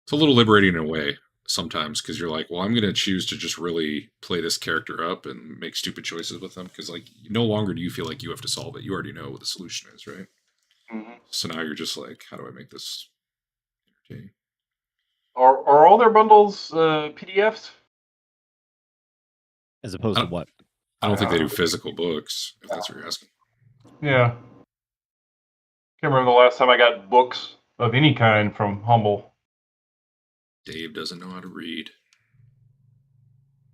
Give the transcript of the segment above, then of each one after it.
It's a little liberating in a way sometimes because you're like, well, I'm going to choose to just really play this character up and make stupid choices with them because like no longer do you feel like you have to solve it. You already know what the solution is, right? Mm-hmm. So now you're just like, how do I make this entertaining? Are all their bundles PDFs? As opposed to what? I don't think they do physical books, if that's what you're asking. Yeah. Can't remember the last time I got books of any kind from Humble. Dave doesn't know how to read.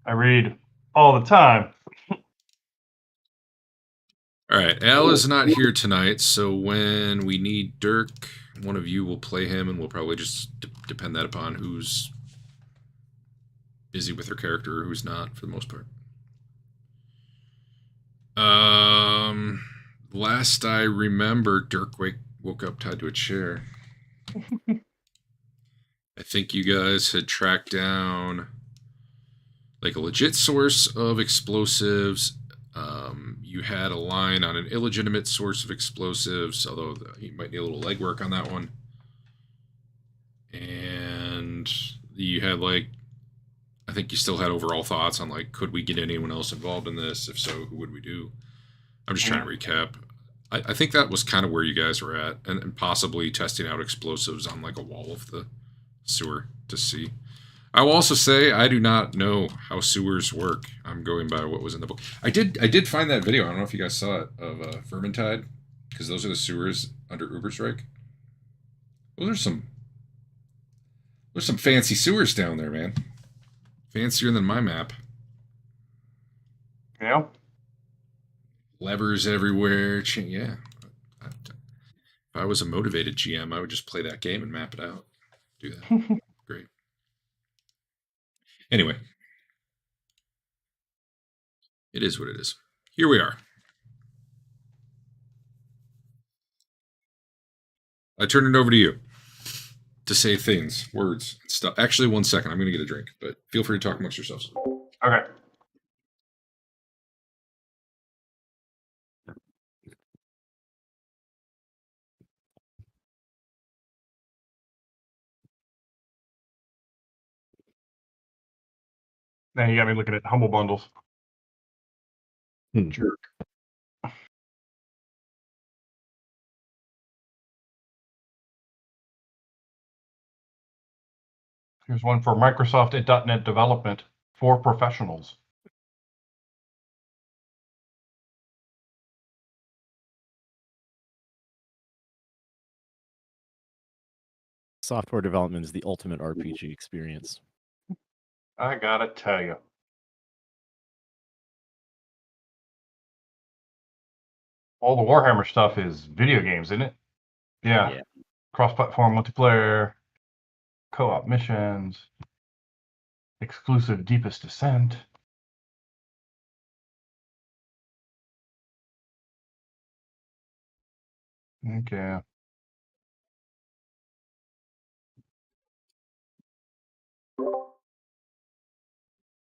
I read all the time. All right, Al is not here tonight, so when we need Dirk, one of you will play him, and we'll probably just depend that upon who's busy with their character or who's not, for the most part. Last I remember, Dirk woke up tied to a chair. I think you guys had tracked down like a legit source of explosives. You had a line on an illegitimate source of explosives, although you might need a little legwork on that one. And you had like, I think you still had overall thoughts on like, could we get anyone else involved in this? If so, who would we do? I'm just trying to recap. I think that was kind of where you guys were at, and possibly testing out explosives on like a wall of the sewer to see. I will also say I do not know how sewers work. I'm going by what was in the book. I did find that video. I don't know if you guys saw it of Vermintide, because those are the sewers under Uberstrike. There's some fancy sewers down there, man. Fancier than my map. Yeah. Levers everywhere. Yeah. If I was a motivated GM, I would just play that game and map it out. Do that. Great. Anyway. It is what it is. Here we are. I turn it over to you to say things, words, stuff. Actually, 1 second. I'm going to get a drink, but feel free to talk amongst yourselves. Okay. Now you got me looking at Humble bundles. Jerk. Here's one for Microsoft .NET development for professionals. Software development is the ultimate RPG experience. I gotta tell you. All the Warhammer stuff is video games, isn't it? Yeah. Cross-platform multiplayer, co-op missions, exclusive Deepest Descent. Okay.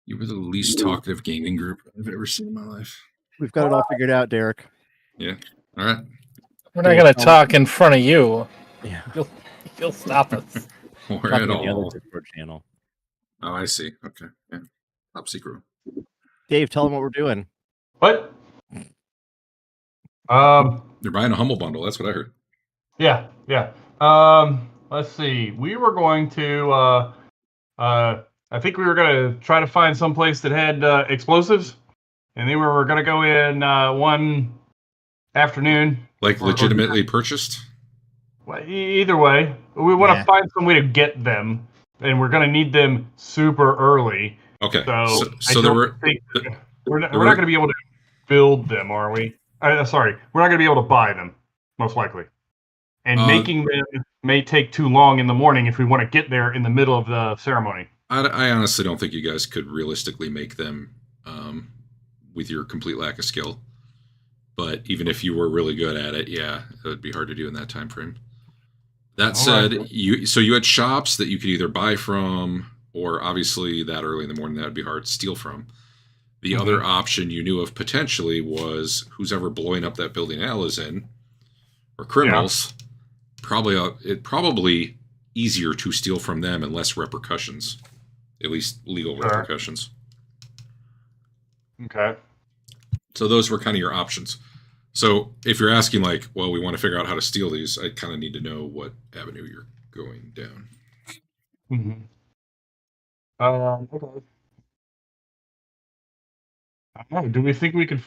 You were the least talkative gaming group I've ever seen in my life. We've got it all figured out, Derek. Yeah. All right. We're not going to talk in front of you. Yeah. You'll stop us. Or at all. The other Discord channel. Oh, I see. Okay. Yeah. Top secret. Dave, tell them what we're doing. What? They're buying a Humble bundle. That's what I heard. Yeah. Let's see. We were going to. I think we were going to try to find some place that had explosives, and then we were going to go in one afternoon. Like legitimately purchased? Well, either way, we want to find some way to get them, and we're going to need them super early. Okay. So we're not going to be able to build them, are we? Sorry, we're not going to be able to buy them, most likely. And making them may take too long in the morning if we want to get there in the middle of the ceremony. I honestly don't think you guys could realistically make them with your complete lack of skill. But even if you were really good at it, yeah, it would be hard to do in that time frame. That said, you had shops that you could either buy from, or obviously that early in the morning that would be hard to steal from. The other option you knew of potentially was who's ever blowing up that building Al is in, or criminals. Yeah. Probably easier to steal from them and less repercussions, at least legal Sure. repercussions. Okay. So those were kind of your options. So if you're asking like, well, we want to figure out how to steal these, I kind of need to know what avenue you're going down. Mm-hmm. Okay. I don't know. Do we think we could?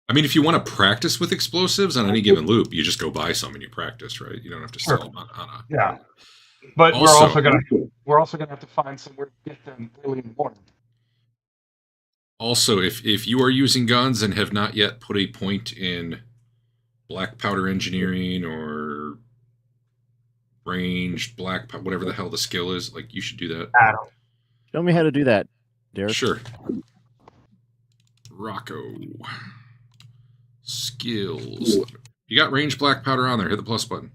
I mean, if you want to practice with explosives on any given loop, you just go buy some and you practice, right? You don't have to steal Sure. them on a. Yeah. But Also- we're also gonna have to find somewhere to get them early in the morning. Also, if you are using guns and have not yet put a point in black powder engineering or ranged whatever the hell the skill is, like you should do that. Show me how to do that, Derek. Sure. Rocco. Skills. You got ranged black powder on there. Hit the plus button.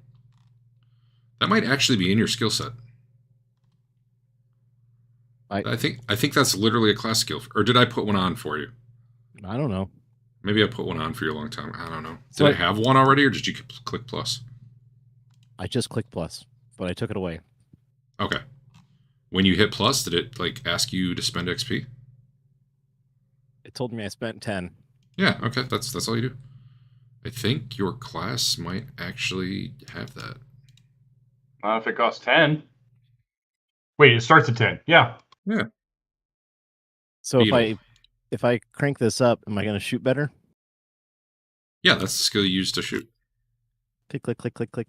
That might actually be in your skill set. I think that's literally a class skill. Or did I put one on for you? I don't know. Maybe I put one on for you a long time. I don't know. Did So I have one already, or did you click plus? I just clicked plus, but I took it away. Okay. When you hit plus, did it like ask you to spend XP? It told me I spent 10. Yeah. Okay. That's all you do. I think your class might actually have that. If it costs 10. Wait, it starts at 10. Yeah. So Beetle. if I crank this up, am I going to shoot better? Yeah, that's the skill you use to shoot. Click, click, click, click, click.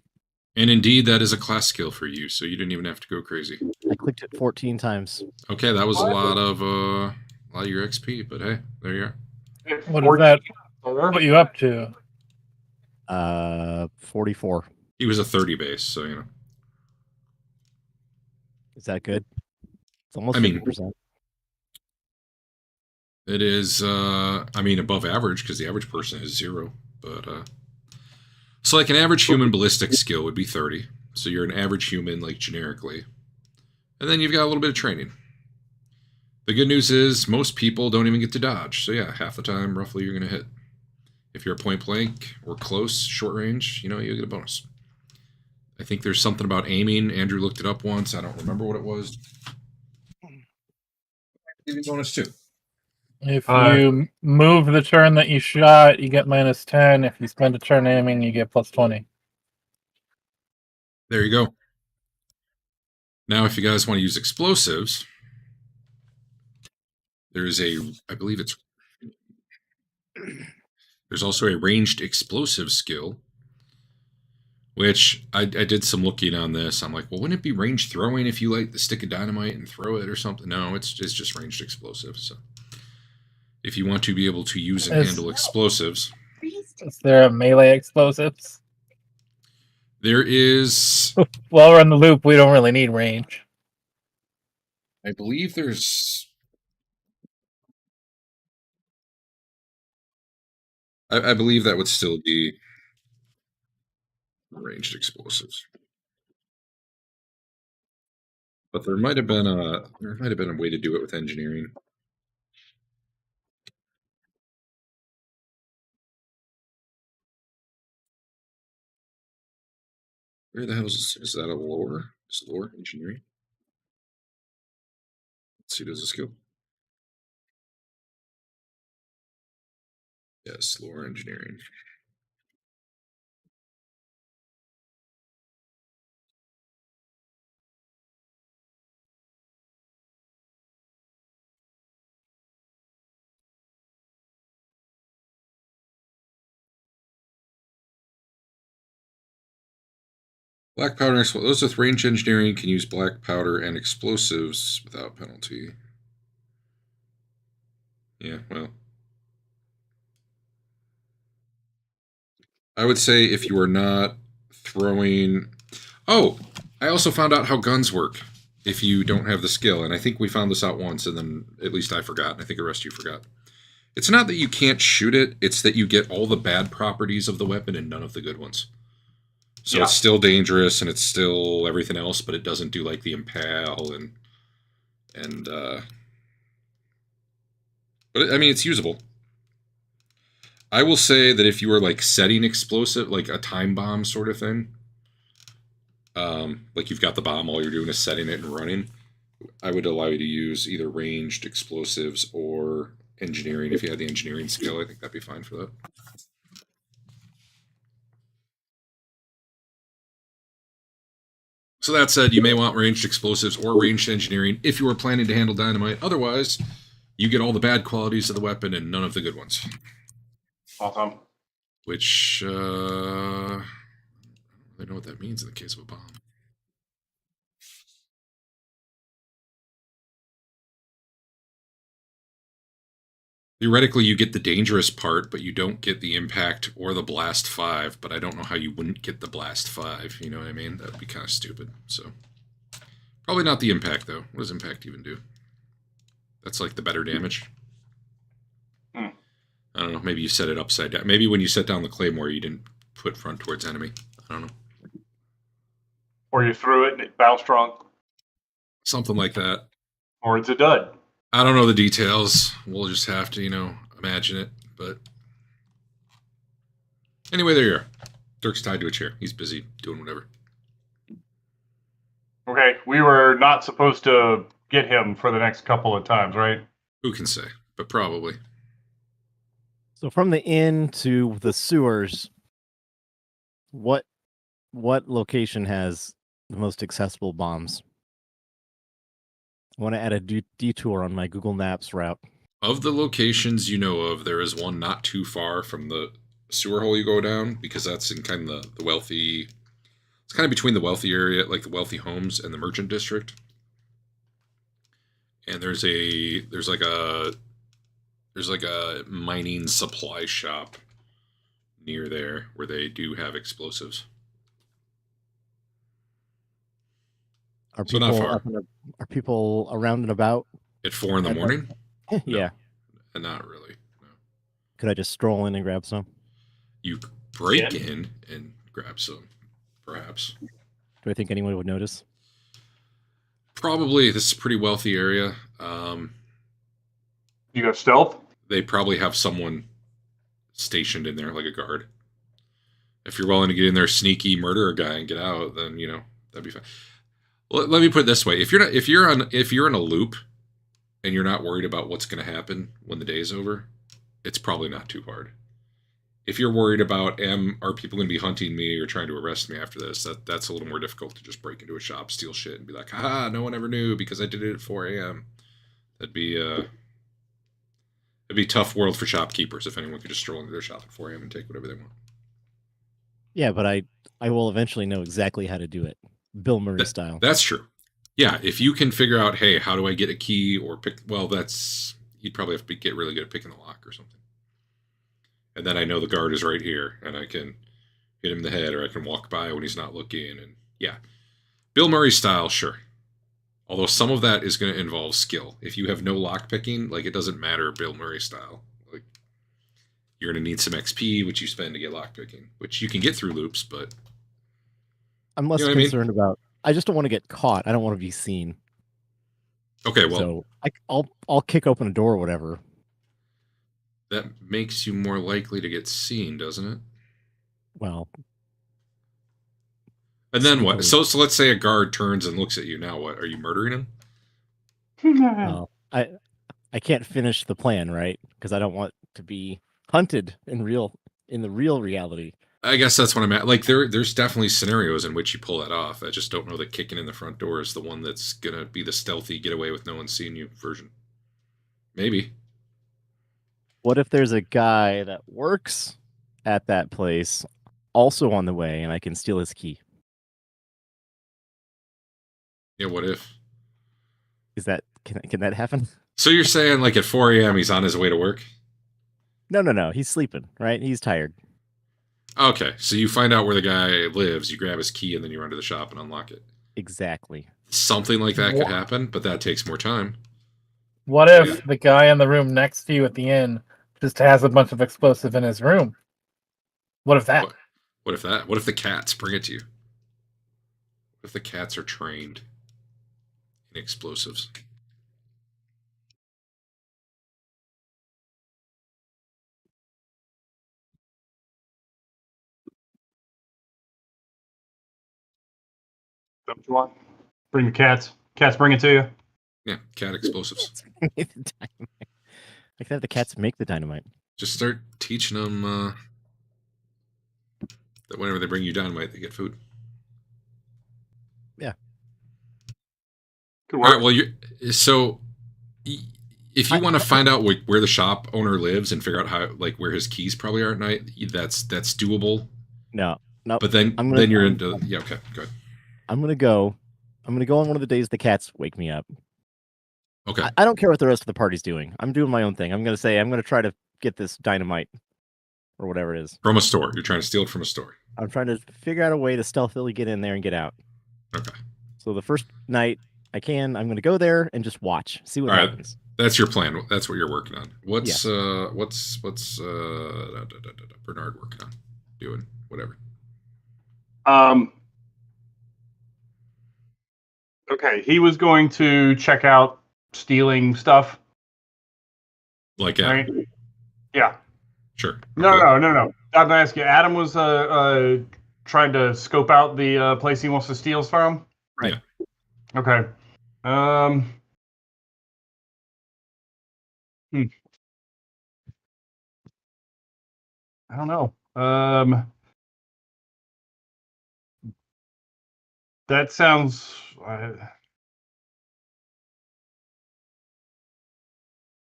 And indeed, that is a class skill for you, so you didn't even have to go crazy. I clicked it 14 times. Okay, that was a lot of your XP, but hey, there you are. What does that put you up to? 44. He was a 30 base, so you know. Is that good? It's almost I mean, 50%. It is, above average because the average person is 0. But so like an average human ballistic skill would be 30. So you're an average human, like generically, and then you've got a little bit of training. The good news is most people don't even get to dodge. So yeah, half the time roughly you're gonna hit. If you're point blank or close, short range, you get a bonus. I think there's something about aiming. Andrew looked it up once. I don't remember what it was. Give you a bonus too. If you move the turn that you shot, you get -10. If you spend a turn aiming, you get +20. There you go. Now, if you guys want to use explosives, there's also a ranged explosive skill, which I did some looking on this. I'm like, well, wouldn't it be ranged throwing if you light the stick of dynamite and throw it or something? No, it's just ranged explosives. So if you want to be able to use and handle explosives. Is there a melee explosives? There is. While we're on the loop, we don't really need range. I believe there's. I believe that would still be ranged explosives. But there might have been a way to do it with engineering. Where the hell is that a lore? Is lore engineering? Let's see, does a skill? Yes, lore engineering. Black powder and those with range engineering can use black powder and explosives without penalty. Yeah, well. I would say if you are not throwing... Oh, I also found out how guns work if you don't have the skill. And I think we found this out once, and then at least I forgot. And I think the rest of you forgot. It's not that you can't shoot it. It's that you get all the bad properties of the weapon and none of the good ones. So it's still dangerous and it's still everything else, but it doesn't do like the impale but I mean, it's usable. I will say that if you were like setting explosive, like a time bomb sort of thing, like you've got the bomb, all you're doing is setting it and running, I would allow you to use either ranged explosives or engineering. If you had the engineering skill, I think that'd be fine for that. So that said, you may want ranged explosives or ranged engineering if you are planning to handle dynamite. Otherwise, you get all the bad qualities of the weapon and none of the good ones. Awesome. Which, I don't really know what that means in the case of a bomb. Theoretically, you get the dangerous part, but you don't get the impact or the blast 5. But I don't know how you wouldn't get the blast 5. You know what I mean? That would be kind of stupid. So, probably not the impact, though. What does impact even do? That's like the better damage. I don't know. Maybe you set it upside down. Maybe when you set down the claymore, you didn't put front towards enemy. I don't know. Or you threw it and it bounced wrong. Something like that. Or it's a dud. I don't know the details. We'll just have to, imagine it. But anyway, there you are. Dirk's tied to a chair. He's busy doing whatever. Okay, we were not supposed to get him for the next couple of times, right? Who can say? But probably. So from the inn to the sewers, what location has the most accessible bombs? I want to add a detour on my Google Maps route. Of the locations you know of, there is one not too far from the sewer hole you go down, because that's in kind of the wealthy. It's kind of between the wealthy area, like the wealthy homes, and the merchant district. And there's like a mining supply shop near there where they do have explosives. Are So people not far. are people around and about? At 4 in the morning? Yeah. Not really. No. Could I just stroll in and grab some? You break in and grab some, perhaps. Do I think anyone would notice? Probably. This is a pretty wealthy area. You got stealth? They probably have someone stationed in there, like a guard. If you're willing to get in there, sneaky, murder a guy, and get out, then that'd be fine. Let me put it this way: if you're in a loop, and you're not worried about what's going to happen when the day's over, it's probably not too hard. If you're worried about are people going to be hunting me or trying to arrest me after this, that's a little more difficult to just break into a shop, steal shit, and be like, haha, no one ever knew because I did it at 4 a.m. That'd be it'd be a tough world for shopkeepers if anyone could just stroll into their shop at 4 a.m. and take whatever they want. Yeah, but I will eventually know exactly how to do it, Bill Murray style. That's true. Yeah, if you can figure out, hey, how do I get a key or pick? Well, you'd probably have to get really good at picking the lock or something. And then I know the guard is right here, and I can hit him in the head, or I can walk by when he's not looking. And yeah, Bill Murray style, sure. Although some of that is going to involve skill. If you have no lock picking, like it doesn't matter Bill Murray style. Like you're going to need some XP, which you spend to get lock picking, which you can get through loops, but I'm less concerned about. I just don't want to get caught. I don't want to be seen. Okay, well, so I'll kick open a door or whatever. That makes you more likely to get seen, doesn't it? Well, and then what? So let's say a guard turns and looks at you. Now what? Are you murdering him? Well, I can't finish the plan, right? Because I don't want to be hunted in the real reality. I guess that's what I'm at. Like there's definitely scenarios in which you pull that off. I just don't know that kicking in the front door is the one that's gonna be the stealthy get away with no one seeing you version. Maybe. What if there's a guy that works at that place also on the way and I can steal his key? Yeah, what if? Can that happen? So you're saying like at 4 a.m. he's on his way to work? No. He's sleeping, right? He's tired. Okay, so you find out where the guy lives, you grab his key, and then you run to the shop and unlock it. Exactly. Something like that could happen, but that takes more time. What if the guy in the room next to you at the inn just has a bunch of explosive in his room? What if that? What if that? What if the cats bring it to you? What if the cats are trained in explosives? That what you want? Bring the cats. Cats bring it to you. Yeah, cat explosives. The dynamite. I can have the cats make the dynamite. Just start teaching them that whenever they bring you dynamite, they get food. Yeah. Good All work. right. Well, so if you want to find out where the shop owner lives and figure out how, like, where his keys probably are at night, that's doable. No. But then you're into okay, good. I'm gonna go on one of the days the cats wake me up. Okay. I don't care what the rest of the party's doing. I'm doing my own thing. I'm gonna try to get this dynamite or whatever it is From a store. You're trying to steal it from a store. I'm trying to figure out a way to stealthily get in there and get out. Okay. So the first night I'm going to go there and just watch, see what happens. That's your plan. That's what you're working on. What's Yeah. Bernard working on? Doing whatever. Okay, he was going to check out stealing stuff. Like Right? Yeah. Sure. No. Okay. I'm gonna ask you. Adam was trying to scope out the place he wants to steal from. Right. Yeah. Okay. I don't know. That sounds.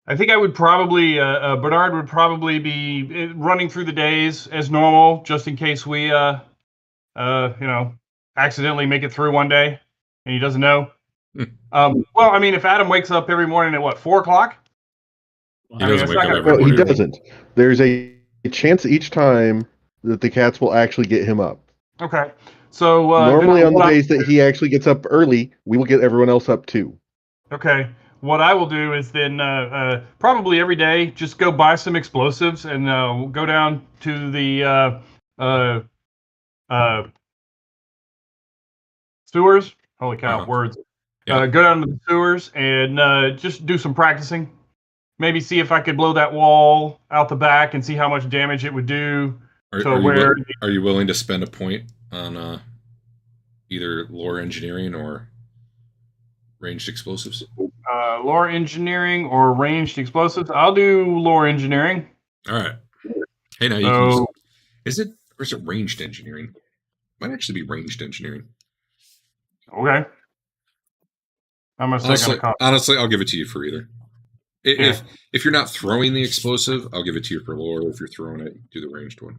I think I would probably Bernard would probably be running through the days as normal, just in case we accidentally make it through one day and he doesn't know. Well, I mean, if Adam wakes up every morning at what, 4 o'clock? He doesn't wake up every Well, he morning. doesn't. There's a chance each time that the cats will actually get him up. Okay. So Normally on the days that he actually gets up early, we will get everyone else up too. Okay. What I will do is then probably every day just go buy some explosives and we'll go down to the sewers. Holy cow, words. Yeah. Go down to the sewers and just do some practicing. Maybe see if I could blow that wall out the back and see how much damage it would do. Are you willing to spend a point on either lore engineering or ranged explosives? Lore engineering or ranged explosives? I'll do lore engineering. All right. Hey, now you can use, is it ranged engineering? Might actually be ranged engineering. Okay. How much is that going to cost? Honestly, I'll give it to you for either. If you're not throwing the explosive, I'll give it to you for lore. If you're throwing it, do the ranged one.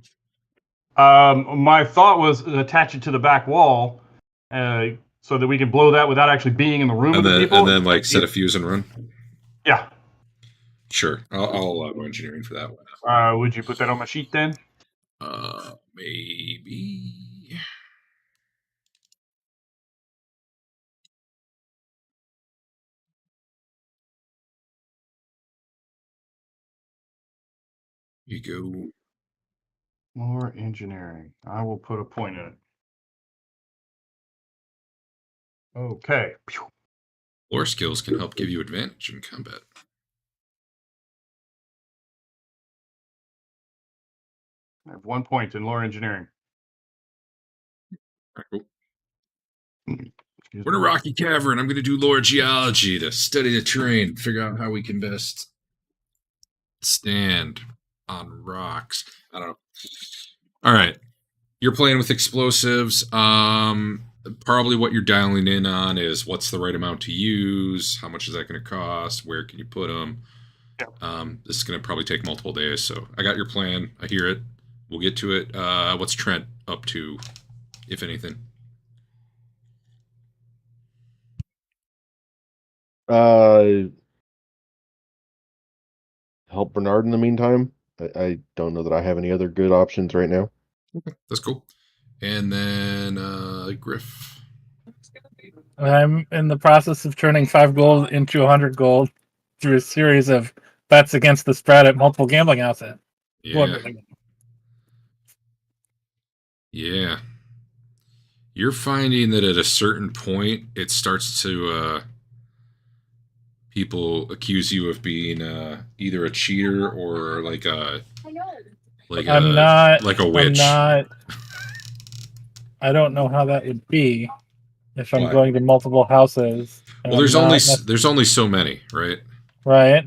My thought was attach it to the back wall, so that we can blow that without actually being in the room with the people. And then like set a fuse and run. Yeah. Sure, I'll allow engineering for that one. Would you put that on my sheet then? Maybe. You go. Lore engineering. I will put a point in it. Okay. Lore skills can help give you advantage in combat. I have 1 point in lore engineering. All right, cool. We're in a rocky cavern. I'm going to do lore geology to study the terrain, figure out how we can best stand on rocks. I don't know. All right. You're playing with explosives. Probably what you're dialing in on is what's the right amount to use, how much is that going to cost, where can you put them. Yeah. This is going to probably take multiple days, so I got your plan. I hear it. We'll get to it. What's Trent up to, if anything? Help Bernard in the meantime. I don't know that I have any other good options right now. Okay, that's cool. And then Griff. I'm in the process of turning 5 gold into 100 gold through a series of bets against the spread at multiple gambling houses. Yeah. Yeah. You're finding that at a certain point, it starts to people accuse you of being either a cheater or like a witch. I don't know how that would be. if I'm Why? going to multiple houses. and Well, I'm not there's only so many, right? right.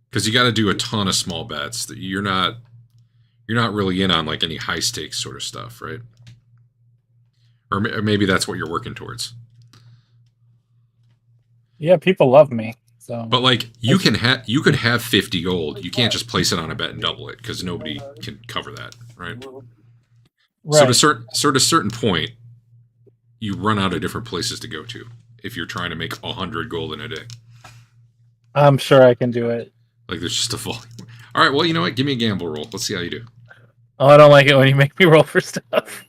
Because you got to do a ton of small bets. That you're not really in on like any high stakes sort of stuff, right? Or maybe that's what you're working towards. Yeah, people love me. So, But like you could have 50 gold. You can't just place it on a bet and double it because nobody can cover that, right? So right. to a certain point, you run out of different places to go to if you're trying to make 100 gold in a day. I'm sure I can do it. Like there's just a volume. All right, well, you know what? Give me a gamble roll. Let's see how you do. Oh, I don't like it when you make me roll for stuff.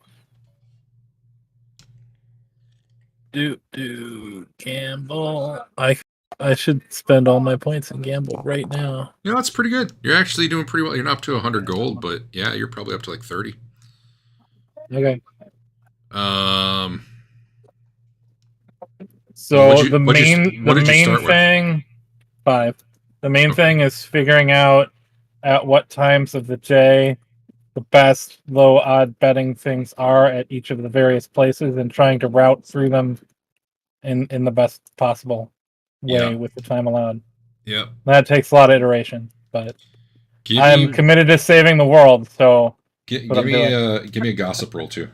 Gamble. I should spend all my points in gamble right now. You know, that's pretty good. You're actually doing pretty well. You're not up to 100 gold, but yeah, you're probably up to like 30. Okay. Well, So the what did you main start with? thing, 5. The main Okay. thing is figuring out at what times of the day the best low odd betting things are at each of the various places and trying to route through them in the best possible way Yeah. with the time allowed. Yep. That takes a lot of iteration, but Give I'm me committed to saving the world, so give what I'm me doing. give me a gossip roll too.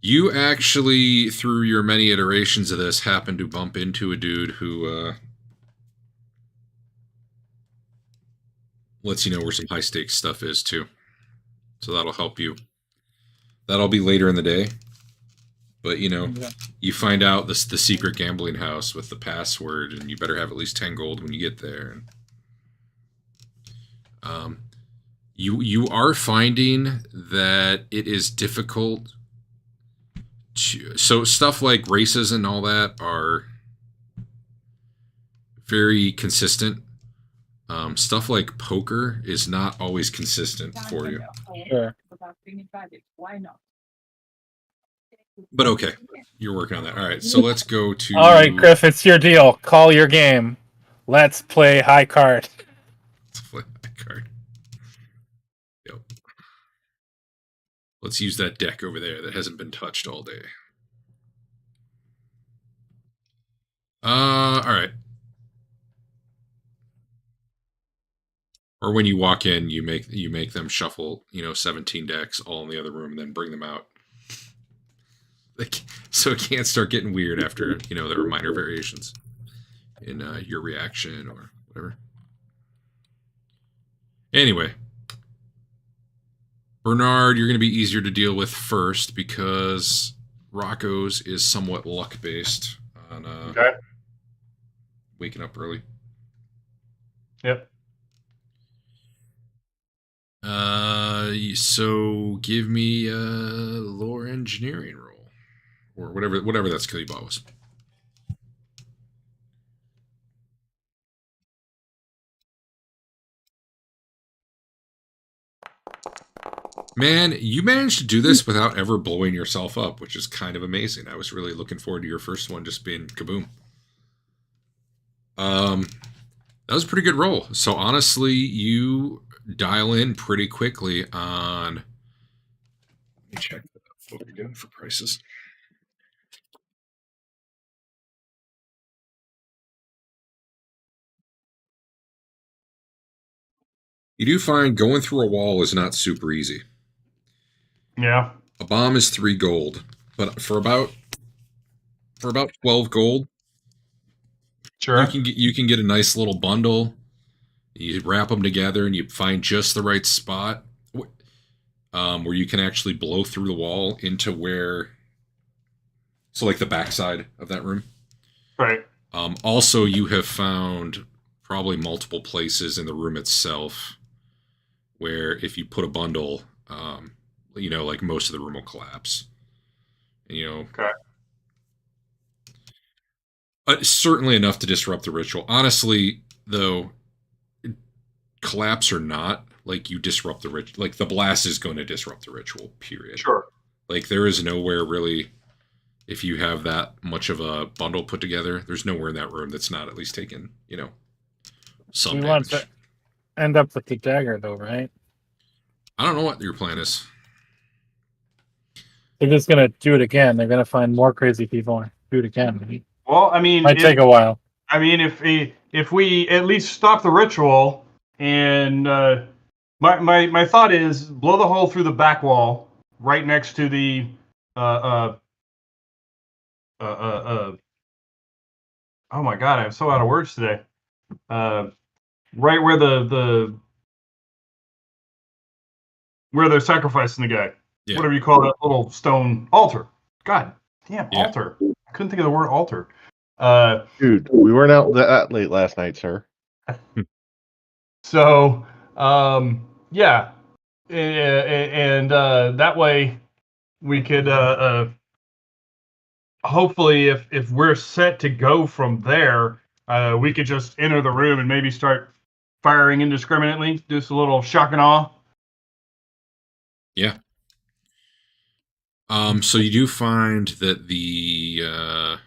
You actually, through your many iterations of this, happen to bump into a dude who lets you know where some high stakes stuff is too. So that'll help you. That'll be later in the day. But you know, you find out the secret gambling house with the password, and you better have at least 10 gold when you get there. You are finding that it is difficult. So stuff like races and all that are very consistent. Stuff like poker is not always consistent for you. Sure. But okay, you're working on that. All right, so let's go to. All right, Griff, it's your deal. Call your game. Let's play high card. Let's play that card. Yep. Let's use that deck over there that hasn't been touched all day. All right. Or when you walk in, you make them shuffle, 17 decks all in the other room, and then bring them out. So it can't start getting weird after there are minor variations in your reaction or whatever. Anyway, Bernard, you're going to be easier to deal with first because Rocco's is somewhat luck based on waking up early. Yep. So give me a lore engineering roll, or whatever that skill you bought was. Man, you managed to do this without ever blowing yourself up, which is kind of amazing. I was really looking forward to your first one just being kaboom. That was a pretty good roll. So honestly, you dial in pretty quickly on. Let me check what we're doing for prices. You do find going through a wall is not super easy. Yeah. A bomb is 3 gold, but for about 12 gold, Sure. you can get a nice little bundle. You wrap them together and you find just the right spot where you can actually blow through the wall into like the backside of that room. Right. Also, you have found probably multiple places in the room itself where if you put a bundle, like most of the room will collapse. Okay. Certainly enough to disrupt the ritual. Honestly, though, collapse or not, like you disrupt the ritual. Like the blast is going to disrupt the ritual. Period. Sure. Like there is nowhere really. If you have that much of a bundle put together, there's nowhere in that room that's not at least taken, some We damage. want to end up with the dagger, though, right? I don't know what your plan is. they're just gonna do it again. They're gonna find more crazy people and do it again. Well, I mean, Might take a while. I mean, if we at least stop the ritual, and my thought is blow the hole through the back wall right next to the oh my god, I'm so out of words today. Right where where they're sacrificing the guy. Yeah. Whatever you call that little stone altar. God damn, Yeah. altar. I couldn't think of the word altar. Dude, we weren't out that late last night, sir. So, yeah, and that way we could hopefully, if we're set to go from there, we could just enter the room and maybe start firing indiscriminately, do a little shock and awe. Yeah. So you do find that the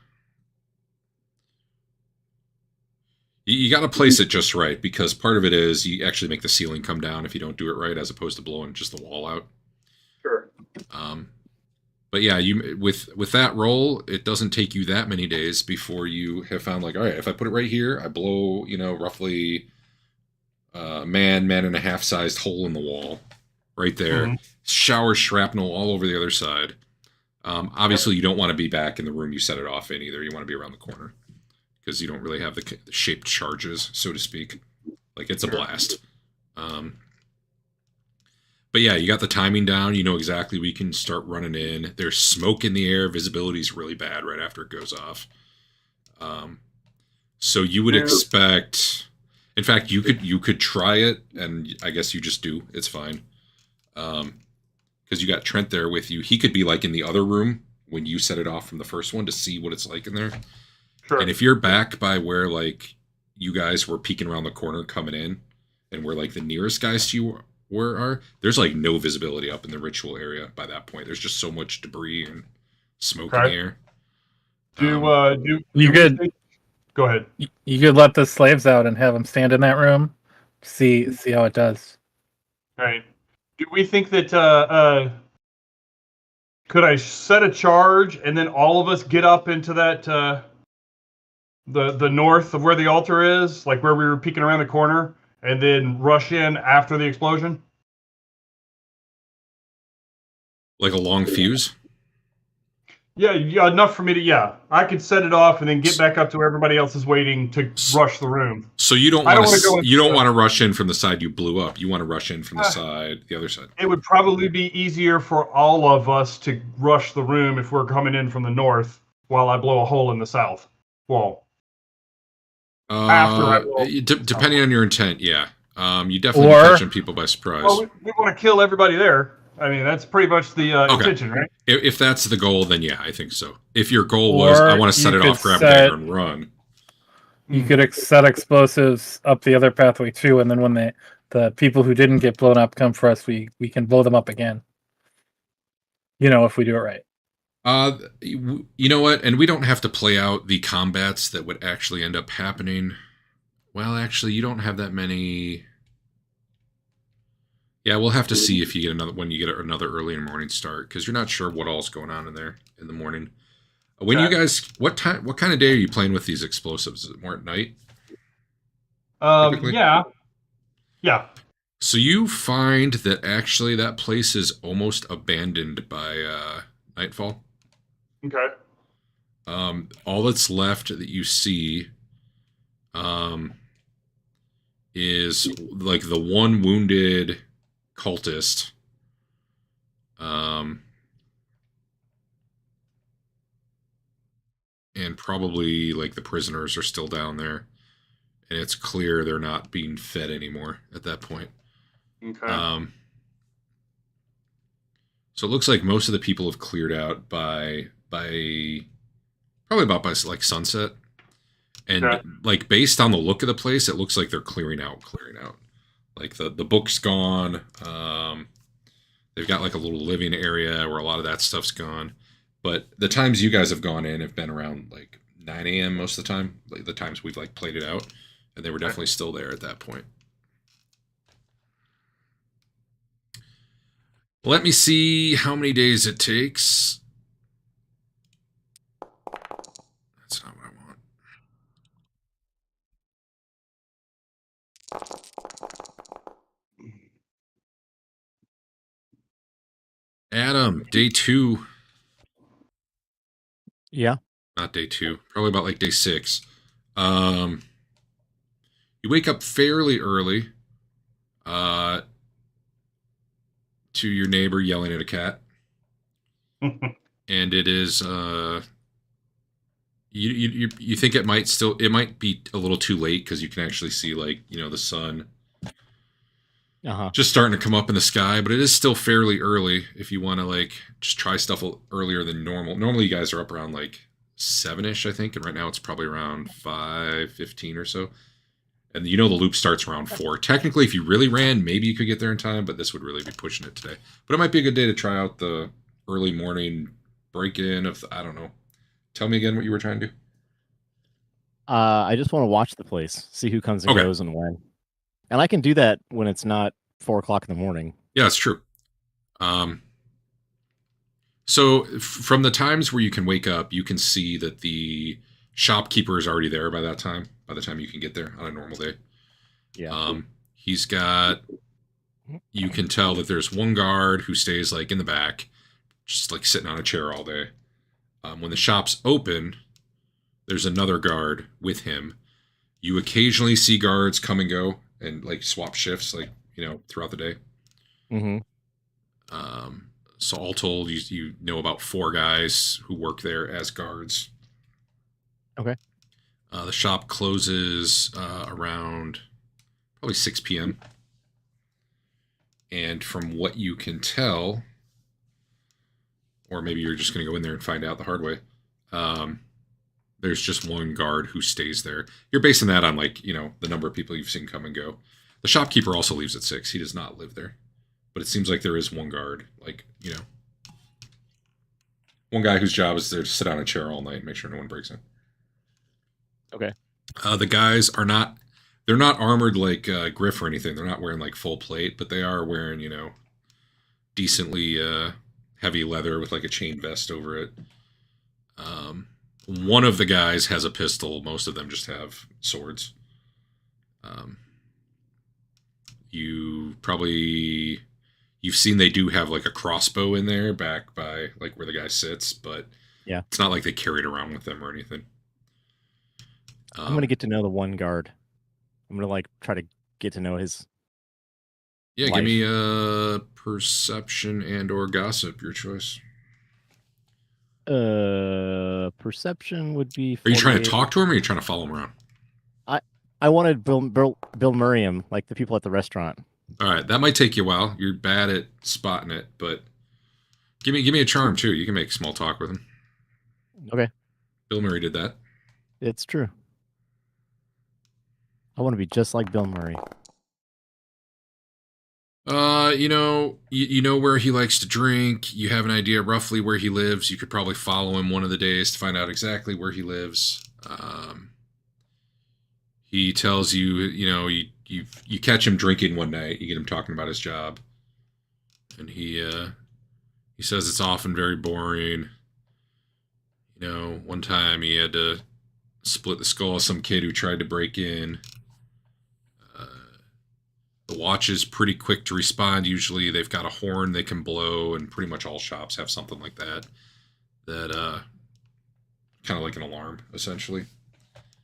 you got to place it just right, because part of it is you actually make the ceiling come down if you don't do it right, as opposed to blowing just the wall out. Sure. But yeah, you with that roll, it doesn't take you that many days before you have found, like, all right, if I put it right here, I blow, roughly man and a half sized hole in the wall right there. Mm-hmm. Shower shrapnel all over the other side. Obviously, you don't want to be back in the room you set it off in either. You want to be around the corner, because you don't really have the shaped charges, so to speak. Like, it's a blast. But yeah, you got the timing down. You know exactly we can start running in. There's smoke in the air. Visibility is really bad right after it goes off. So you would expect... In fact, you could try it, and I guess you just do. It's fine. Because you got Trent there with you. He could be, like, in the other room when you set it off from the first one to see what it's like in there. Sure. And if you're back by where, like, you guys were peeking around the corner coming in, and where, like, the nearest guys to you are, there's, like, no visibility up in the ritual area by that point. There's just so much debris and smoke in the air. You could go ahead. You could let the slaves out and have them stand in that room, see how it does. Right. Do we think that could I set a charge and then all of us get up into that the north of where the altar is, like where we were peeking around the corner, and then rush in after the explosion? Like a long fuse? Yeah, enough for me to, I could set it off and then get back up to where everybody else is waiting to rush the room. So you don't want to rush in from the side you blew up. You want to rush in from the other side. It would probably be easier for all of us to rush the room if we're coming in from the north while I blow a hole in the south wall. Depending on your intent, yeah. You definitely catching people by surprise. Well, we want to kill everybody there. I mean, that's pretty much the intention, right? If that's the goal, then yeah, I think so. If your goal was, I want to set it off, grab a dagger, and run. You could set explosives up the other pathway too, and then when the people who didn't get blown up come for us, we can blow them up again. If we do it right. You know what? And we don't have to play out the combats that would actually end up happening. Well, actually, you don't have that many. Yeah, we'll have to see if you get another early in the morning start, because you're not sure what all's going on in there in the morning. When you guys, what kind of day are you playing with these explosives? Is it more at night? Yeah. So you find that actually that place is almost abandoned by nightfall. Okay. All that's left that you see is like the one wounded cultist, and probably like the prisoners are still down there, and it's clear they're not being fed anymore at that point. Okay. So it looks like most of the people have cleared out by like sunset, and like based on the look of the place, it looks like they're clearing out. Like the book's gone. They've got like a little living area where a lot of that stuff's gone. But the times you guys have gone in have been around like 9 a.m. most of the time. Like the times we've like played it out, and they were definitely still there at that point. Let me see how many days it takes. That's not what I want. Adam, day 2. Yeah. Not day 2. Probably about like day 6. You wake up fairly early. To your neighbor yelling at a cat. And it is you think it might be a little too late because you can actually see like the sun just starting to come up in the sky, but it is still fairly early if you want to like just try stuff earlier than normal. Normally you guys are up around like 7ish, I think, and right now it's probably around 5:15 or so. And the loop starts around 4. Technically, if you really ran, maybe you could get there in time, but this would really be pushing it today. But it might be a good day to try out the early morning break-in of I don't know. Tell me again what you were trying to do. I just want to watch the place, see who comes and goes and when. And I can do that when it's not 4 o'clock in the morning. Yeah, it's true. So from the times where you can wake up, you can see that the shopkeeper is already there by that time. By the time you can get there on a normal day. Yeah. He's got. You can tell that there's one guard who stays like in the back, just like sitting on a chair all day. When the shop's open, there's another guard with him. You occasionally see guards come and go and like swap shifts, like throughout the day. Mm-hmm. So all told, you know about 4 guys who work there as guards. Okay. The shop closes around probably 6 p.m. And from what you can tell, or maybe you're just going to go in there and find out the hard way, there's just one guard who stays there. You're basing that on like, the number of people you've seen come and go. The shopkeeper also leaves at 6. He does not live there. But it seems like there is one guard, like, one guy whose job is there to sit on a chair all night and make sure no one breaks in. Okay. The guys they're not armored like Griff or anything. They're not wearing like full plate, but they are wearing, decently heavy leather with like a chain vest over it. One of the guys has a pistol. Most of them just have swords. You've seen they do have like a crossbow in there back by like where the guy sits, but yeah, it's not like they carry it around with them or anything. I'm going to get to know the one guard. I'm going to like try to get to know his life. Give me a perception and or gossip, your choice. Perception would be 48. Are you trying to talk to him or are you trying to follow him around? I wanted Bill Murray him, like the people at the restaurant. All right, that might take you a while. You're bad at spotting it, but give me a charm too. You can make small talk with him. Okay. Bill Murray did that. It's true. I want to be just like Bill Murray. You know where he likes to drink. You have an idea roughly where he lives. You could probably follow him one of the days to find out exactly where he lives. He tells you, you catch him drinking one night. You get him talking about his job, and he says it's often very boring. One time he had to split the skull of some kid who tried to break in. The watch is pretty quick to respond. Usually they've got a horn they can blow, and pretty much all shops have something like that. That kind of like an alarm, essentially.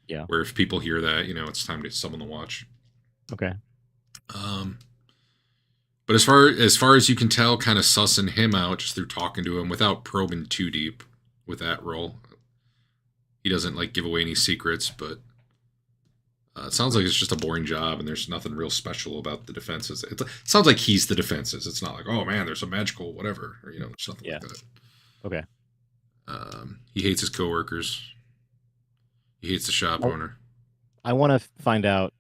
Yeah. Where if people hear that, it's time to summon the watch. Okay. But as far as you can tell, kind of sussing him out just through talking to him without probing too deep with that role. He doesn't like give away any secrets, but it sounds like it's just a boring job and there's nothing real special about the defenses. It sounds like he's the defenses. It's not like, oh man, there's a magical whatever, or there's something like that. Okay. He hates his coworkers. He hates the shop owner. I want to find out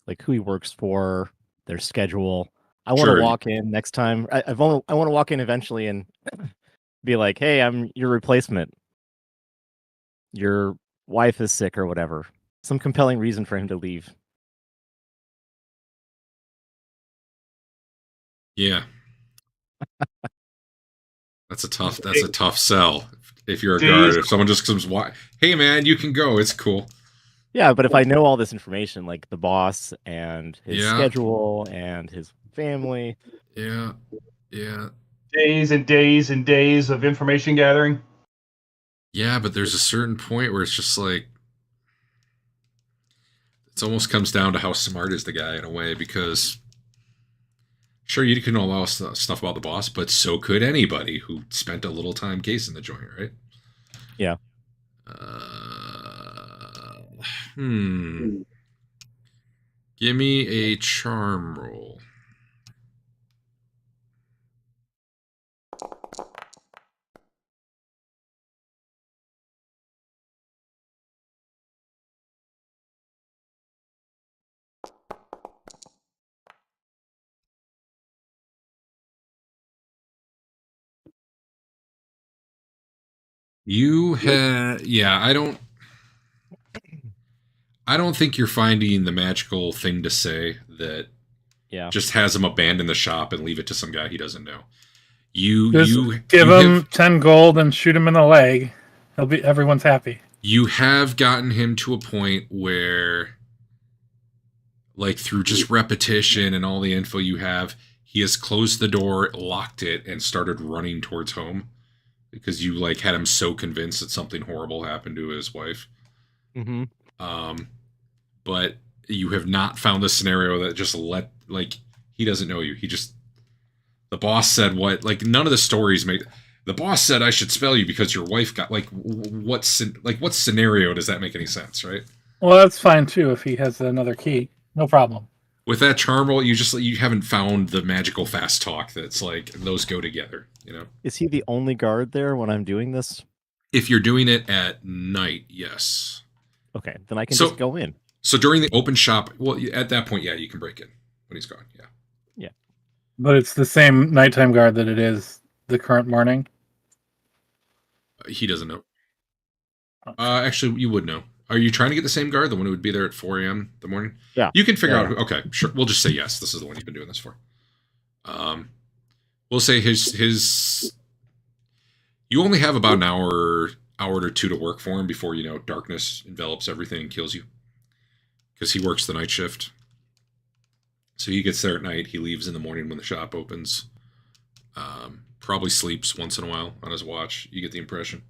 like who he works for, their schedule. I want to walk in next time. I want to walk in eventually and be like, "Hey, I'm your replacement. Your wife is sick or whatever." Some compelling reason for him to leave. Yeah. That's a tough sell. If you're a guard, if someone just comes, hey man, you can go. It's cool. Yeah, but if I know all this information, like the boss and his Yeah. schedule and his family, Yeah. Days and days and days of information gathering. Yeah, but there's a certain point where it's just like it almost comes down to how smart is the guy in a way, because sure, you can know all this stuff about the boss, but so could anybody who spent a little time casing the joint, right? Yeah. Give me a charm roll. You had, yeah, I don't think you're finding the magical thing to say that yeah. just has him abandon the shop and leave it to some guy he doesn't know. You give him 10 gold and shoot him in the leg. Everyone's happy. You have gotten him to a point where, like, through just repetition and all the info you have, he has closed the door, locked it, and started running towards home because you like had him so convinced that something horrible happened to his wife. Mm-hmm. But you have not found the scenario that just he doesn't know you. The boss said none of the stories make. The boss said I should spell you because your wife got what scenario does that make any sense, right? Well, that's fine too if he has another key. No problem. With that charm roll, you haven't found the magical fast talk that's like those go together, you know. Is he the only guard there when I'm doing this? If you're doing it at night, yes. Okay, then I can just go in. So during the open shop, well, at that point, yeah, you can break in when he's gone. Yeah. Yeah. But it's the same nighttime guard that it is the current morning. He doesn't know. Actually, you would know. Are you trying to get the same guard, the one who would be there at 4 a.m. the morning? Yeah. You can figure out. Okay, sure. We'll just say yes. This is the one you've been doing this for. We'll say his. You only have about an hour or two to work for him before darkness envelops everything and kills you. Because he works the night shift. So he gets there at night. He leaves in the morning when the shop opens. Probably sleeps once in a while on his watch. You get the impression.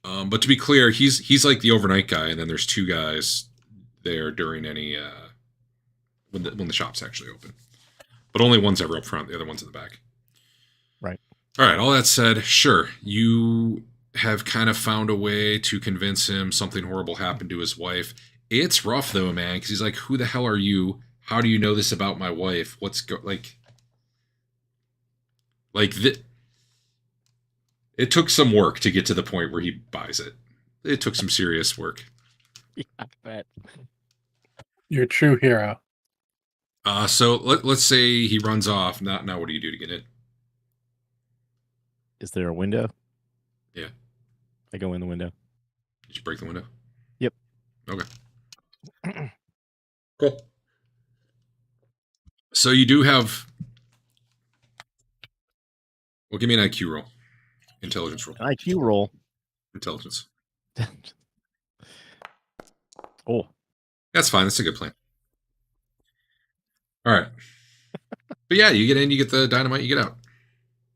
But to be clear, he's like the overnight guy, and then there's two guys there during any when the shop's actually open. But only one's ever up front, the other one's in the back. Right. All right. All that said, sure, you have kind of found a way to convince him something horrible happened to his wife. It's rough though, man, because he's like, "Who the hell are you? How do you know this about my wife? What's It took some work to get to the point where he buys it. It took some serious work. Yeah, I bet. You're a true hero. So let's say he runs off. Now what do you do to get in? Is there a window? Yeah. I go in the window. Did you break the window? Yep. Okay. Cool. So you do have. Well, give me an IQ roll. Intelligence roll. An IQ roll. Intelligence. Oh. That's fine. That's a good plan. All right. But yeah, you get in, you get the dynamite, you get out.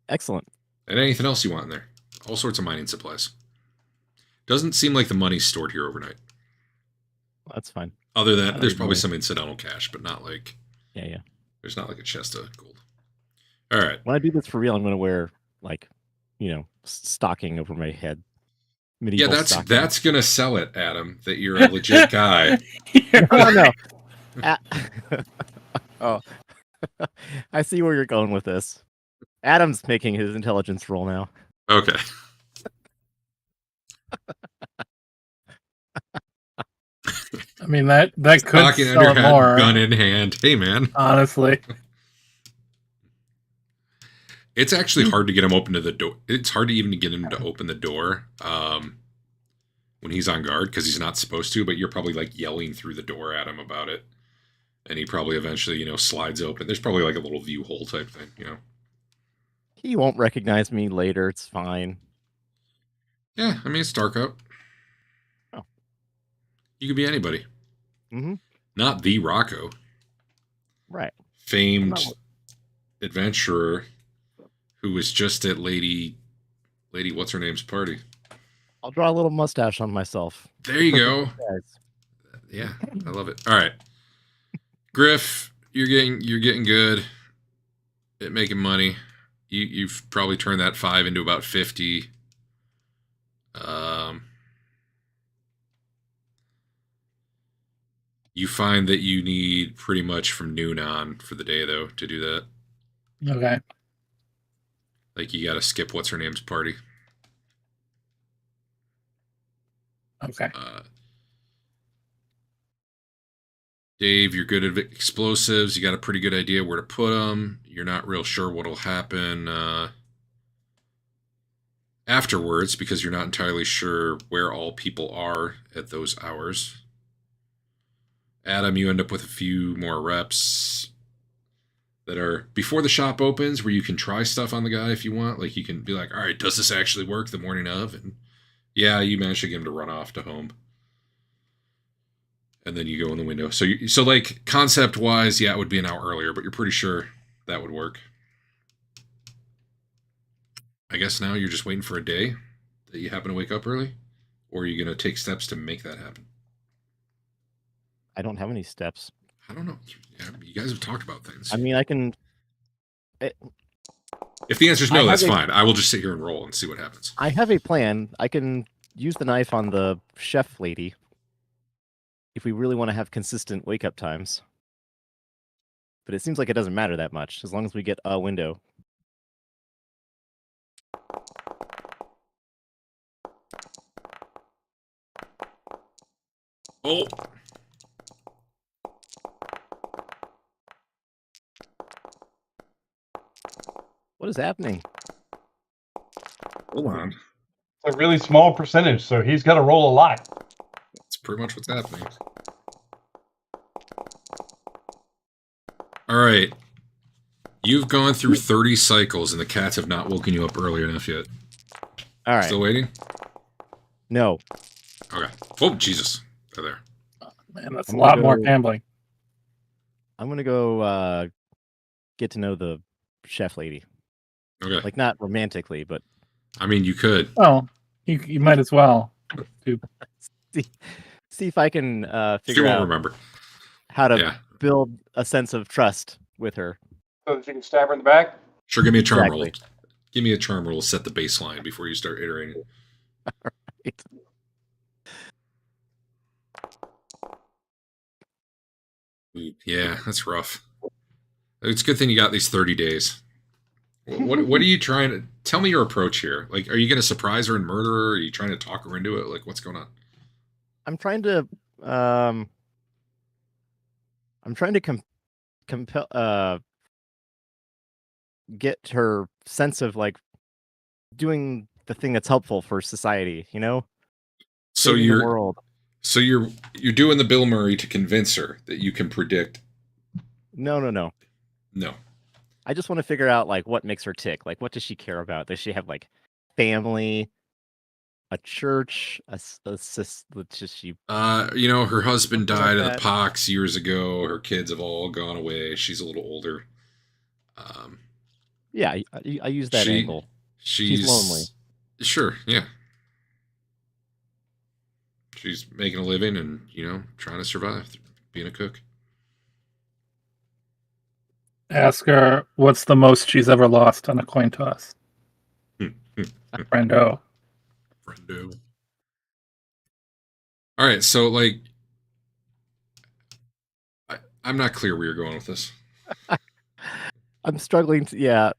Excellent. And anything else you want in there. All sorts of mining supplies. Doesn't seem like the money's stored here overnight. Well, that's fine. Other than there's probably some incidental cash, but not like. Yeah. There's not like a chest of gold. All right. When I do this for real, I'm going to wear stocking over my head. Medieval that's going to sell it, Adam, that you're a legit guy. No. Oh. I see where you're going with this. Adam's making his intelligence roll now. Okay. I mean that could Stocking sell it more. Gun in hand. Hey, man. Honestly. It's actually hard to get him open to the door. It's hard to even get him to open the door when he's on guard because he's not supposed to, but you're probably like yelling through the door at him about it. And he probably eventually, slides open. There's probably like a little view hole type thing, He won't recognize me later. It's fine. Yeah, I mean, it's dark out. Oh. You could be anybody. Mm-hmm. Not the Rocco. Right. Famed adventurer who was just at Lady what's her name's party. I'll draw a little mustache on myself. There you go. Guys. Yeah, I love it. All right, Griff, you're getting good at making money. You've probably turned that 5 into about 50. You find that you need pretty much from noon on for the day, though, to do that. Okay. Like, you got to skip what's her name's party. Okay. Dave, you're good at explosives. You got a pretty good idea where to put them. You're not real sure what'll happen afterwards because you're not entirely sure where all people are at those hours. Adam, you end up with a few more reps that are before the shop opens where you can try stuff on the guy if you want. Like, you can be like, all right, does this actually work the morning of? And yeah, you manage to get him to run off to home. And then you go in the window. So like, concept-wise, yeah, it would be an hour earlier, but you're pretty sure that would work. I guess now you're just waiting for a day that you happen to wake up early? Or are you going to take steps to make that happen? I don't have any steps. I don't know. Yeah, you guys have talked about things. I mean, I can. If the answer is no, that's fine. I will just sit here and roll and see what happens. I have a plan. I can use the knife on the chef lady if we really want to have consistent wake-up times. But it seems like it doesn't matter that much, as long as we get a window. Oh! What is happening? Hold on. It's a really small percentage, so he's got to roll a lot. That's pretty much what's happening. All right. You've gone through 30 cycles, and the cats have not woken you up early enough yet. All right. Still waiting? No. Okay. Oh, Jesus. They're there. Man, that's a lot more gambling. I'm going to go get to know the chef lady. Okay. Like, not romantically, but... I mean, you could. Oh, you might as well. See if I can She figure won't out remember. how to Yeah. build a sense of trust with her. So that you can stab her in the back? Sure, give me a charm roll. Exactly. Give me a charm roll to set the baseline before you start iterating. Right. Yeah, that's rough. It's a good thing you got these 30 days. What are you trying to... Tell me your approach here. Like, are you going to surprise her and murder her? Are you trying to talk her into it? Like, what's going on? I'm trying to compel get her sense of like doing the thing that's helpful for society, you know? So Saving the you're world. so you're doing the Bill Murray to convince her that you can predict. No. No. I just want to figure out like what makes her tick. Like, what does she care about? Does she have like family, a church, she? Her husband Something like died of the that. pox years ago. Her kids have all gone away. She's a little older. Yeah, I use that angle. She's lonely. Sure, yeah. She's making a living and, trying to survive being a cook. Ask her what's the most she's ever lost on a coin toss. Friendo. All right, so like, I'm not clear where you're going with this. I'm struggling to, yeah.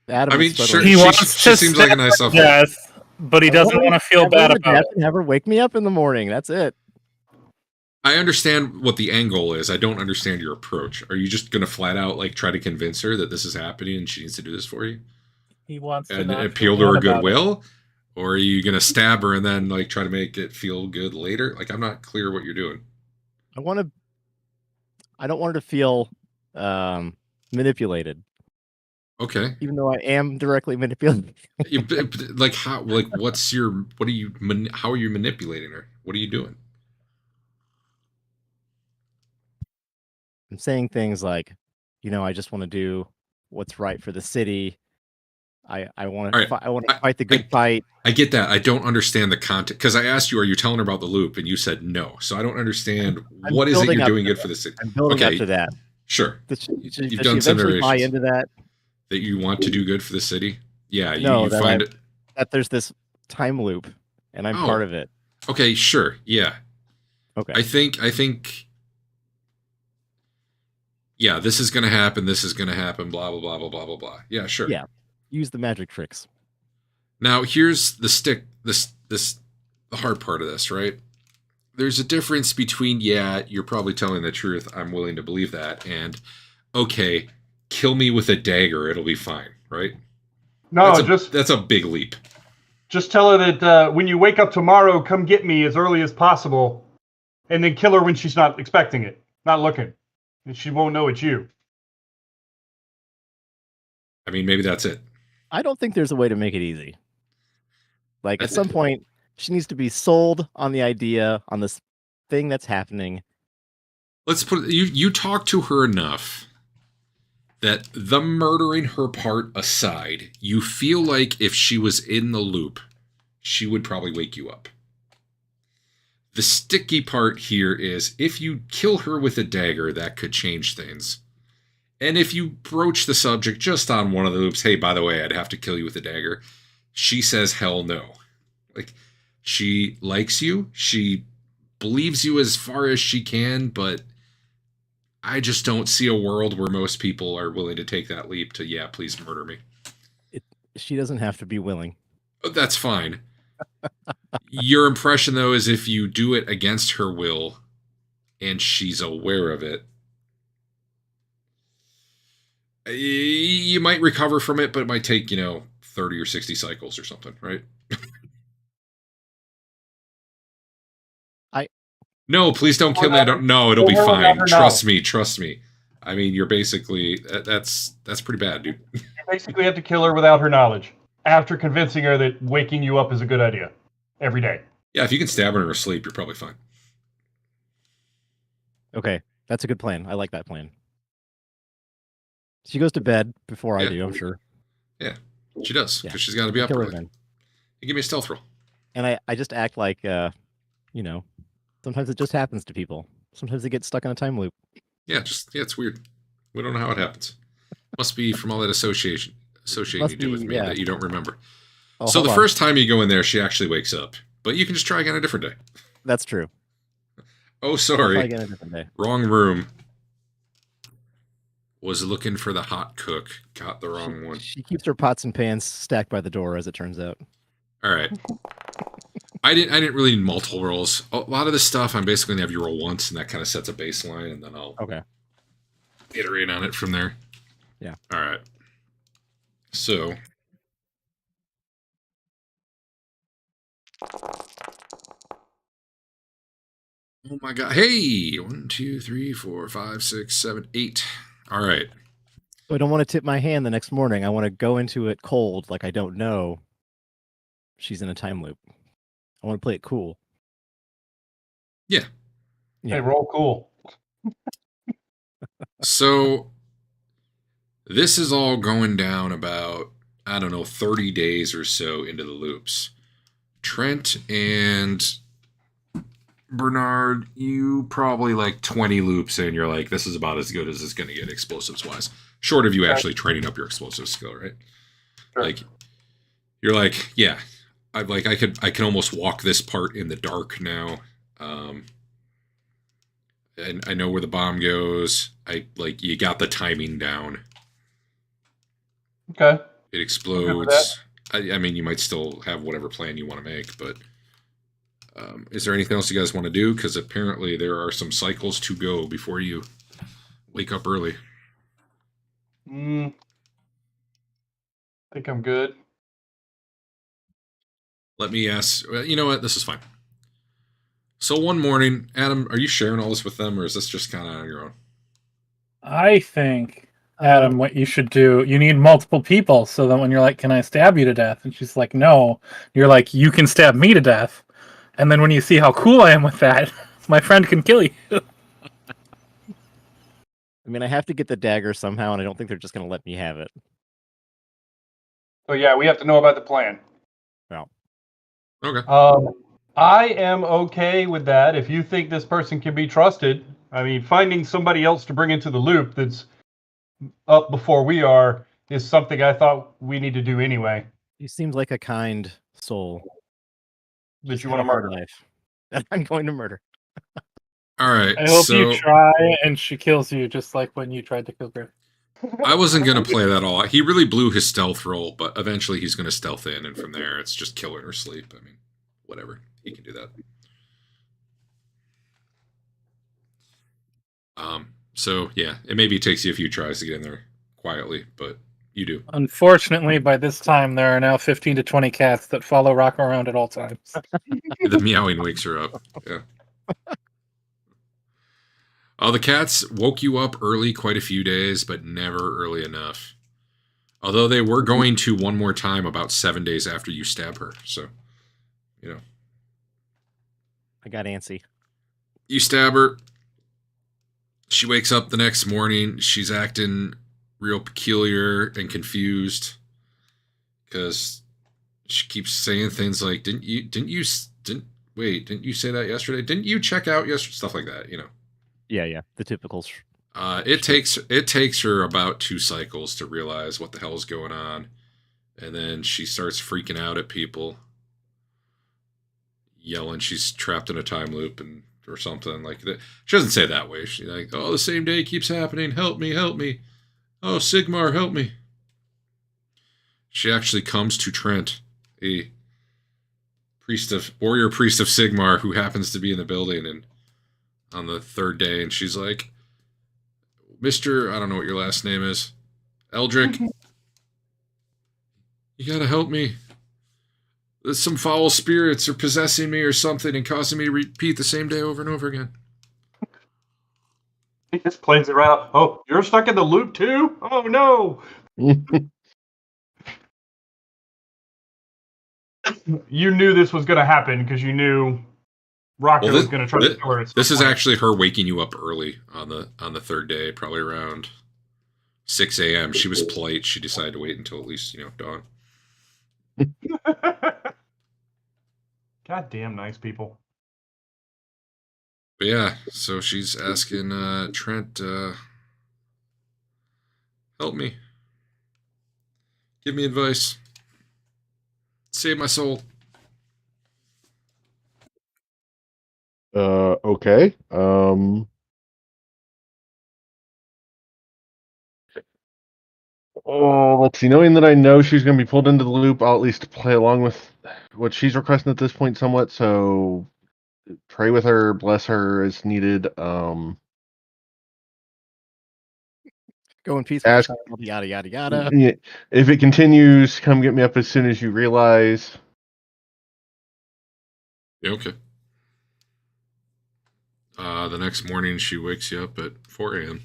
Adam. I mean, is sure, struggling. He she wants to seems like a nice self. Yes, but he doesn't want to feel bad about it. And have her wake me up in the morning. That's it. I understand what the end goal is. I don't understand your approach. Are you just going to flat out like try to convince her that this is happening and she needs to do this for you? He wants to And not appeal to feel her bad about it. goodwill? Or are you going to stab her and then like try to make it feel good later? Like, I'm not clear what you're doing. I don't want her to feel manipulated, Okay. even though I am directly manipulated. Like how? Like what's your? What are you? How are you manipulating her? What are you doing? I'm saying things like, I just want to do what's right for the city. I want All to right. I want to fight the good fight. I get that. I don't understand the content because I asked you, "Are you telling her about the loop?" and you said no. So I don't understand I'm what is it building you're up doing to good for the city. I'm building up Okay, to that. sure. Does You've she done some eventually buy narrations into that? that you want to do good for the city. Yeah, No, you find it. that there's this time loop, and I'm part Oh, of it. okay, sure. Yeah, Okay. I think. Yeah, this is going to happen. This is going to happen. Blah blah blah blah blah blah blah. Yeah, sure. Yeah. Use the magic tricks. Now here's the stick. The hard part of this, right? There's a difference between you're probably telling the truth. I'm willing to believe that, and okay, kill me with a dagger. It'll be fine, right? No, that's a big leap. just tell her that when you wake up tomorrow, come get me as early as possible, and then kill her when she's not expecting it, not looking, and she won't know it's you. I mean, maybe that's it. I don't think there's a way to make it easy. Like at some point, she needs to be sold on the idea, on this thing that's happening. Let's put you talk to her enough that the murdering her part aside, you feel like if she was in the loop, she would probably wake you up. The sticky part here is if you kill her with a dagger, that could change things. And if you broach the subject just on one of the loops, hey, by the way, I'd have to kill you with a dagger, she says hell no. Like, she likes you, she believes you as far as she can, but I just don't see a world where most people are willing to take that leap to, please murder me. She doesn't have to be willing. That's fine. Your impression, though, is if you do it against her will and she's aware of it, you might recover from it, but it might take, 30 or 60 cycles or something, right? No, please don't kill me. I don't know. It'll be fine. Trust me. I mean, you're basically that's pretty bad, dude. You basically have to kill her without her knowledge, after convincing her that waking you up is a good idea every day. Yeah, if you can stab her in her sleep, you're probably fine. Okay, that's a good plan. I like that plan. She goes to bed before I do, I'm sure. Yeah, she does, because she's got to be up early. You give me a stealth roll. And I just act like, sometimes it just happens to people. Sometimes they get stuck in a time loop. Yeah, it's weird. We don't know how it happens. Must be from all that associating you did with me that you don't remember. Oh, so the first time you go in there, she actually wakes up. But you can just try again a different day. That's true. Oh, sorry. Try again a different day. Wrong room. Was looking for the hot cook. Got the wrong one. She keeps her pots and pans stacked by the door, as it turns out. All right. I didn't really need multiple rolls. A lot of this stuff, I'm basically gonna have you roll once, and that kind of sets a baseline, and then I'll iterate on it from there. Yeah. All right. So. Oh my god. Hey! 1, 2, 3, 4, 5, 6, 7, 8. All right. So I don't want to tip my hand the next morning. I want to go into it cold, like I don't know she's in a time loop. I want to play it cool. Yeah. Hey, roll cool. So this is all going down about, 30 days or so into the loops. Trent and Bernard, you probably like 20 loops in. You're like, this is about as good as it's going to get explosives wise. Short of you actually training up your explosive skill, right? Sure. Like, you're like, yeah, I can almost walk this part in the dark now. And I know where the bomb goes. You got the timing down. Okay. It explodes. I mean, you might still have whatever plan you want to make, but is there anything else you guys want to do? Because apparently there are some cycles to go before you wake up early. I think I'm good. Let me ask. You know what? This is fine. So one morning, Adam, are you sharing all this with them, or is this just kind of on your own? I think, Adam, what you should do, you need multiple people so that when you're like, can I stab you to death? And she's like, no. You're like, you can stab me to death. And then when you see how cool I am with that, my friend can kill you. I mean, I have to get the dagger somehow, and I don't think they're just going to let me have it. So yeah, we have to know about the plan. Okay. I am okay with that. If you think this person can be trusted, I mean, finding somebody else to bring into the loop that's up before we are is something I thought we need to do anyway. He seems like a kind soul. That Just you had want a to hard murder. life that I'm going to murder. All right. I hope So you try and she kills you just like when you tried to kill her. I wasn't gonna play that all. He really blew his stealth roll, but eventually he's gonna stealth in, and from there it's just kill it or sleep. I mean, whatever. He can do that. So yeah, it maybe takes you a few tries to get in there quietly, but you do. Unfortunately, by this time, there are now 15 to 20 cats that follow Rocco around at all times. The meowing wakes her up. Yeah. The cats woke you up early quite a few days, but never early enough. Although they were going to one more time about 7 days after you stab her. So, you know. I got antsy. You stab her. She wakes up the next morning. She's acting real peculiar and confused because she keeps saying things like, didn't you say that yesterday? Didn't you check out yesterday? Stuff like that, you know. Yeah, the typical. It takes her about 2 cycles to realize what the hell is going on, and then she starts freaking out at people, yelling she's trapped in a time loop or something like that. She doesn't say it that way. She's like, "Oh, the same day keeps happening. Help me, help me. Oh, Sigmar, help me." She actually comes to Trent, a warrior priest of Sigmar, who happens to be in the building, and on the 3rd day, and she's like, "Mr. I don't know what your last name is. Eldrick, you gotta help me. There's some foul spirits are possessing me or something and causing me to repeat the same day over and over again." He just plays it right up. Oh, you're stuck in the loop too? Oh no! You knew this was going to happen because you knew Rocco was going to try to kill her. At some This is point. actually her waking you up early on the 3rd day, probably around 6 a.m. She was polite. She decided to wait until at least, dawn. God damn nice people. But yeah, so she's asking Trent, help me. Give me advice. Save my soul. Okay. Let's see. Knowing that I know she's going to be pulled into the loop, I'll at least play along with what she's requesting at this point somewhat. So pray with her, bless her as needed. Go in peace with Ask- the child, yada yada yada. Yeah, if it continues, come get me up as soon as you realize. Yeah, okay. The next morning, she wakes you up at 4 a.m.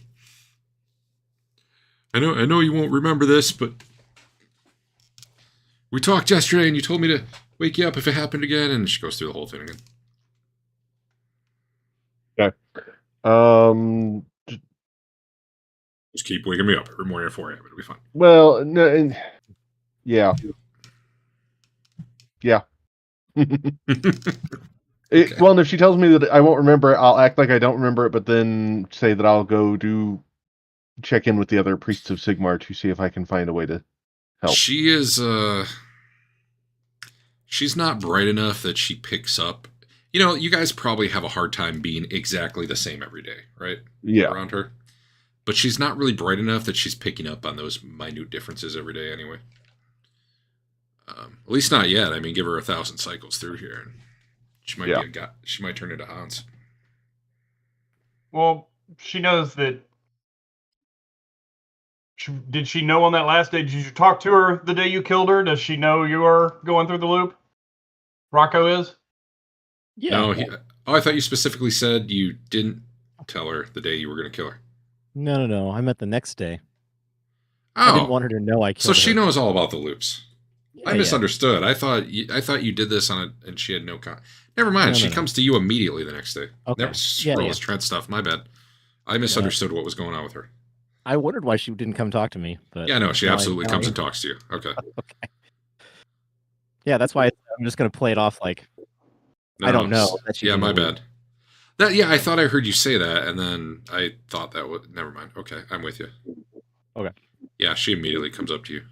I know you won't remember this, but we talked yesterday, and you told me to wake you up if it happened again. And she goes through the whole thing again. Okay. Just keep waking me up every morning at 4 a.m. It'll be fine. Well, no, yeah. Well, and if she tells me that I won't remember it, I'll act like I don't remember it, but then say that I'll go check in with the other priests of Sigmar to see if I can find a way to help. She is, she's not bright enough that she picks up. You guys probably have a hard time being exactly the same every day, right? Yeah. Around her. But she's not really bright enough that she's picking up on those minute differences every day anyway. At least not yet. I mean, give her 1,000 cycles through here, and she might she might turn into Hans. Well, she knows that. Did she know on that last day? Did you talk to her the day you killed her? Does she know you're going through the loop? Rocco is? Yeah. No, I thought you specifically said you didn't tell her the day you were going to kill her. No. I meant the next day. I didn't Oh, want her to know I killed so she her. knows all about the loops. I Yeah. misunderstood. I thought you did this on a, and she had no Never mind. No, she no. comes to you immediately the next day. Okay. That was Yeah, Rose Trent stuff. My bad. I misunderstood what was going on with her. I wondered why she didn't come talk to me, but Yeah, no, she now absolutely now comes and talks to you. Okay. Okay. Yeah, that's why I'm just gonna play it off like No, I don't know. That she's yeah, in the my loop. bad. I thought I heard you say that, and then I thought that was. Never mind. Okay, I'm with you. Okay. Yeah, she immediately comes up to you.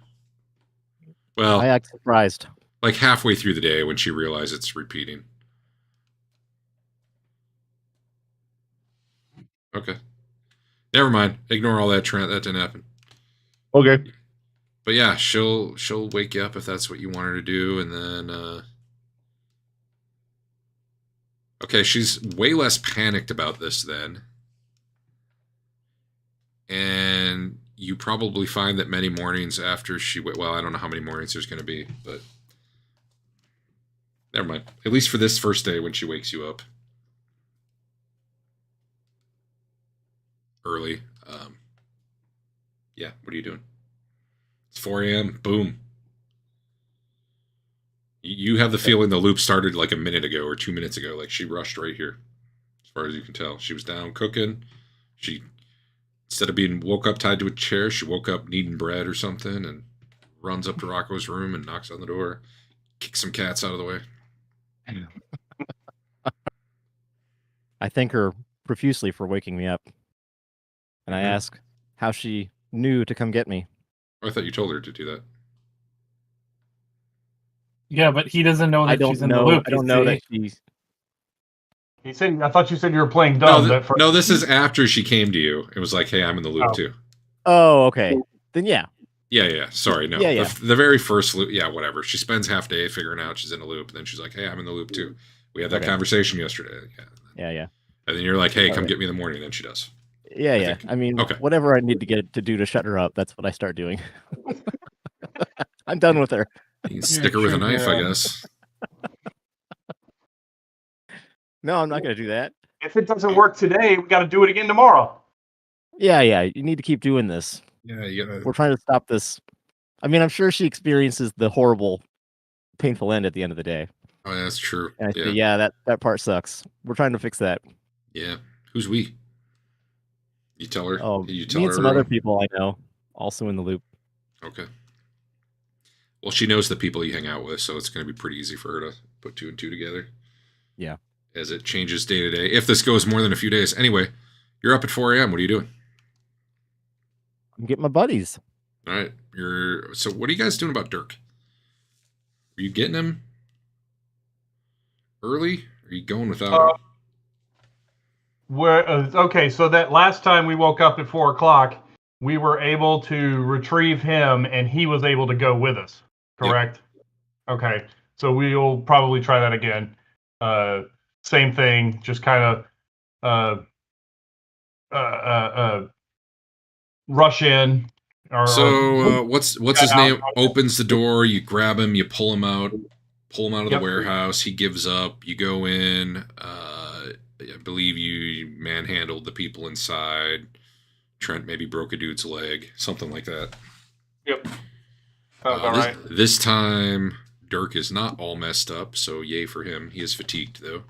I Well, act surprised. like halfway through the day when she realizes it's repeating. Okay. Never mind. Ignore all that, Trent. That didn't happen. Okay. But yeah, she'll wake you up if that's what you want her to do, and then okay, she's way less panicked about this then. And you probably find that many mornings after well, I don't know how many mornings there's going to be, but never mind. At least for this first day when she wakes you up early. Yeah, what are you doing? It's 4 a.m. Boom. You have the feeling the loop started like a minute ago or 2 minutes ago. Like she rushed right here, as far as you can tell. She was down cooking. She, instead of being woke up tied to a chair, she woke up needing bread or something and runs up to Rocco's room and knocks on the door, kicks some cats out of the way. I thank her profusely for waking me up. And I ask how she knew to come get me. Oh, I thought you told her to do that. Yeah, but he doesn't know that I don't she's in the know. loop. I don't know that she's. He said. I thought you said you were playing dumb. No, this is after she came to you. It was like, hey, I'm in the loop too. Oh, okay. Then yeah. Yeah. Sorry, no. Yeah. The very first loop, yeah, whatever. She spends half day figuring out she's in a loop, and then she's like, hey, I'm in the loop too. We had that conversation yesterday. Yeah. And then you're like, hey, come get me in the morning. And then she does. Yeah. I mean, whatever I need to get to do to shut her up, that's what I start doing. I'm done with her. You can stick her with a knife, I guess. No, I'm not going to do that. If it doesn't work today, we got to do it again tomorrow. Yeah. You need to keep doing this. Yeah, We're trying to stop this. I mean, I'm sure she experiences the horrible, painful end at the end of the day. Oh, yeah, that's true. And I say, yeah, that part sucks. We're trying to fix that. Yeah. Who's we? You tell her? Oh, you tell me her, and some other people I know also in the loop. Okay. Well, she knows the people you hang out with, so it's going to be pretty easy for her to put 2 and 2 together. Yeah. As it changes day to day. If this goes more than a few days. Anyway, you're up at 4 a.m. What are you doing? I'm getting my buddies. All right. So what are you guys doing about Dirk? Are you getting him early? Or are you going without him? Okay, so that last time we woke up at 4 o'clock, we were able to retrieve him, and he was able to go with us. Correct? Yep. Okay, so we'll probably try that again. Same thing, just kind of rush in. What's his name? Opens the door. You grab him. You pull him out of the warehouse. He gives up. You go in. I believe you manhandled the people inside. Trent maybe broke a dude's leg, something like that. Yep. Sounds all right. This time, Dirk is not all messed up, so yay for him. He is fatigued, though.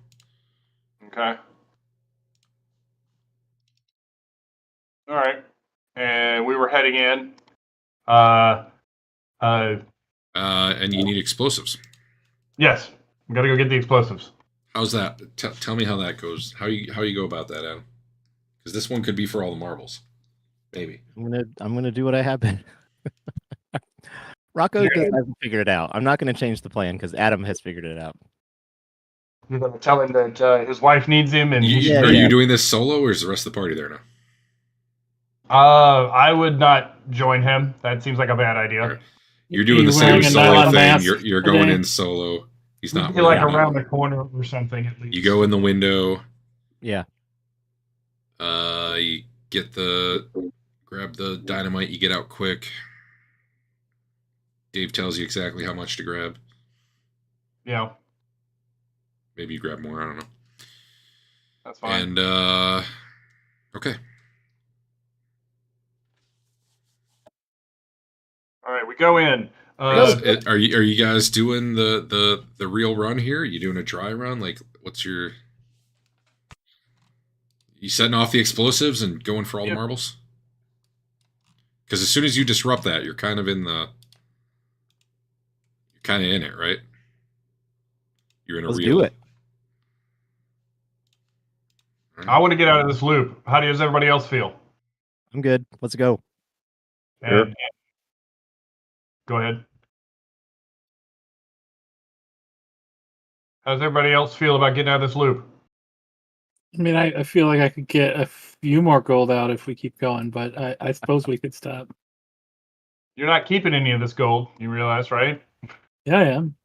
Okay. All right. And we were heading in. And you need explosives. Yes. We got to go get the explosives. How's that? Tell me how that goes. How you go about that, Adam? Because this one could be for all the marbles. Maybe. I'm gonna do what I have been. Rocco hasn't figured it out. I'm not gonna change the plan because Adam has figured it out. You're gonna tell him that his wife needs him, and are you doing this solo, or is the rest of the party there now? I would not join him. That seems like a bad idea. Right. You're doing the same solo thing. You're going in solo. He's not like around the corner or something at least. You go in the window. Yeah. You grab the dynamite. You get out quick. Dave tells you exactly how much to grab. Yeah. Maybe you grab more. I don't know. That's fine. And okay. All right, we go in. Are you guys doing the real run here? Are you doing a dry run? Like, what's your? You setting off the explosives and going for all the marbles? Because as soon as you disrupt that, you're kind of in it, right? You're in a Let's real. do it. I want to get out of this loop. How does everybody else feel? I'm good. Let's go. And go ahead. How does everybody else feel about getting out of this loop? I mean, I feel like I could get a few more gold out if we keep going, but I suppose we could stop. You're not keeping any of this gold, you realize, right? Yeah, I am.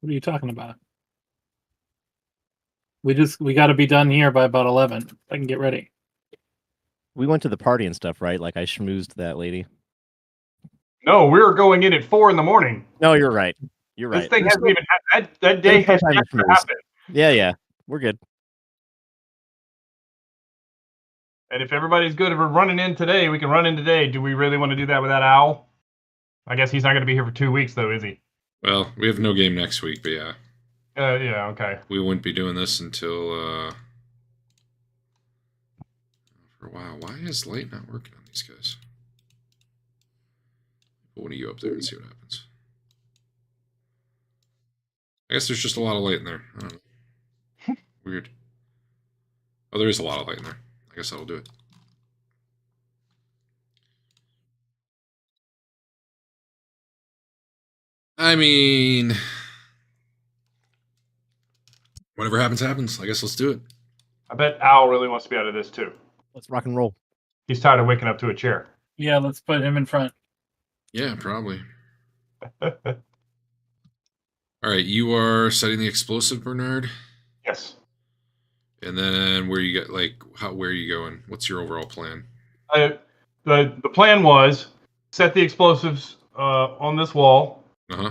What are you talking about? We got to be done here by about 11. I can get ready. We went to the party and stuff, right? Like I schmoozed that lady. No, we're going in at 4 a.m. No, you're right. You're This right. thing There's hasn't even that day there's no has time yet to to schmooze. happen. Yeah. We're good. And if everybody's good at running in today, we can run in today. Do we really want to do that with that owl? I guess he's not going to be here for 2 weeks, though, is he? Well, we have no game next week, but yeah. Yeah, okay. We wouldn't be doing this until for a while. Why is light not working on these guys? Put one of you up there and see what happens. I guess there's just a lot of light in there. I don't know. Weird. Oh, there is a lot of light in there. I guess that'll do it. I mean, whatever happens, happens. I guess let's do it. I bet Al really wants to be out of this, too. Let's rock and roll. He's tired of waking up to a chair. Yeah, let's put him in front. Yeah, probably. All right, you are setting the explosive, Bernard. Yes. And then where you get where are you going? What's your overall plan? The plan was set the explosives on this wall Uh-huh.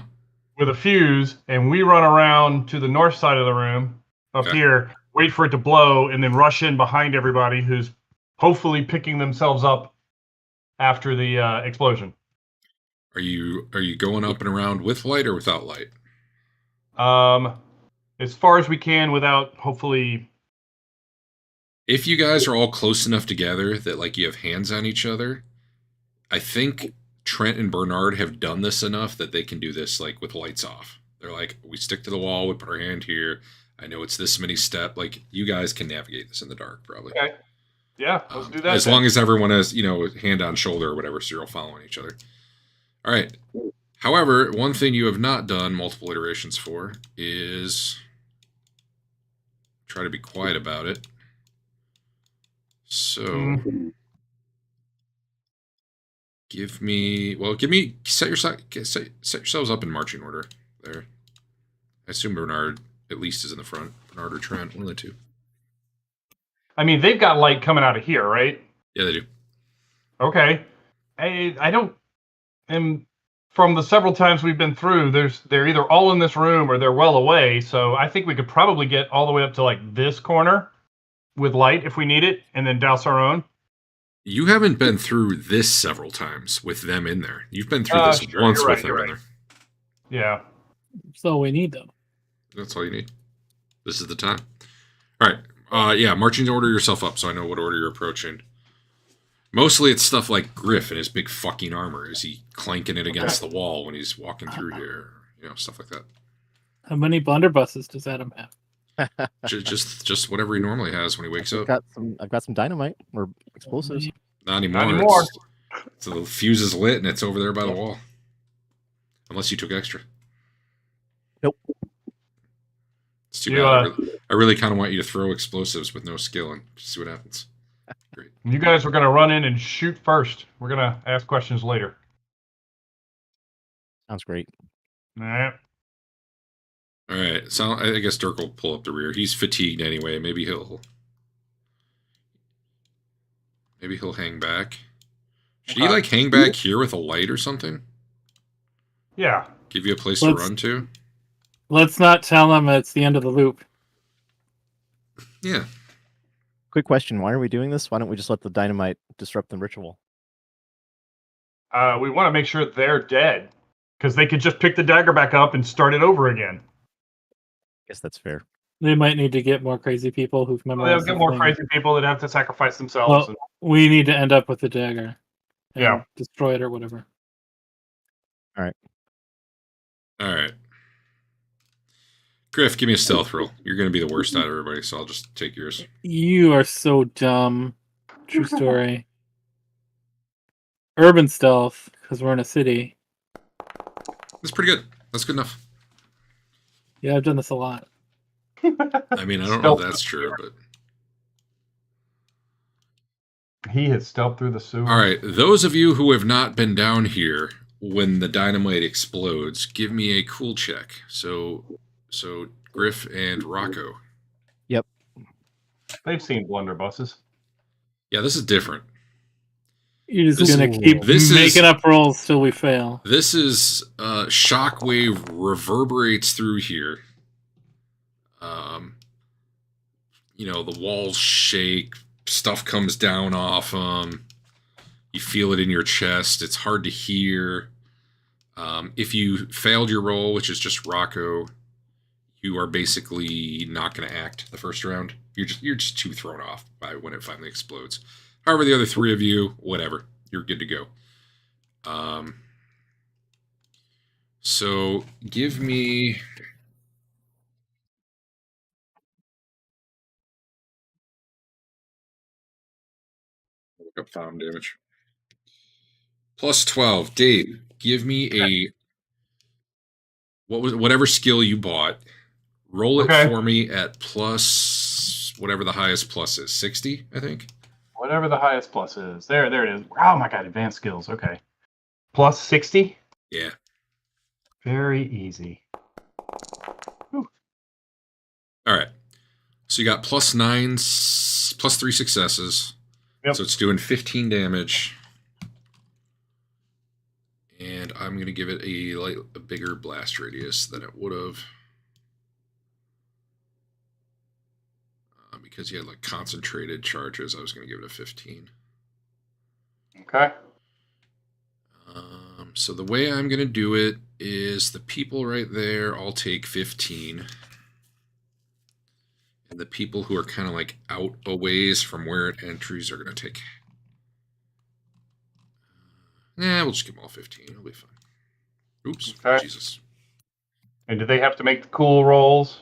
with a fuse, and we run around to the north side of the room up Okay. here, wait for it to blow, and then rush in behind everybody who's hopefully picking themselves up after the explosion. Are you going up and around with light or without light? As far as we can without hopefully. If you guys are all close enough together that like you have hands on each other, I think Trent and Bernard have done this enough that they can do this like with lights off. They're like, we stick to the wall, we put our hand here. I know it's this many steps. Like you guys can navigate this in the dark, probably. Okay. Yeah, let's do that. As long as everyone has, hand on shoulder or whatever, so you're all following each other. All right. However, one thing you have not done multiple iterations for is try to be quiet about it. So set yourselves up in marching order there. I assume Bernard at least is in the front. Bernard or Trent, one of the two. I mean, they've got light coming out of here, right? Yeah, they do. Okay. I don't. And from the several times we've been through, they're either all in this room or they're well away. So I think we could probably get all the way up to like this corner with light if we need it, and then douse our own. You haven't been through this several times with them in there. You've been through this Sure, once you're with right, them you're in right. there. Yeah. So we need them. That's all you need. This is the time. All right. Yeah, marching order yourself up so I know what order you're approaching. Mostly it's stuff like Griff and his big fucking armor. Is he clanking it against the wall when he's walking through here? Stuff like that. How many blunderbusses does Adam have? Just whatever he normally has when he wakes up. I've got some dynamite or explosives. Not anymore. Not anymore. So the fuse is lit and it's over there by the wall. Unless you took extra. Nope. It's too bad. I really kind of want you to throw explosives with no skill and just see what happens. Great. You guys are going to run in and shoot first. We're going to ask questions later. Sounds great. All right. All right. So I guess Dirk will pull up the rear. He's fatigued anyway. Maybe he'll hang back. Should he like hang back here with a light or something? Yeah. Give you a place to run to? Let's not tell them it's the end of the loop. Yeah. Quick question: why are we doing this? Why don't we just let the dynamite disrupt the ritual? we want to make sure they're dead because they could just pick the dagger back up and start it over again. Guess that's fair. They might need to get more crazy people who've They'll memorized. get the more thing. crazy people that have to sacrifice themselves. Well, and- we need to end up with the dagger. And Yeah. destroy it or whatever. All right. Griff, give me a stealth roll. You're going to be the worst out of everybody, so I'll just take yours. You are so dumb. True story. Urban stealth, because we're in a city. That's pretty good. That's good enough. Yeah, I've done this a lot. I mean, I don't know if that's true, but... He has stealthed through the sewer. All right, those of you who have not been down here when the dynamite explodes, give me a cool check. So Griff and Rocco. They've seen blunderbusses. Yeah, this is different. You're just This- gonna keep this is- making up rolls till we fail. This is shockwave reverberates through here. The walls shake, stuff comes down off them. You feel it in your chest. It's hard to hear. If you failed your roll, which is just Rocco, you are basically not going to act the first round. You're just too thrown off by when it finally explodes. However, the other three of you, whatever, you're good to go. So give me. Look up found damage. Plus 12. Dave, give me a whatever skill you bought. Roll it Okay. for me at plus whatever the highest plus is. 60, I think. Whatever the highest plus is. There it is. Oh my god, advanced skills. Okay. Plus 60? Yeah. Very easy. All right. So you got plus 9, plus 3 successes. Yep. So it's doing 15 damage. And I'm going to give it a bigger blast radius than it would have. Because you had like concentrated charges, I was going to give it a 15. Okay. So the way I'm going to do it is the people right there all take 15. And the people who are kind of like out a ways from where it entries are going to take... we'll just give them all 15. It'll be fine. Oops. Okay. Jesus. And do they have to make the cool rolls?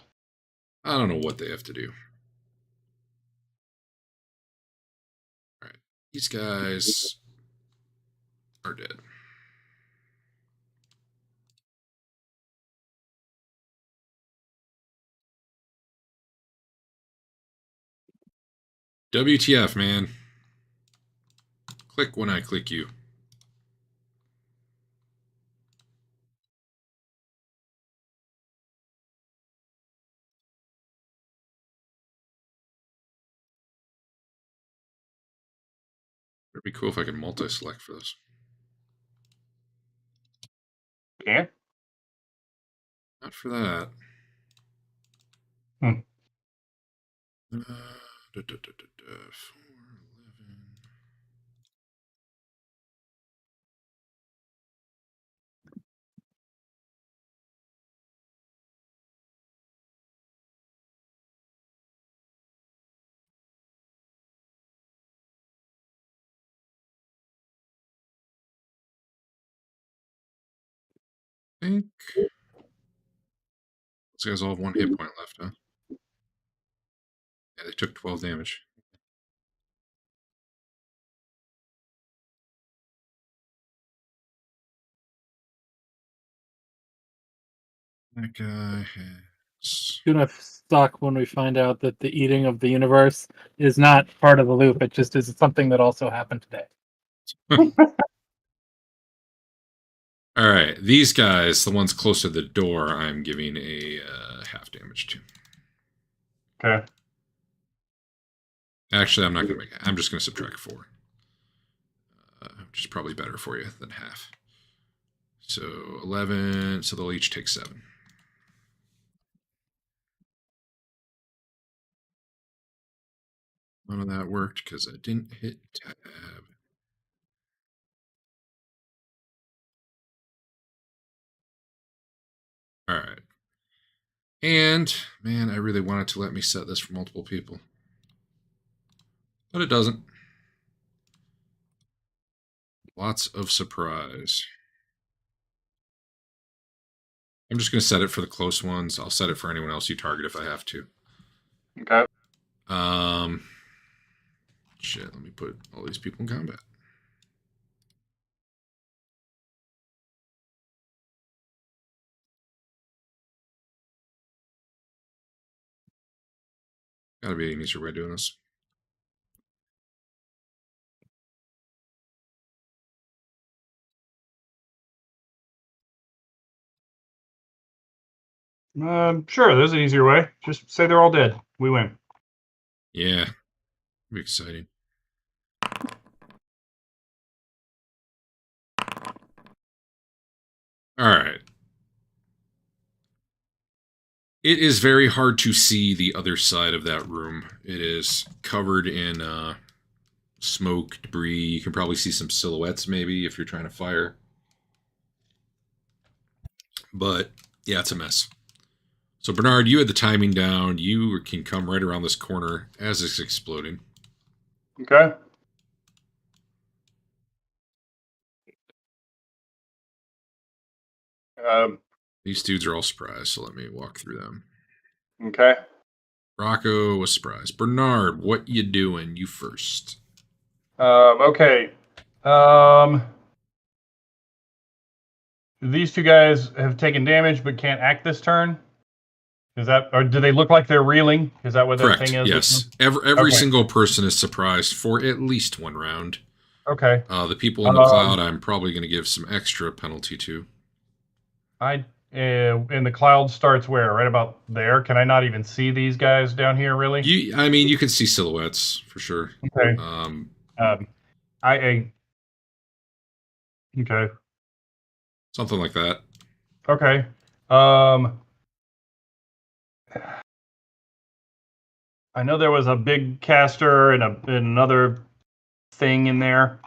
I don't know what they have to do. All right. These guys are dead. WTF, man. Click when I click you. It'd be cool if I could multi-select for this. Yeah. Not for that. Hmm. 411. I think those guys all have 1 hit point left, huh? Yeah, they took 12 damage. That guy has... Gonna suck when we find out that the eating of the universe is not part of the loop. It just is something that also happened today. All right, these guys, the ones close to the door, I'm giving a half damage to. Okay. Actually, I'm not going to make it. I'm just going to subtract 4. Which is probably better for you than half. So 11, so they'll each take 7. None of that worked because I didn't hit tab. And, man, I really wanted to let me set this for multiple people. But it doesn't. Lots of surprise. I'm just going to set it for the close ones. I'll set it for anyone else you target if I have to. Okay. Shit, let me put all these people in combat. Gotta be an easier way of doing this. Sure, there's an easier way. Just say they're all dead. We win. Yeah. It'll be exciting. Alright. It is very hard to see the other side of that room. It is covered in smoke, debris. You can probably see some silhouettes maybe if you're trying to fire. But, yeah, it's a mess. So, Bernard, you had the timing down. You can come right around this corner as it's exploding. Okay. These dudes are all surprised, so let me walk through them. Okay. Rocco was surprised. Bernard, what you doing? You first. Okay. These two guys have taken damage but can't act this turn. Is that, or do they look like they're reeling? Is that what that Correct. thing is? Yes. Every Okay. single person is surprised for at least one round. Okay. The people in the cloud, I'm probably going to give some extra penalty to. And the cloud starts where? Right about there. Can I not even see these guys down here? Really? I mean, you can see silhouettes for sure. Okay. Okay. Something like that. Okay. I know there was a big caster and another thing in there.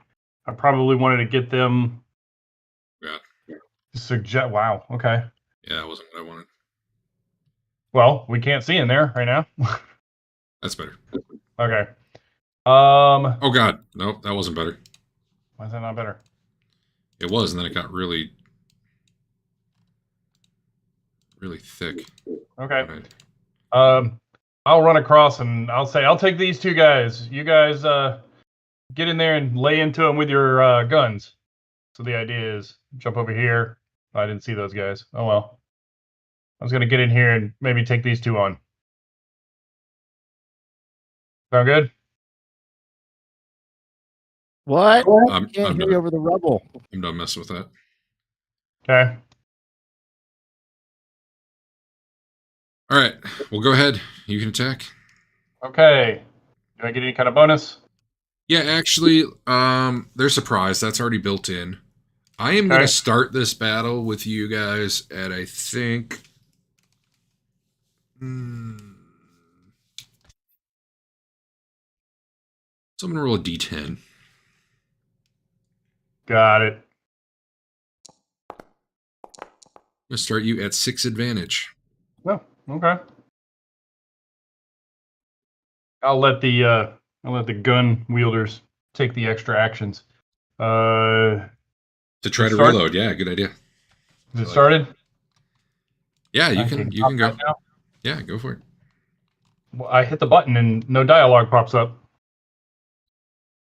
I probably wanted to get them. Yeah. Suggest. Wow. Okay. Yeah, that wasn't what I wanted. Well, we can't see in there right now. That's better. Okay. Oh God, nope, that wasn't better. Why is that not better? It was, and then it got really, really thick. Okay. I'll run across and I'll say, I'll take these two guys. You guys get in there and lay into them with your guns. So the idea is jump over here. I didn't see those guys. Oh well. I was gonna get in here and maybe take these two on. Sound good? What? I'm Can't hear done. you over the rubble. I'm done messing with that. Okay. All right, well, go ahead. You can attack. Okay. Do I get any kind of bonus? Yeah, actually, they're surprised. That's already built in. I am going to start this battle with you guys at, I think... So I'm going to roll a d10. Got it. I'm going to start you at 6 advantage. Oh, okay. I'll let the gun wielders take the extra actions. To try to start? reload, yeah, good idea. Is it started? Yeah, you can go. Right now? Yeah, go for it. Well, I hit the button and no dialogue pops up.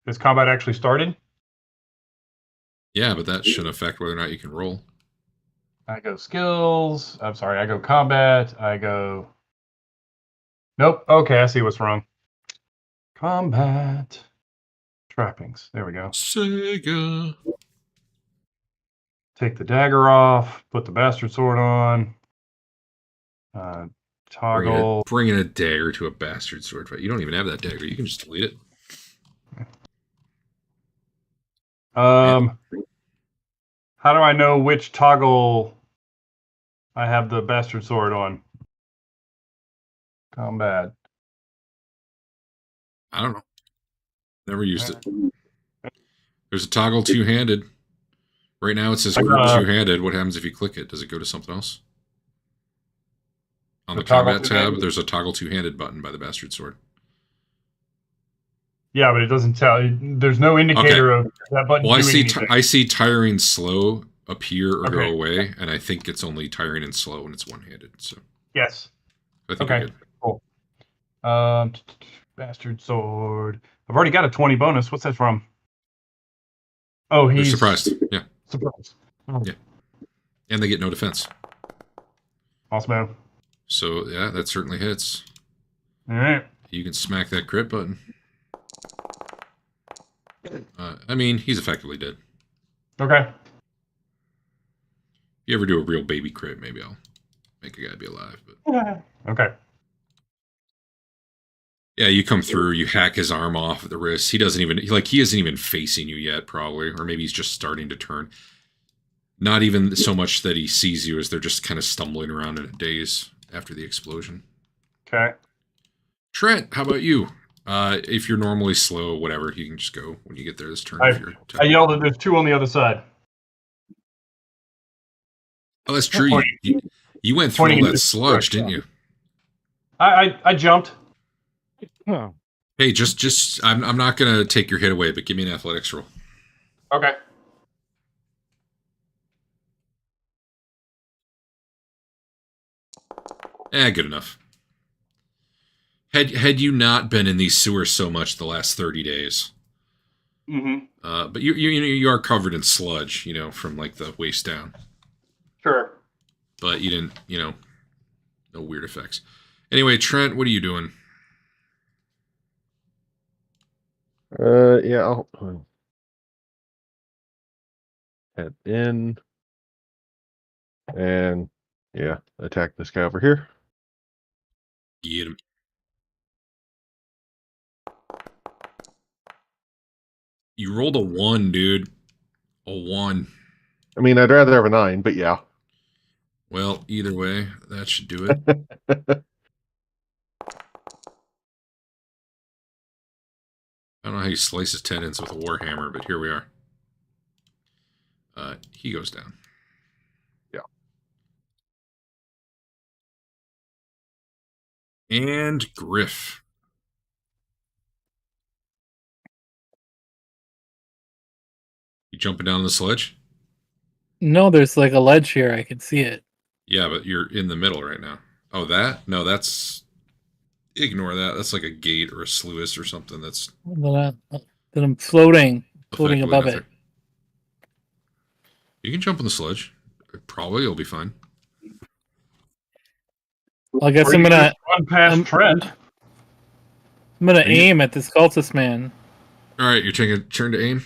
Is combat actually started? Yeah, but that shouldn't affect whether or not you can roll. I go skills. I'm sorry, I go combat. I go. Nope. Okay, I see what's wrong. Combat. Trappings. There we go. Sega. Take the dagger off. Put the bastard sword on. Toggle. Bringing a dagger to a bastard sword fight. You don't even have that dagger. You can just delete it. How do I know which toggle I have the bastard sword on? Combat. I don't know. Never used it. There's a toggle two-handed. Right now it says group two-handed. What happens if you click it? Does it go to something else? On The the toggle combat tab, two-handed? there's a toggle two-handed button by the bastard sword. Yeah, but it doesn't tell. There's no indicator of that button Well, doing anything. I see tiring slow appear or go Okay. away, and I think it's only tiring and slow when it's one-handed. So Yes. I think you're Okay. good. Cool. Bastard sword. I've already got a 20 bonus. What's that from? Oh, They're he's surprised. Yeah. surprised. Oh. Yeah. And they get no defense. Awesome, man. So yeah, that certainly hits. All right. You can smack that crit button. I mean, he's effectively dead. Okay. If you ever do a real baby crit, maybe I'll make a guy be alive. But Okay. yeah, you come through, you hack his arm off at the wrist. He isn't even facing you yet, probably, or maybe he's just starting to turn. Not even so much that he sees you as they're just kind of stumbling around in a daze after the explosion. Okay. Trent, how about you? If you're normally slow, whatever, you can just go when you get there this turn. I yelled that there's 2 on the other side. Oh, that's true. You went through all that sludge, didn't you? I jumped. Oh. Hey, just I'm not gonna take your hit away, but give me an athletics roll. Okay. Good enough. Had you not been in these sewers so much the last 30 days, Mm-hmm. but you are covered in sludge, from like the waist down. Sure. But you didn't, no weird effects. Anyway, Trent, what are you doing? Yeah, I'll head in and yeah, attack this guy over here. Get him. You rolled a 1, dude. A 1. I mean, I'd rather have a 9, but yeah. Well, either way, that should do it. I don't know how you slice his tendons with a Warhammer, but here we are. He goes down. Yeah. And Griff. You jumping down the sledge? No, there's like a ledge here. I can see it. Yeah, but you're in the middle right now. Oh, that? No, that's... Ignore that. That's like a gate or a sluice or something. That's... Then I'm floating effectively above nothing. it. You can jump on the sledge. Probably you'll be fine. I guess Or I'm you gonna just run past Trent. aim at this cultist man. All right, you're taking a turn to aim?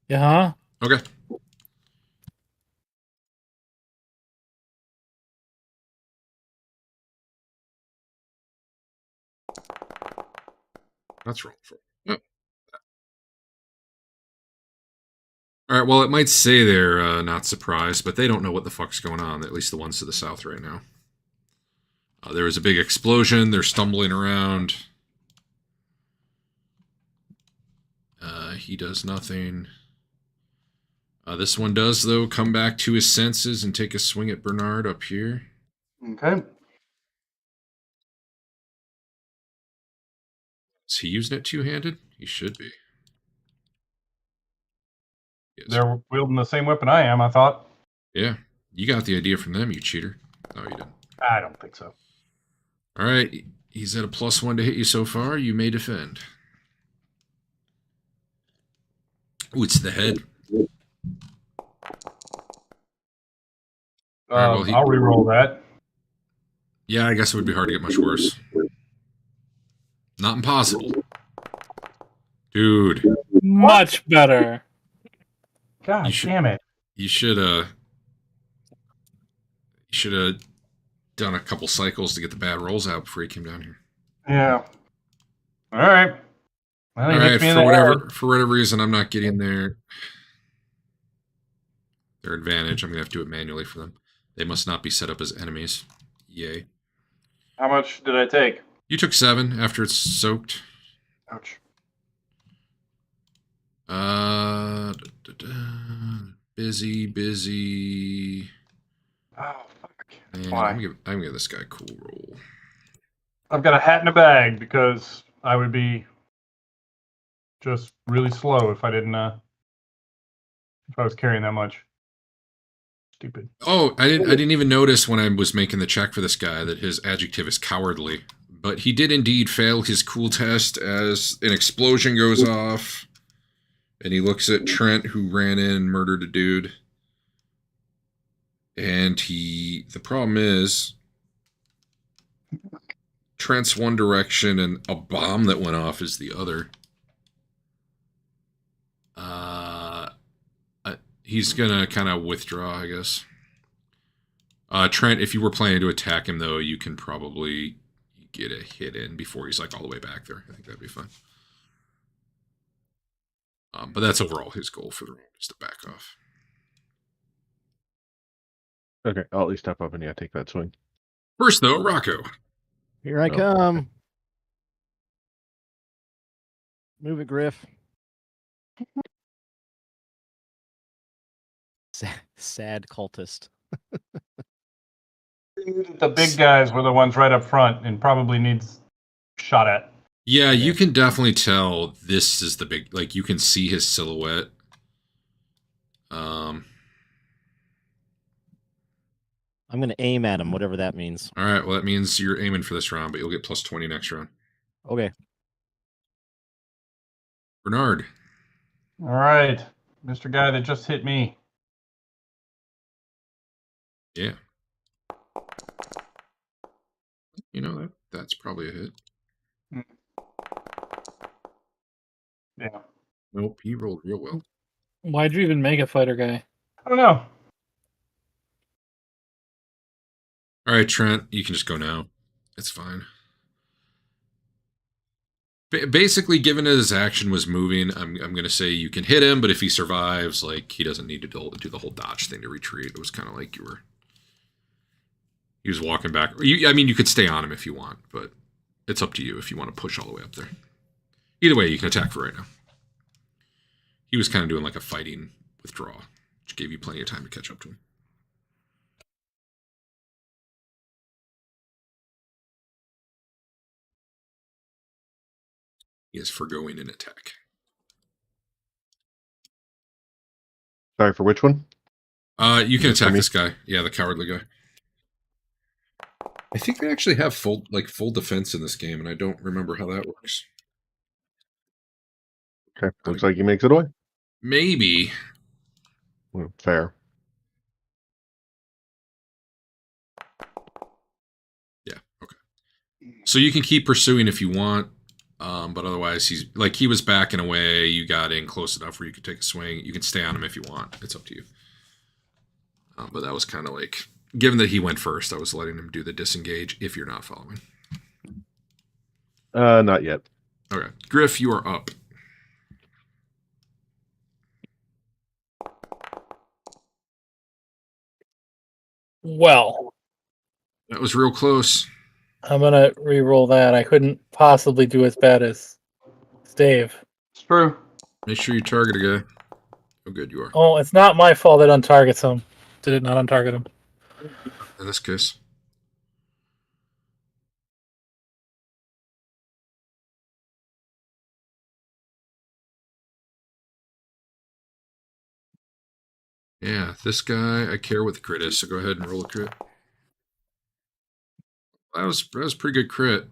Yeah, huh? Okay. That's roll for. Yep. All right. Well, it might say they're not surprised, but they don't know what the fuck's going on. At least the ones to the south right now. There was a big explosion. They're stumbling around. He does nothing. This one does, though, come back to his senses and take a swing at Bernard up here. Okay. Is he using it two-handed? He should be. Yes. They're wielding the same weapon I am, I thought. Yeah. You got the idea from them, you cheater. No, you didn't. I don't think so. All right. He's at a +1 to hit you so far. You may defend. Ooh, it's the head. All right, well, I'll re-roll that. Yeah, I guess it would be hard to get much worse. Not impossible. Dude. Much better. God damn it. You should done a couple cycles to get the bad rolls out before you came down here. Yeah. All right. Well, All right, for whatever reason, I'm not getting their advantage. I'm gonna have to do it manually for them. They must not be set up as enemies. Yay. How much did I take? You took 7 after it's soaked. Ouch. Busy. Oh, fuck. And And why. I'm gonna give this guy a cool roll. I've got a hat in a bag because I would be just really slow if I didn't. If I was carrying that much. Stupid. Oh, I didn't even notice when I was making the check for this guy that his adjective is cowardly. But he did indeed fail his cool test as an explosion goes off. And he looks at Trent, who ran in and murdered a dude. And the problem is, Trent's one direction and a bomb that went off is the other. He's gonna kind of withdraw, I guess. Trent, if you were planning to attack him, though, you can probably get a hit in before he's like all the way back there. I think that'd be fine. But that's overall his goal for the round, is to back off. Okay, I'll at least step up and take that swing. First, though, Rocco. Here I Oh, come. Move it, Griff. Sad cultist. The big guys were the ones right up front and probably needs shot at. Yeah, you can definitely tell this is the big, like, you can see his silhouette. I'm going to aim at him, whatever that means. All right, well, that means you're aiming for this round, but you'll get plus 20 next round. Okay. Bernard. All right, Mr. Guy that just hit me. Yeah. You know, that's probably a hit. Yeah. Nope, he rolled real well. Why'd you even make a fighter guy? I don't know. All right, Trent, you can just go now. It's fine. Basically, given that his action was moving, I'm going to say you can hit him, but if he survives, like, he doesn't need to do the whole dodge thing to retreat. It was kind of like he was walking back. I mean, you could stay on him if you want, but it's up to you if you want to push all the way up there. Either way, you can attack for right now. He was kind of doing like a fighting withdrawal, which gave you plenty of time to catch up to him. He is forgoing an attack. Sorry, for which one? You can Is it for attack me? this guy. Yeah, the cowardly guy. I think they actually have full defense in this game, and I don't remember how that works. Okay, looks like he makes it away. Maybe. Well, fair. Yeah, okay. So you can keep pursuing if you want, but otherwise he was backing away. You got in close enough where you could take a swing. You can stay on him if you want. It's up to you. But that was kind of like, given that he went first, I was letting him do the disengage if you're not following. Not yet. Okay. Griff, you are up. Well, That was real close. I'm gonna re-roll that. I couldn't possibly do as bad as Dave. It's true. Make sure you target a guy. Oh, good you are. Oh, it's not my fault it untargets him. Did it not untarget him? In this case. Yeah, this guy, I care what the crit is, so go ahead and roll a crit. That was a pretty good crit.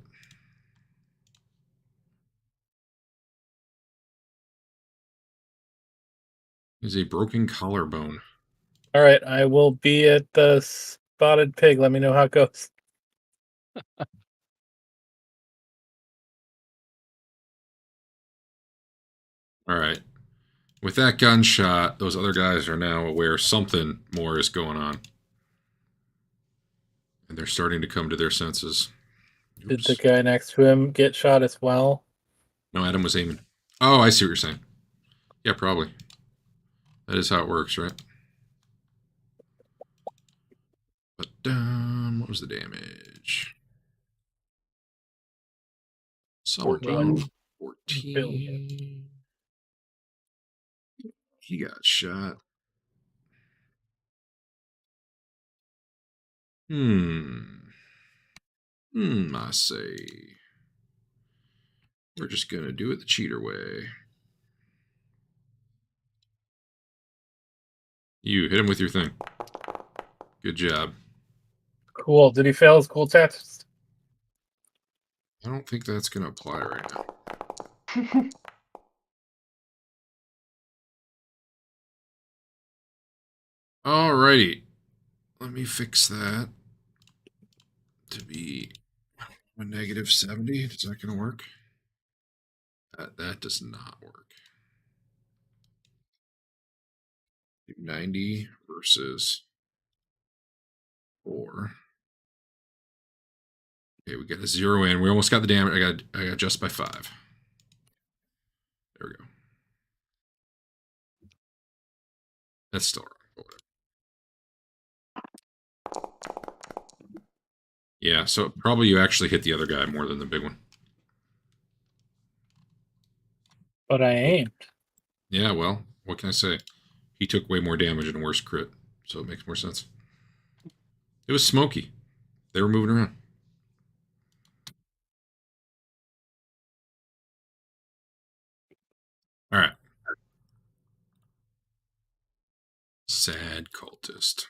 Is a broken collarbone. All right, I will be at the Spotted Pig. Let me know how it goes. All right. With that gunshot, those other guys are now aware something more is going on. And they're starting to come to their senses. Did the guy next to him get shot as well? No, Adam was aiming. Oh, I see what you're saying. Yeah, probably. That is how it works, right? But what was the damage? Somewhere 14. 14. He got shot. I say. We're just going to do it the cheater way. You hit him with your thing. Good job. Cool. Did he fail his cool test? I don't think that's going to apply right now. Alrighty. Let me fix that to be a -70. Is that going to work? That does not work. 90 versus 4. Okay, we got a 0 in. We almost got the damage. I got just by 5. There we go. That's still wrong. Yeah, so probably you actually hit the other guy more than the big one. But I aimed. Yeah, well, what can I say? He took way more damage and a worse crit, so it makes more sense. It was smoky. They were moving around. All right. Sad cultist.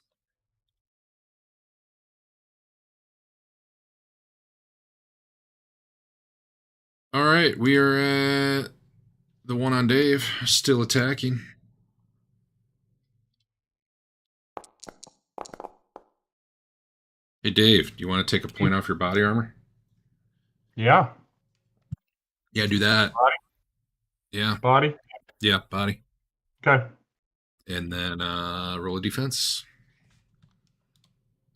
All right, we are at the one on Dave, still attacking. Hey, Dave, do you want to take a point off your body armor? Yeah. Yeah, do that. Body. Yeah. Body. Yeah, body. Okay. And then roll a defense.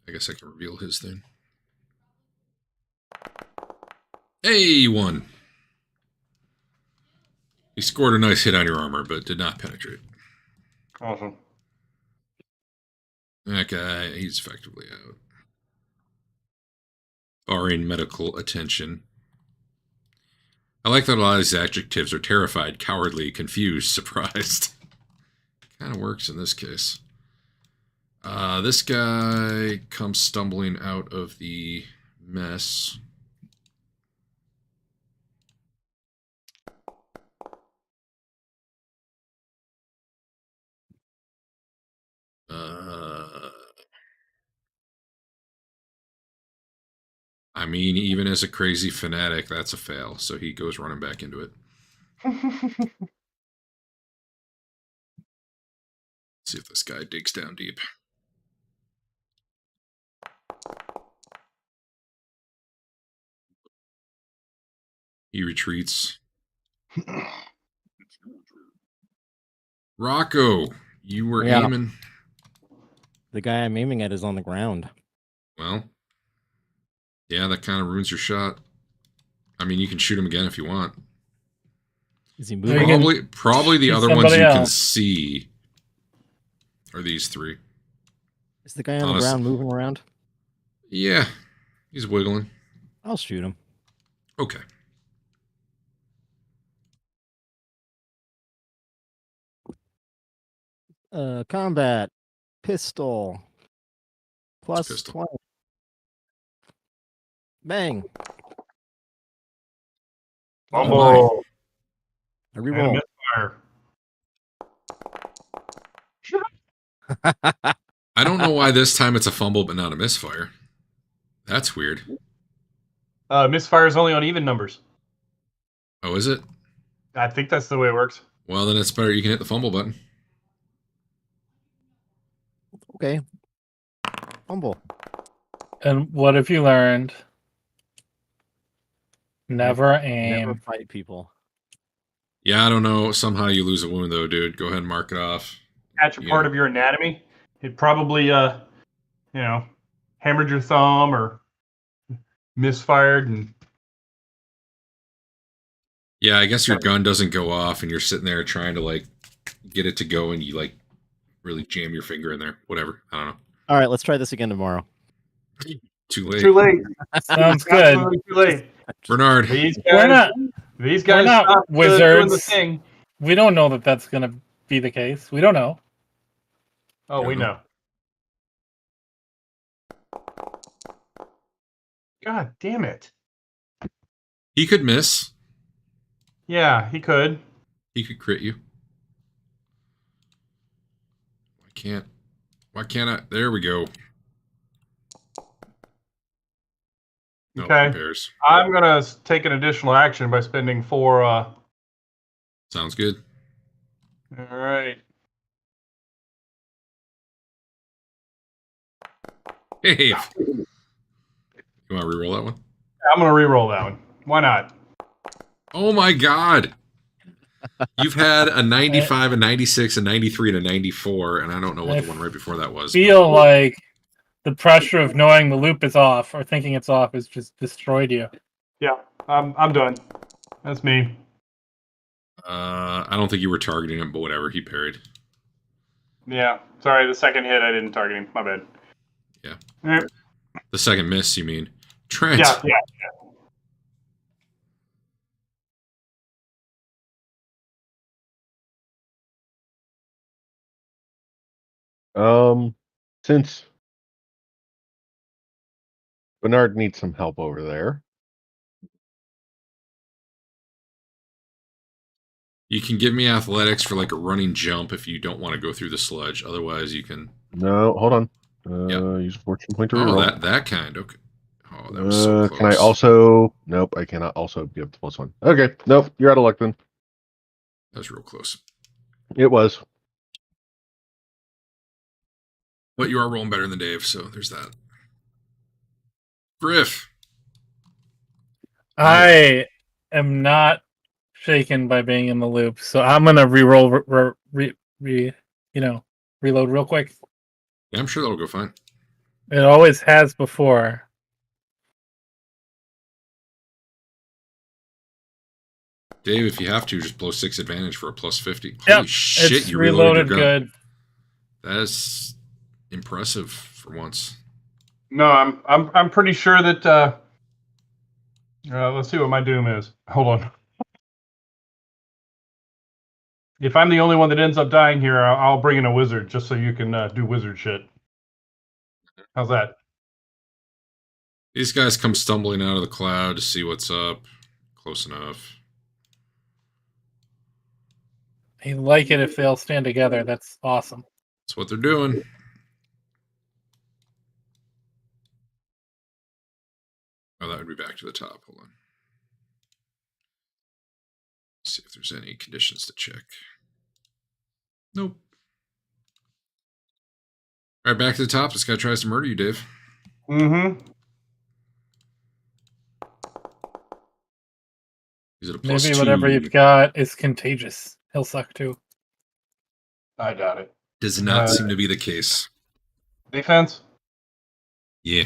I guess I can reveal his thing. Hey, you won. He scored a nice hit on your armor, but did not penetrate. Awesome. That guy, he's effectively out. Barring medical attention. I like that a lot of these adjectives are terrified, cowardly, confused, surprised. Kind of works in this case. This guy comes stumbling out of the mess. I mean, even as a crazy fanatic, that's a fail. So he goes running back into it. See if this guy digs down deep. He retreats. Rocco, you were aiming. The guy I'm aiming at is on the ground. Well, yeah, that kind of ruins your shot. I mean, you can shoot him again if you want. Is he moving? Probably the other ones you can see are these 3. Is the guy on the ground moving around? Yeah, he's wiggling. I'll shoot him. Okay. Combat. Pistol. Plus pistol. 20. Bang. Fumble. I reroll. I don't know why this time it's a fumble but not a misfire. That's weird. Misfire is only on even numbers. Oh, is it? I think that's the way it works. Well, then it's better you can hit the fumble button. Okay. Fumble. And what have you learned? Never aim. Never fight people. Yeah, I don't know. Somehow you lose a wound, though, dude. Go ahead and mark it off. Catch a part of your anatomy. It probably, hammered your thumb or misfired. And yeah, I guess your gun doesn't go off and you're sitting there trying to, like, get it to go and you, like, really jam your finger in there. Whatever. I don't know. All right, let's try this again tomorrow. Too late. Too late. Sounds good. Too late. Bernard. These guys we're not wizards. Doing the thing. We don't know that that's going to be the case. We don't know. Oh, we know. God damn it. He could miss. Yeah, he could. He could crit you. Why can't I? There we go. No, Okay. repairs. I'm going to take an additional action by spending 4. Sounds good. All right. Hey, you want to reroll that one? I'm going to re-roll that one. Why not? Oh my god! You've had a 95, a 96, a 93, and a 94, and I don't know what the one right before that was. Feel like the pressure of knowing the loop is off or thinking it's off has just destroyed you. Yeah, I'm done. That's me. I don't think you were targeting him, but whatever. He parried. Yeah. Sorry, the second hit I didn't target him. My bad. Yeah. All right. The second miss, you mean? Trent. Yeah. Since Bernard needs some help over there, You can give me athletics for like a running jump if you don't want to go through the sludge. Otherwise, you can. no, hold on. Yeah. Use a fortune point to Oh, reroll. that kind. Okay. Oh, that was so close. Can I also? Nope, I cannot also give the +1. Okay, nope, you're out of luck then. That was real close. It was. But you are rolling better than Dave, so there's that. Griff. I am not shaken by being in the loop, so I'm gonna re-roll, reload real quick. Yeah, I'm sure that'll go fine. It always has before. Dave, if you have to, just blow 6 advantage for a +50. Yep, Holy shit, it's you reloaded your gun. good. That's impressive for once. No, I'm pretty sure that. Let's see what my doom is. Hold on. If I'm the only one that ends up dying here, I'll bring in a wizard just so you can do wizard shit. How's that? These guys come stumbling out of the cloud to see what's up. Close enough. I like it if they all stand together. That's awesome. That's what they're doing. Oh, that would be back to the top. Hold on. See if there's any conditions to check. Nope. All right, back to the top. This guy tries to murder you, Dave. Mm-hmm. Is it a Maybe +2? whatever you've got is contagious. He'll suck too. I doubt it. Does not seem to be the case. Defense? Yeah.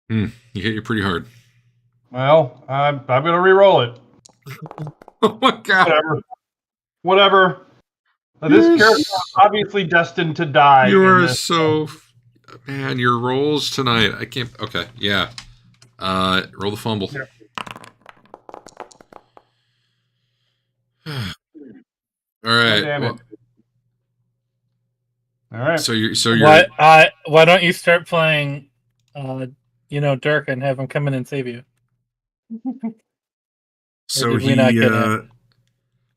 You hit you pretty hard. Well, I'm gonna re-roll it. Oh my god. Whatever. This character is obviously destined to die. You are so... Man, your rolls tonight. I can't... Okay, yeah. Roll the fumble. Yeah. All right. Damn Well, it. All right. so you're Why don't you start playing Dirk and have him come in and save you? so did we not get he him?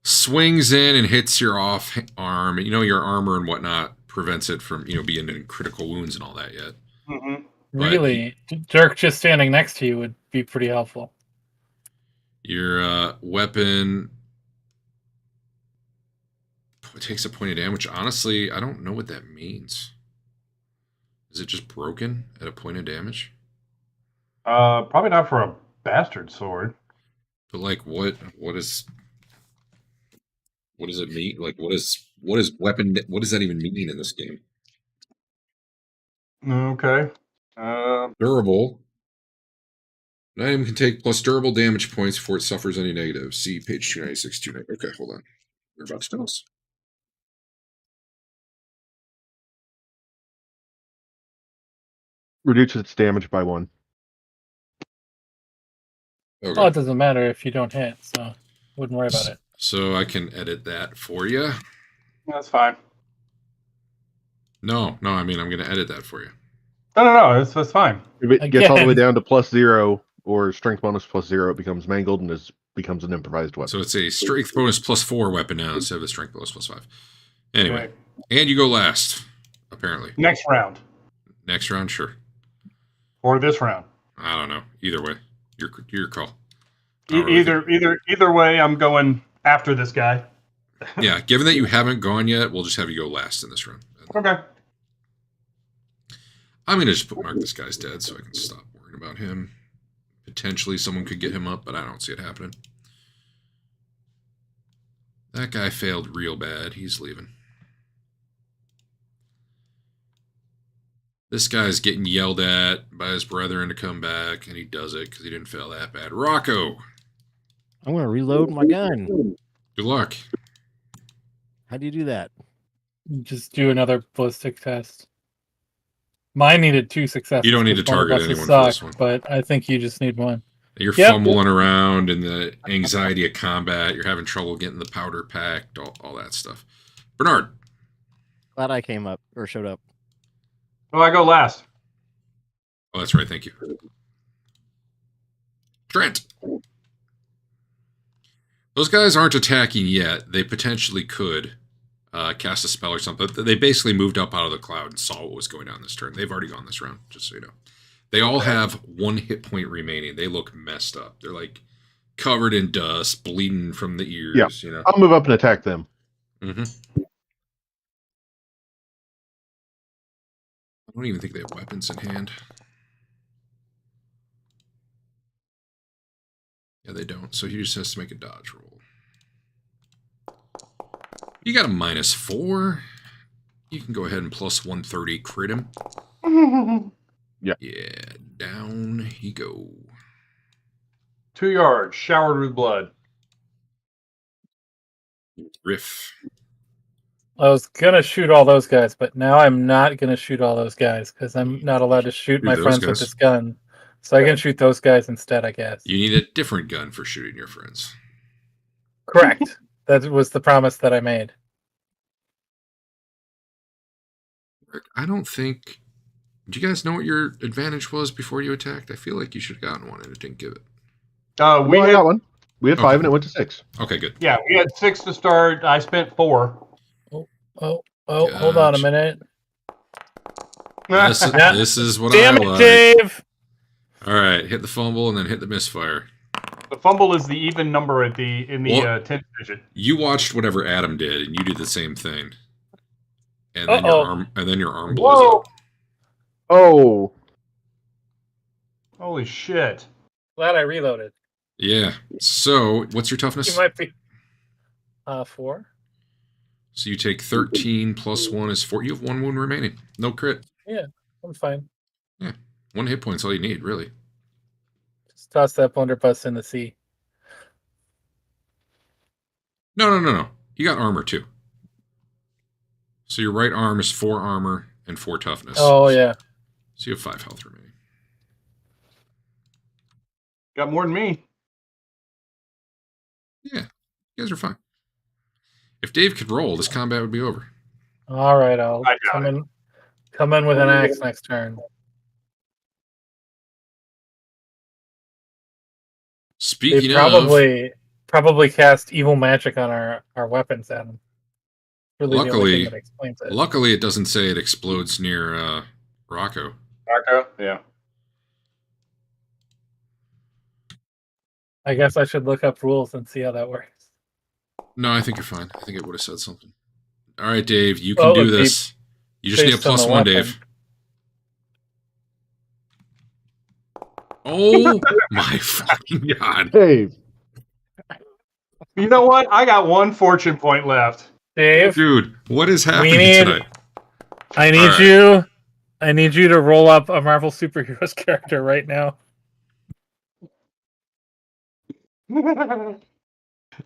swings in and hits your off arm. You know, your armor and whatnot prevents it from, being in critical wounds and all that yet. Mm-hmm. Really? Dirk just standing next to you would be pretty helpful. Your weapon takes a point of damage. Honestly, I don't know what that means. Is it just broken at a point of damage? Probably not for a bastard sword. But like, what does it mean? Like, what is weapon? What does that even mean in this game? Okay. Durable. An item can take plus durable damage points before it suffers any negatives. See page 296, 290. Okay, hold on. They're about spells. Reduce its damage by 1. Okay. Well, it doesn't matter if you don't hit, so wouldn't worry about it. So I can edit that for you. That's fine. No, I mean, I'm going to edit that for you. No, that's fine. If it gets all the way Again. down to +0 or strength bonus +0, it becomes mangled and becomes an improvised weapon. So it's a strength bonus +4 weapon now instead of a strength bonus +5. Anyway, Okay. and you go last, apparently. Next round. Next round, sure. Or this round. I don't know. Either way, your call. I don't really Either way, I'm going after this guy. Yeah, given that you haven't gone yet, we'll just have you go last in this round. Okay. I'm going to just mark this guy's dead so I can stop worrying about him. Potentially someone could get him up, but I don't see it happening. That guy failed real bad. He's leaving. This guy's getting yelled at by his brethren to come back, and he does it because he didn't fail that bad. Rocco! I'm going to reload my gun. Good luck. How do you do that? Just do another ballistic test. Mine needed 2 successes. You don't need to because one of target us anyone sucked, for this one. But I think you just need one. You're Yep. fumbling around and the anxiety of combat. You're having trouble getting the powder packed, all that stuff. Bernard. Glad I came up or showed up. Well, I go last. Oh, that's right. Thank you. Trent. Those guys aren't attacking yet. They potentially could cast a spell or something. They basically moved up out of the cloud and saw what was going on this turn. They've already gone this round, just so you know. They all have 1 hit point remaining. They look messed up. They're like covered in dust, bleeding from the ears. Yeah. You know. I'll move up and attack them. Mm-hmm. I don't even think they have weapons in hand. Yeah, they don't. So he just has to make a dodge roll. You got a -4. You can go ahead and plus 130 crit him. Yeah. Yeah, down he go. 2 yards, showered with blood. Riff. I was gonna shoot all those guys, but now I'm not gonna shoot all those guys because I'm not allowed to shoot my those friends guys. with this gun. So I can shoot those guys instead, I guess. You need a different gun for shooting your friends. Correct. That was the promise that I made. Rick, I don't think... Do you guys know what your advantage was before you attacked? I feel like you should have gotten one and it didn't give it. We Well, I had, got one. We had 5 Okay. and it went to 6. Okay, good. yeah, we had 6 to start. I spent 4. Oh, hold on a Gotcha. minute. This is what Damn I it, like. Dave! All right, hit the fumble and then hit the misfire. The fumble is the even number in the Well- 10th digit. You watched whatever Adam did, and you did the same thing. And then your arm blows Whoa! up. Oh. Holy shit! Glad I reloaded. Yeah. So, what's your toughness? You might be 4. So you take 13 plus 1 is 4. You have 1 wound remaining. No crit. I'm fine. 1 hit point's all you need, really. Just toss that blunderbuss in the sea. No. You got armor too. So your right arm is 4 armor and 4 toughness. Oh yeah. So you have 5 health remaining. Got more than me. Yeah. You guys are fine. If Dave could roll, this combat would be over. All right, I'll I got come in with an axe next turn. Speaking They of, probably cast evil magic on our weapons, Adam. Really, the only Luckily- thing that explains it. luckily it doesn't say it explodes near Rocco. Marco? Yeah. I guess I should look up rules and see how that works. No, I think you're fine. I think it would have said something. All right, Dave, you can do this. You just need a based on plus the 1, weapon. Dave. Oh my fucking god. Dave. You know what? I got 1 fortune point left. Dave, Dude, what is happening need- tonight? I need All right. you. I need you to roll up a Marvel superheroes character right now.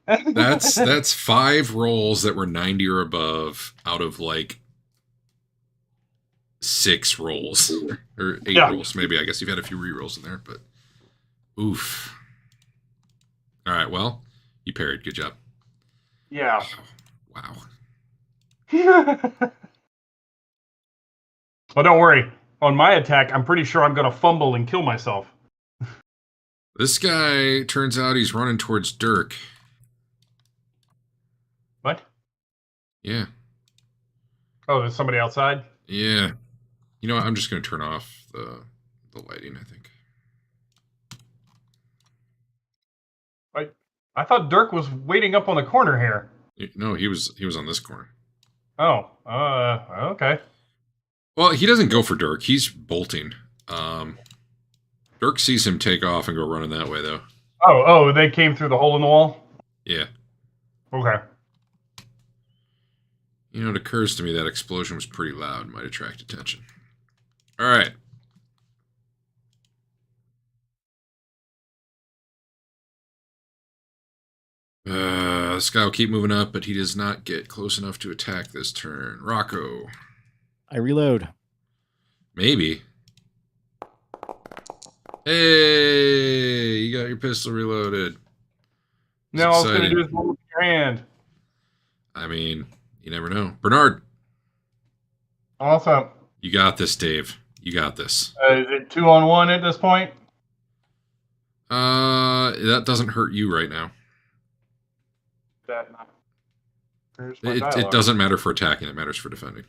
That's 5 rolls that were 90 or above out of like 6 rolls or 8 Yeah. rolls. Maybe I guess you've had a few re-rolls in there, but oof. All right, well, you parried. Good job. Yeah. Wow. Oh, don't worry. On my attack, I'm pretty sure I'm going to fumble and kill myself. This guy, turns out he's running towards Dirk. What? Yeah. Oh, there's somebody outside? Yeah. You know what? I'm just going to turn off the lighting, I think. I thought Dirk was waiting up on the corner here. No, he was on this corner. Oh, okay. Well, he doesn't go for Dirk. He's bolting. Dirk sees him take off and go running that way, though. Oh, they came through the hole in the wall? Yeah. Okay. You know, it occurs to me that explosion was pretty loud. Might attract attention. All right. This guy will keep moving up, but he does not get close enough to attack this turn. Rocco. I reload. Maybe. Hey, you got your pistol reloaded. Now all I was going to exciting. do is hold up your hand. I mean, you never know. Bernard, Awesome. you got this, Dave. You got this. Is it 2-on-1 at this point? That doesn't hurt you right now. It doesn't matter for attacking. It matters for defending.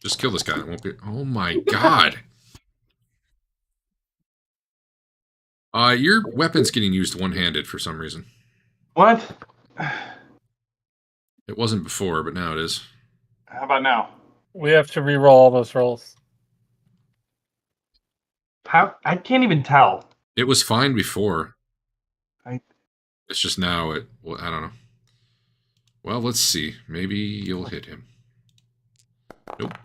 Just kill this guy. It won't be. Oh my god. Your weapon's getting used one-handed for some reason. What? It wasn't before, but now it is. How about now? We have to re-roll all those rolls. How? I can't even tell. It was fine before. I- It's just now it. Well, I don't know. Well, let's see. Maybe you'll hit him. Nope.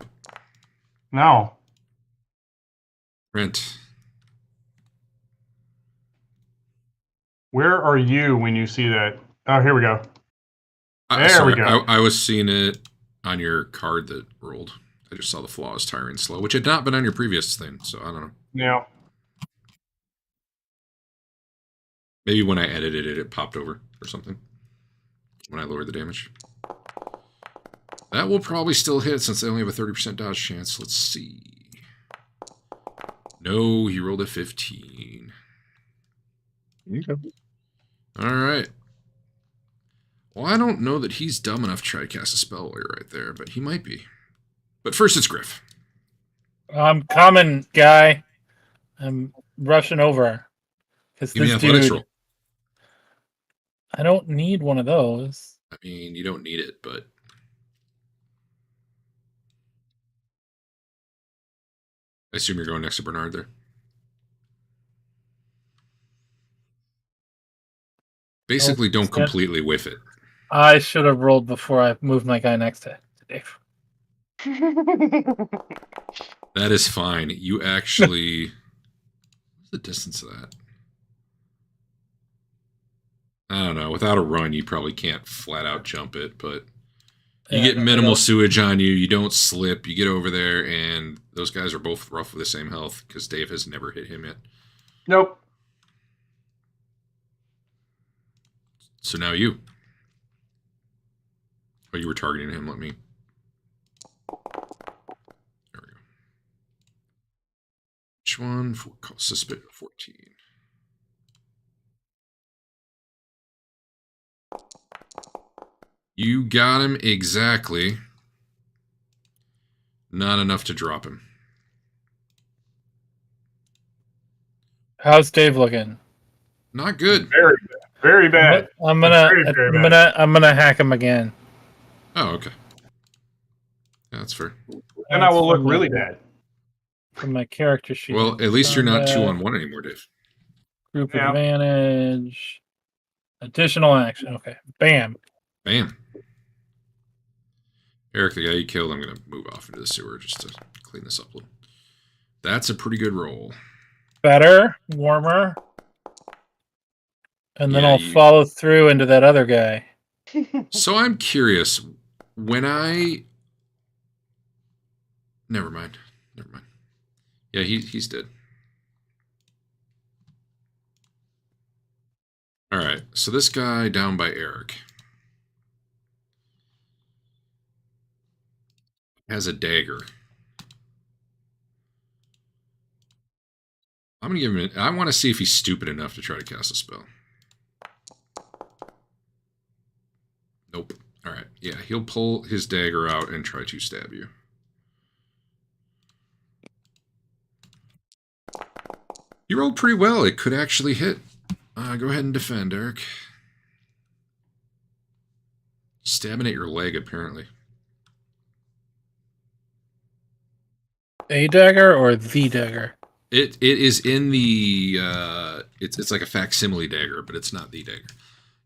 No. Rent. Where are you when you see that? Oh, here we go. There Sorry, we go. I was seeing it on your card that rolled. I just saw the flaws tiring slow, which had not been on your previous thing, so I don't know. Yeah. Maybe when I edited it, it popped over or something. When I lowered the damage. That will probably still hit since they only have a 30% dodge chance. Let's see. No, he rolled a 15. Okay. All right. Well, I don't know that he's dumb enough to try to cast a spell while you're right there, but he might be. But first, it's Griff. I'm coming, guy. I'm rushing over. Because Give me this athletics dude, roll. I don't need one of those. I mean, you don't need it, but I assume you're going next to Bernard there. Basically, don't stand- completely whiff it. I should have rolled before I moved my guy next to Dave. That is fine. You actually... What's the distance of that? I don't know. Without a run, you probably can't flat out jump it, but you Yeah, get no, minimal no. sewage on you. You don't slip. You get over there, and those guys are both roughly the same health because Dave has never hit him yet. Nope. So now you. Oh, you were targeting him. Let me... There we go. Which one? Suspect 14. You got him exactly. Not enough to drop him. How's Dave looking? Not good. Very bad. Very bad. I'm gonna Very, very bad. I'm gonna hack him again. Oh, okay. Yeah, that's fair. And I will look From really my- bad. From my character sheet. Well, at least you're not Combat, 2-on-1 anymore, Dave. Group Yeah. advantage. Additional action. Okay. Bam. Bam. Eric, the guy you killed, I'm going to move off into the sewer just to clean this up a little. That's a pretty good roll. Better, warmer. And then Yeah, I'll you- follow through into that other guy. So I'm curious. When I... Never mind. Never mind. Yeah, he's dead. All right. So this guy down by Eric. has a dagger. I'm gonna give him. I want to see if he's stupid enough to try to cast a spell. Nope. All right. Yeah, he'll pull his dagger out and try to stab you. You rolled pretty well. It could actually hit. Go ahead and defend, Eric. Stabbing at your leg, apparently. A dagger or the dagger? It is in the it's like a facsimile dagger, but it's not the dagger.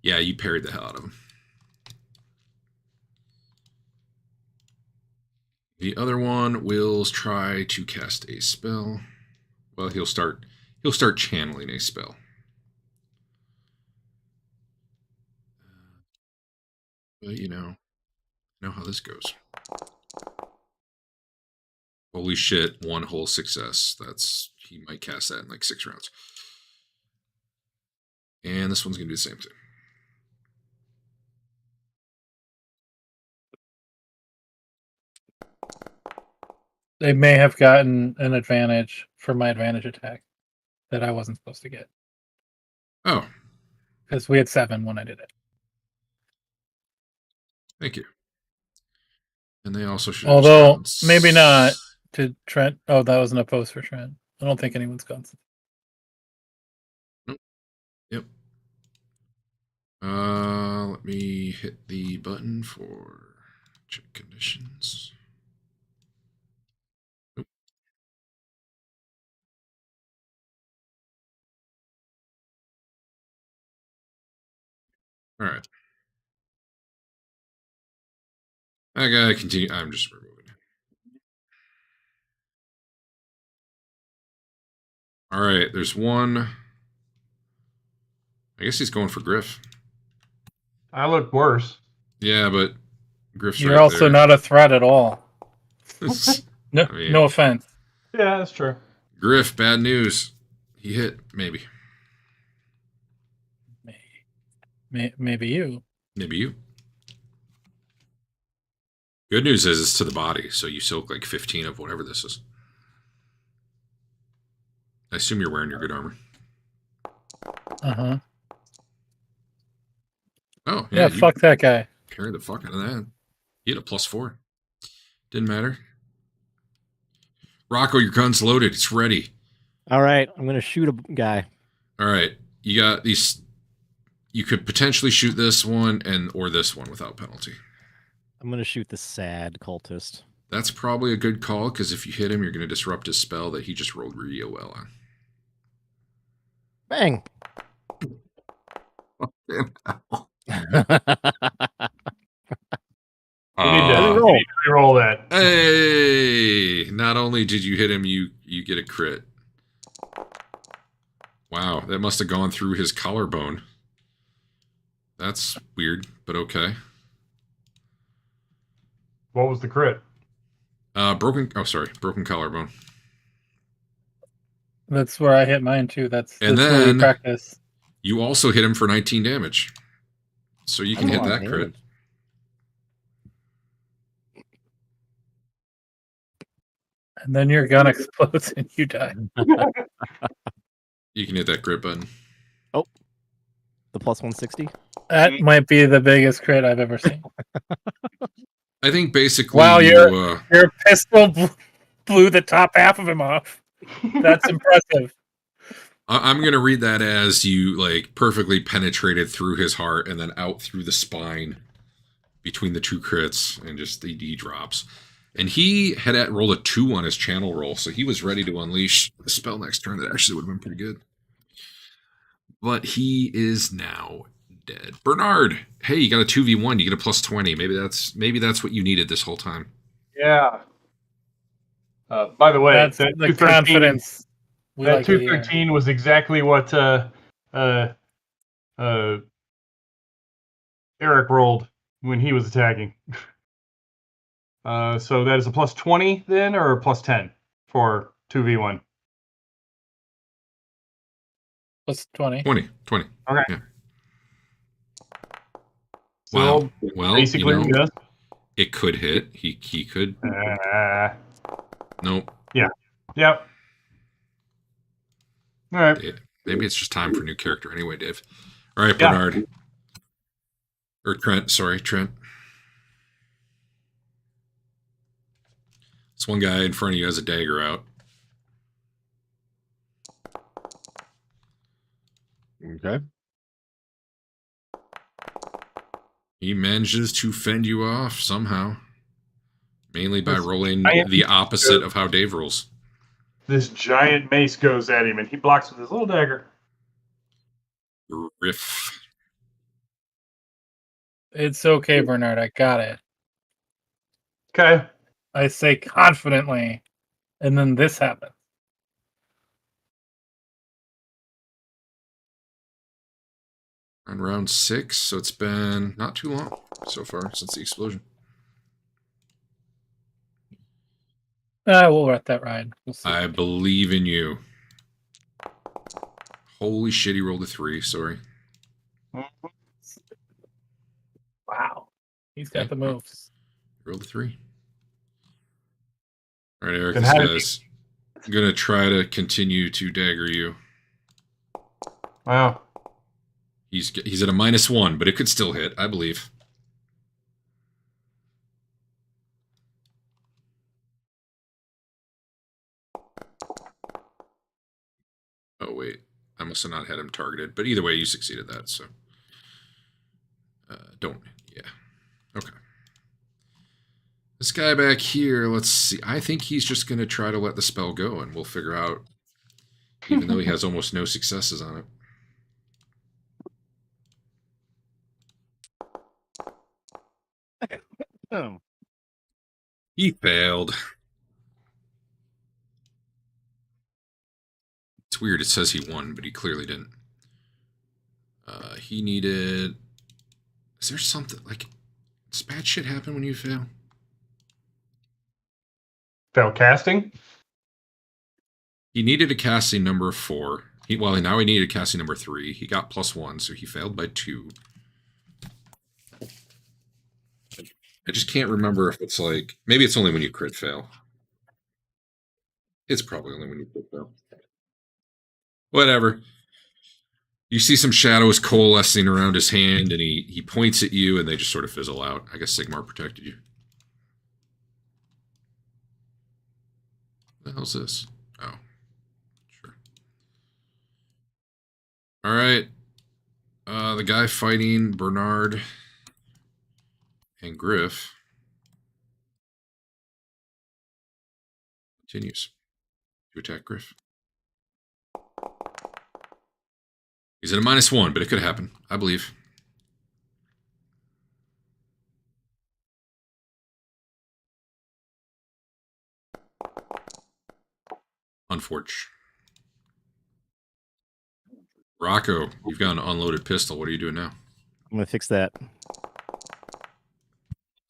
Yeah, you parried the hell out of him. The other one will try to cast a spell. Well, he'll start channeling a spell. But you know how this goes. Holy shit, one whole success. He might cast that in like 6 rounds. And this one's gonna do the same thing. They may have gotten an advantage for my advantage attack that I wasn't supposed to get. Oh. Because we had 7 when I did it. Thank you. And they also should. Although maybe not to Trent. Oh, that was an opposed for Trent. I don't think anyone's gone. Nope. Yep. Let me hit the button for check conditions. Nope. All right. I gotta continue. I'm just removing. All right, there's one. I guess he's going for Griff. I look worse. Yeah, but Griff's You're right also there. not a threat at all. No, I mean, no offense. Yeah, that's true. Griff, bad news. He hit, maybe. Maybe you. Maybe you. Good news is it's to the body, so you soak like 15 of whatever this is. I assume you're wearing your good armor. Uh-huh. Oh, Yeah, you fuck that guy. carry the fuck out of that. You had a +4. Didn't matter. Rocco, your gun's loaded. It's ready. All right, I'm gonna shoot a guy. All right. You got these. You could potentially shoot this one or this one without penalty. I'm gonna shoot the sad cultist. That's probably a good call, because if you hit him, you're going to disrupt his spell that he just rolled real well on. Bang! You need to re-roll that. Hey! Not only did you hit him, you get a crit. Wow, that must have gone through his collarbone. That's weird, but okay. What was the crit? Broken collarbone. That's where I hit mine too. That's And where we then practice. you also hit him for 19 damage. So you can hit that crit. And then your gun explodes and you die. You can hit that crit button. Oh, the +160. That might be the biggest crit I've ever seen. I think basically. Wow, your pistol blew the top half of him off. That's impressive. I'm going to read that as you like perfectly penetrated through his heart and then out through the spine between the 2 crits, and just the D drops. And he had rolled a 2 on his channel roll, so he was ready to unleash the spell next turn. That actually would have been pretty good. But he is now dead. Bernard, hey, you got a 2v1. You get a +20. Maybe that's what you needed this whole time. Yeah. By the way, That's that the 213 confidence. That 213 was exactly what Eric rolled when he was attacking. So that is a +20 then, or a +10 for 2v1? +20. 20. Okay. Yeah. So Wow. Well, basically, yes. It could hit. He could. Nope. Yep. All right. Maybe it's just time for a new character anyway, Dave. All right, Yeah. Bernard. Or Trent. Sorry, Trent. This one guy in front of you has a dagger out. Okay. He manages to fend you off somehow. Mainly by rolling I am- the opposite of how Dave rolls. This giant mace goes at him, and he blocks with his little dagger. Riff. It's okay, Bernard. I got it. Okay. I say confidently, and then this happens. On round 6, so it's been not too long so far since the explosion. We'll let that ride. We'll see. I believe in you. Holy shit, he rolled a 3. Sorry. Wow. He's got the moves. Rolled a 3. All right, Eric, Then this how did guy's going to try to continue to dagger you. Wow. He's at a -1, but it could still hit, I believe. Oh, wait. I must have not had him targeted. But either way, you succeeded that, so. Yeah. Okay. This guy back here, let's see. I think he's just going to try to let the spell go, and we'll figure out, even though he has almost no successes on it. Oh. He failed. It's weird. It says he won, but he clearly didn't. He needed... Is there something like... Does bad shit happen when you fail? Fail casting? He needed a casting number of 4. Now he needed a casting number 3. He got +1, so he failed by 2. I just can't remember if it's like... Maybe it's only when you crit fail. It's probably only when you crit fail. Whatever. You see some shadows coalescing around his hand, and he points at you, and they just sort of fizzle out. I guess Sigmar protected you. What the hell's this? Oh. Sure. Alright. The guy fighting Bernard and Griff continues to attack Griff. He's at a -1, but it could happen, I believe. Unfortunate. Rocco, you've got an unloaded pistol. What are you doing now? I'm gonna fix that.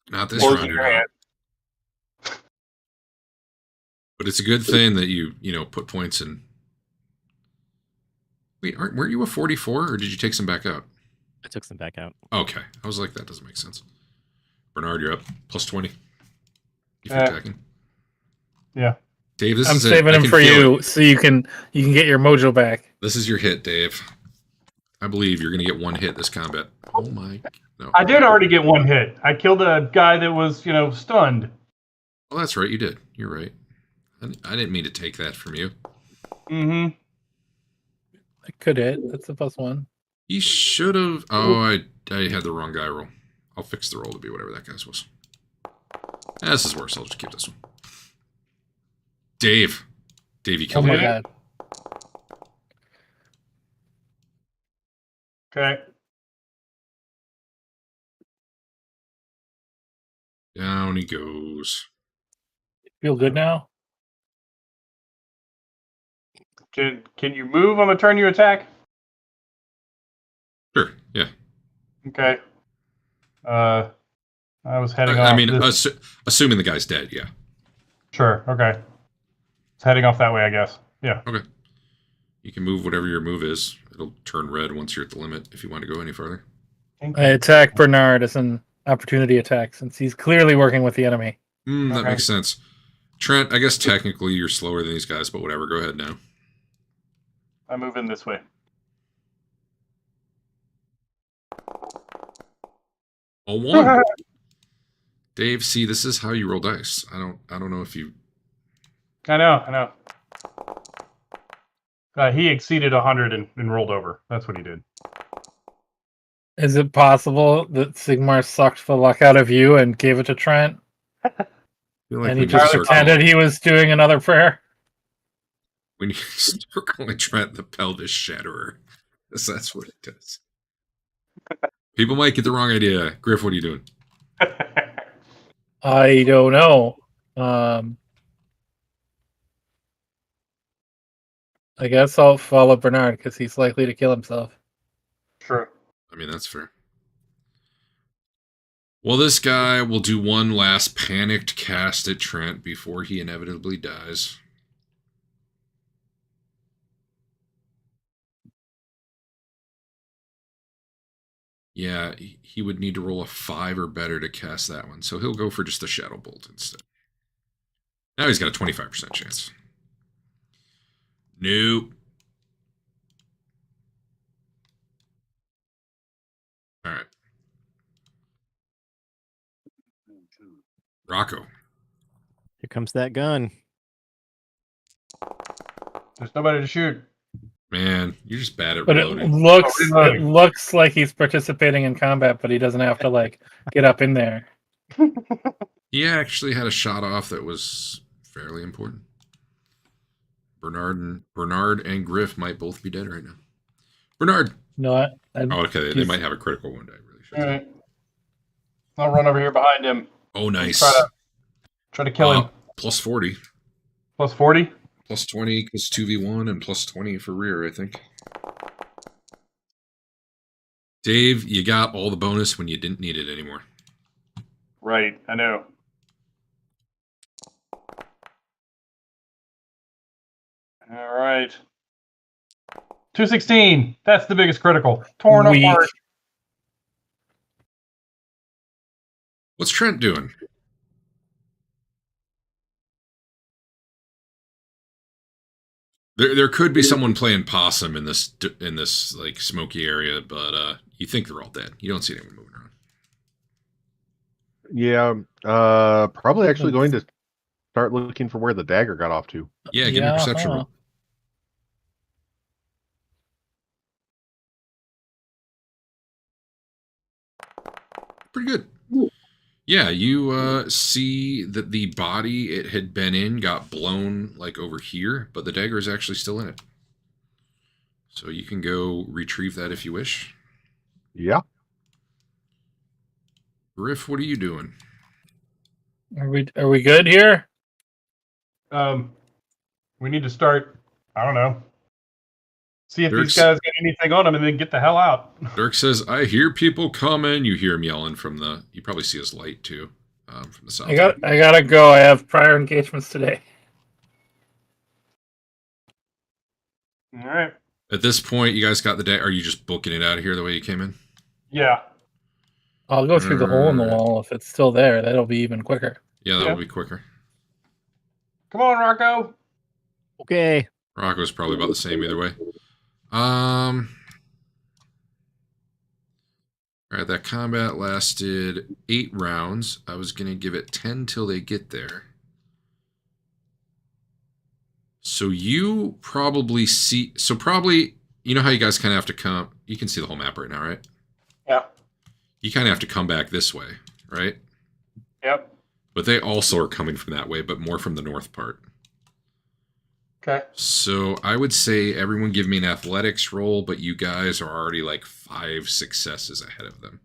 Not this Close round, your you're not. hand. But it's a good thing that you put points in. Wait, weren't you a 44, or did you take some back out? I took some back out. Okay, I was like, that doesn't make sense. Bernard, you're up +20. If you're attacking. Yeah. Dave, this I'm is it. saving I him can for feel you it. so you can get your mojo back. This is your hit, Dave. I believe you're going to get 1 hit this combat. Oh my! No. I did already get 1 hit. I killed a guy that was, stunned. Oh, that's right. You did. You're right. I didn't mean to take that from you. Mm-hmm. I could hit. That's a +1. You should have. Oh, I had the wrong guy roll. I'll fix the roll to be whatever that guy's was. This is worse. I'll just keep this one. Dave, you Oh killed my me. god. Okay. Down he goes. Feel good now? Can you move on the turn you attack? Sure. Yeah. Okay. I was heading I off. mean, this- assuming the guy's dead. Yeah. Sure. Okay. It's heading off that way, I guess. Yeah. Okay. You can move whatever your move is. It'll turn red once you're at the limit if you want to go any further. I attack Bernard as an opportunity attack since he's clearly working with the enemy. That Okay. makes sense. Trent, I guess technically you're slower than these guys, but whatever. Go ahead now. I move in this way. A 1. Dave, see, this is how you roll dice. I don't know if you. I know. He exceeded 100 and rolled over. That's what he did. Is it possible that Sigmar sucked the luck out of you and gave it to Trent? I feel like And we he need to just start pretended he was doing another prayer? we need to start calling Trent the pelvis shatterer. Because that's what it does. People might get the wrong idea. Griff, what are you doing? I don't know. I guess I'll follow Bernard because he's likely to kill himself. True. I mean, that's fair. Well, this guy will do one last panicked cast at Trent before he inevitably dies. Yeah, he would need to roll a 5 or better to cast that one. So he'll go for just the Shadow Bolt instead. Now he's got a 25% chance. Nope. All right. Rocco. Here comes that gun. There's nobody to shoot. Man, you're just bad at But reloading. it looks like he's participating in combat, but he doesn't have to like get up in there. He actually had a shot off that was fairly important. Bernard and Griff might both be dead right now. Bernard. No, Oh, okay. They might have a critical wound. I really should. All right. I'll run over here behind him. Oh, nice. Try to kill him. Plus 40. Plus 40? Plus 20 because 2v1 and plus 20 for rear, I think. Dave, you got all the bonus when you didn't need it anymore. Right, I know. All right. 216. That's the biggest critical. Torn Weak. apart. What's Trent doing? There could be someone playing possum in this like smoky area, but you think they're all dead. You don't see anyone moving around. Yeah, probably actually going to start looking for where the dagger got off to. Yeah, give me a perception roll. Pretty good. Yeah, you see that the body it had been in got blown like over here, but the dagger is actually still in it. So you can go retrieve that if you wish. Yeah. Griff, what are you doing? Are we good here? We need to start, I don't know. See if Dirk's- these guys got anything on them and then get the hell out. Dirk says, I hear people coming. You hear him yelling from the... You probably see his light, too, from the south. I gotta go. I have prior engagements today. All right. At this point, you guys got the day. Are you just booking it out of here the way you came in? Yeah. I'll go through the hole in the wall if it's still there. That'll be even quicker. Yeah, that Yeah. will be quicker. Come on, Rocco. Okay. Rocco's probably about the same either way. All right, that combat lasted 8 rounds. I was going to give it 10 till they get there. So you probably see... So probably... You know how you guys kind of have to come... You can see the whole map right now, right? Yeah. You kind of have to come back this way, right? Yep. But they also are coming from that way, but more from the north part. Okay. So I would say everyone give me an athletics roll, but you guys are already like 5 successes ahead of them.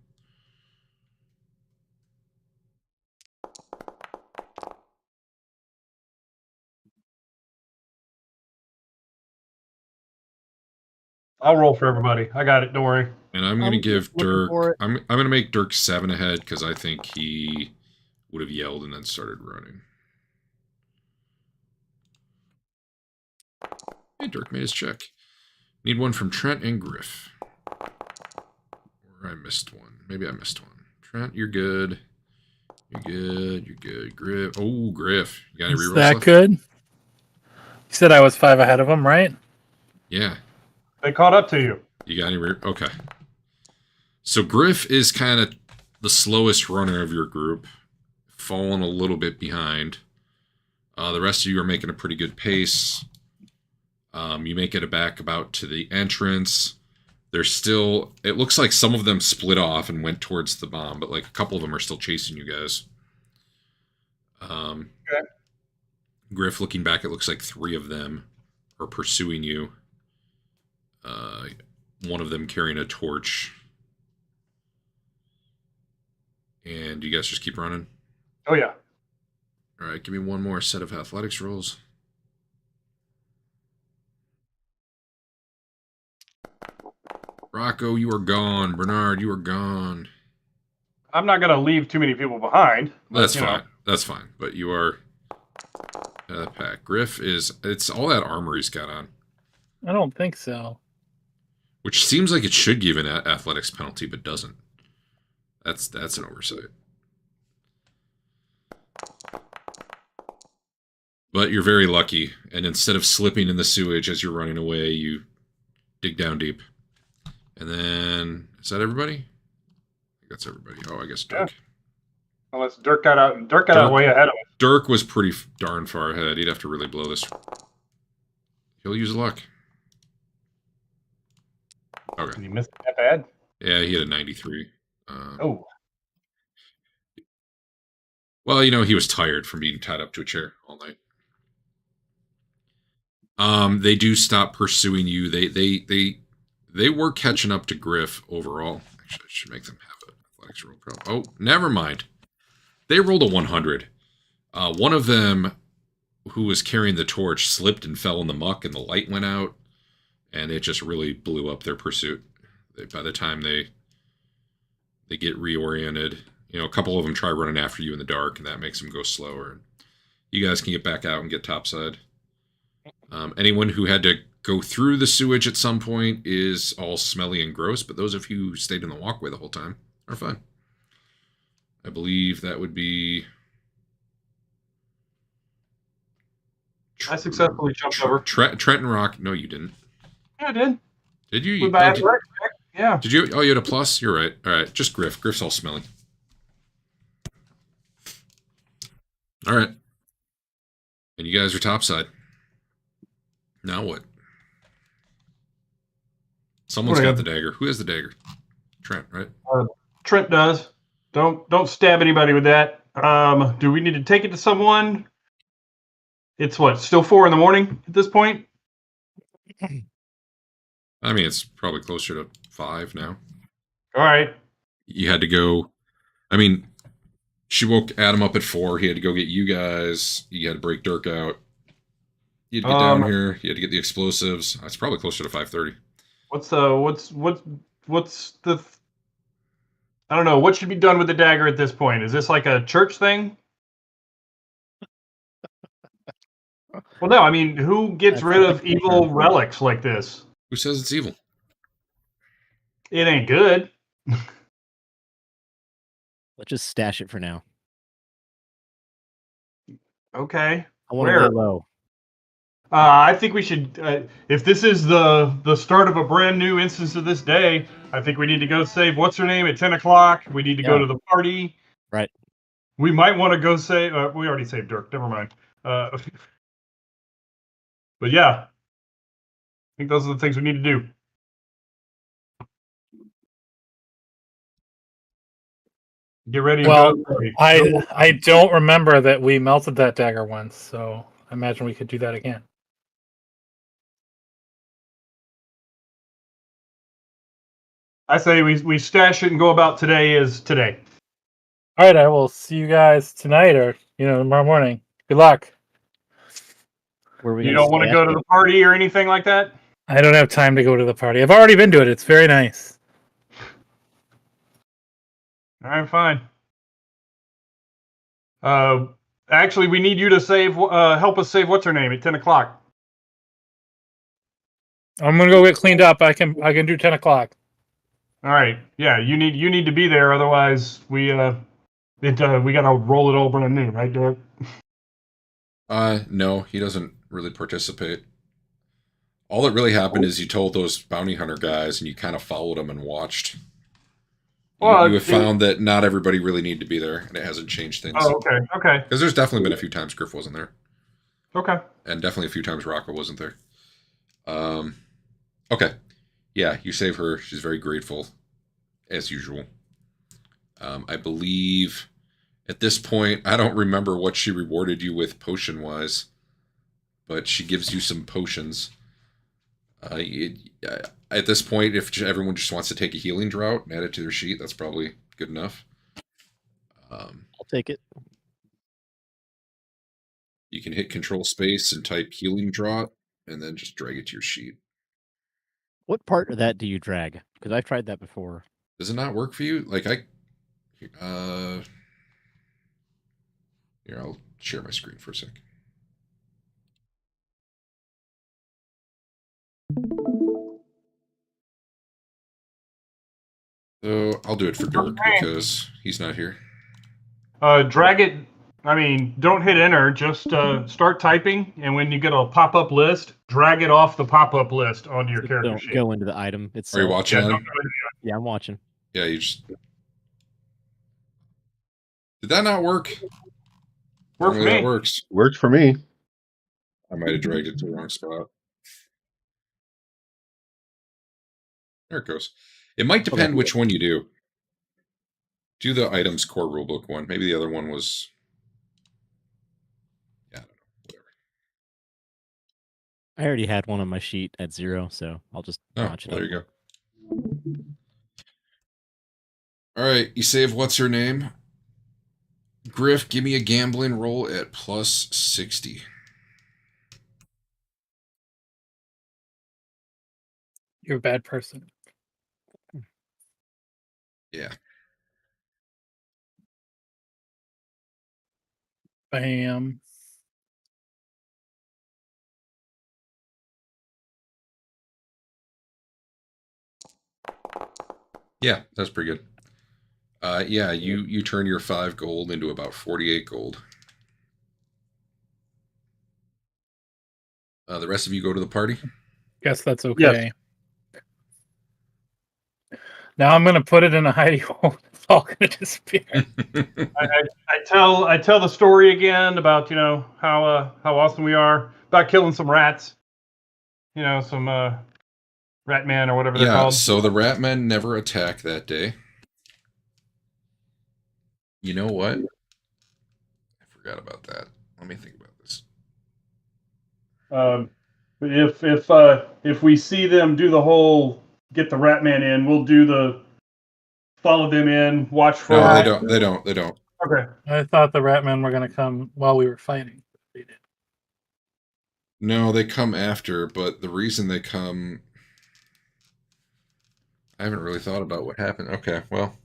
I'll roll for everybody. I got it. Don't worry. And I'm going to give looking for Dirk... it. I'm going to make Dirk 7 ahead because I think he would have yelled and then started running. Hey, Dirk made his check. Need one from Trent and Griff. Or I missed one. Maybe I missed one. Trent, you're good. You're good. You're good. Griff. Oh, Griff. You got any Is rerolls that left? good? You said I was 5 ahead of him, right? Yeah. They caught up to you. You got any Okay. So Griff is kind of the slowest runner of your group, falling a little bit behind. The rest of you are making a pretty good pace. You make it back about to the entrance. There's still, it looks like some of them split off and went towards the bomb, but like a couple of them are still chasing you guys. Okay. Griff, looking back, it looks like 3 of them are pursuing you. One of them carrying a torch. And you guys just keep running? Oh, yeah. All right, give me one more set of athletics rolls. Rocco, you are gone. Bernard, you are gone. I'm not going to leave too many people behind. That's fine. That's fine. But you are pack. Griff is, it's all that armor he's got on. I don't think so. Which seems like it should give an athletics penalty, but doesn't. That's an oversight. But you're very lucky, and instead of slipping in the sewage as you're running away, you dig down deep. And then, is that everybody? I think that's everybody. Oh, I guess Dirk. Yeah. Unless Dirk got out way ahead of us. Dirk was pretty darn far ahead. He'd have to really blow this. He'll use luck. Okay. Did he miss that bad? Yeah, he had a 93. Oh. Well, you know, he was tired from being tied up to a chair all night. They do stop pursuing you. They were catching up to Griff overall. Actually, I should make them have an athletics roll. Oh, never mind. They rolled a 100. One of them, who was carrying the torch, slipped and fell in the muck, and the light went out, and it just really blew up their pursuit. By the time they get reoriented, you know, a couple of them try running after you in the dark, and that makes them go slower. You guys can get back out and get topside. Anyone who had to go through the sewage at some point is all smelly and gross, but those of you who stayed in the walkway the whole time are fine. I believe that would be... I successfully jumped over. Trent and Rock. No, you didn't. Yeah, I did. Did you? With my athletics check. Yeah. Did you? Oh, you had a plus? You're right. All right, just Griff. Griff's all smelly. All right. And you guys are topside. Now what? Someone's got the dagger. Who has the dagger? Trent, right? Trent does. Don't stab anybody with that. Do we need to take it to someone? It's what, still 4 a.m. at this point? I mean, it's probably closer to 5 now. All right. You had to go. I mean, she woke Adam up at 4. He had to go get you guys. You had to break Dirk out. You had to get down here. You had to get the explosives. It's probably closer to 5:30. What's the? I don't know. What should be done with the dagger at this point? Is this like a church thing? Well, no. I mean, who gets rid of evil relics like this? Who says it's evil? It ain't good. Let's just stash it for now. Okay. I want to Where? go low. I think we should. If this is the start of a brand new instance of this day, I think we need to go save what's her name at 10 o'clock. We need to go to the party. Right. We might want to go save. We already saved Dirk. Never mind. But yeah, I think those are the things we need to do. Get ready. Well, and go. I don't remember that we melted that dagger once, so I imagine we could do that again. I say we stash it and go about today as today. All right, I will see you guys tonight or tomorrow morning. Good luck. Where we You gonna don't want to stash go to it? the party or anything like that? I don't have time to go to the party. I've already been to it. It's very nice. All right, fine. Actually, we need you to save. Help us save what's her name at 10 o'clock. I'm gonna go get cleaned up. I can do 10 o'clock. All right. Yeah, you need to be there, otherwise we gotta roll it over on me, right, Derek? No, he doesn't really participate. All that really happened is you told those bounty hunter guys, and you kind of followed them and watched. You have found that not everybody really needed to be there, and it hasn't changed things. Oh, okay. Because there's definitely been a few times Griff wasn't there. Okay. And definitely a few times Rocco wasn't there. Okay. Yeah, you save her. She's very grateful, as usual. I believe at this point, I don't remember what she rewarded you with potion-wise, but she gives you some potions. At this point, if everyone just wants to take a healing draught and add it to their sheet, that's probably good enough. I'll take it. You can hit control space and type healing draught, and then just drag it to your sheet. What part of that do you drag? Because I've tried that before. Does it not work for you? Like here, I'll share my screen for a sec. So I'll do it for Dirk because he's not here. Drag it. I mean, don't hit enter. Just start typing, and when you get a pop-up list, drag it off the pop-up list onto your character Don't sheet. go into the item itself. Are you watching? Yeah, Adam? Yeah, I'm watching. Yeah, you just. Did that not work? Work for Normally me. that works. Works for me. I might have dragged it to the wrong spot. There it goes. It might depend which one you do. Do the items core rulebook one. Maybe the other one was. Yeah, I don't know. Whatever. I already had one on my sheet at 0, so I'll just notch it Well, up. there you go. All right, you save what's her name? Griff, give me a gambling roll at plus 60. You're a bad person. Yeah. Bam. Yeah, that's pretty good. Yeah, you turn your 5 gold into about 48 gold. The rest of you go to the party? Guess that's okay. Now I'm gonna put it in a hidey hole. It's all gonna disappear. I tell the story again about how awesome we are about killing some rats. Some rat man or whatever they're Yeah, called. so the rat men never attack that day. You know what? I forgot about that. Let me think about this. If we see them do the whole get the rat man in, we'll do the follow them in, watch for. No, they don't. Okay. I thought the rat men were gonna come while we were fighting. They did. No, they come after, but the reason they come, I haven't really thought about what happened. Okay, well,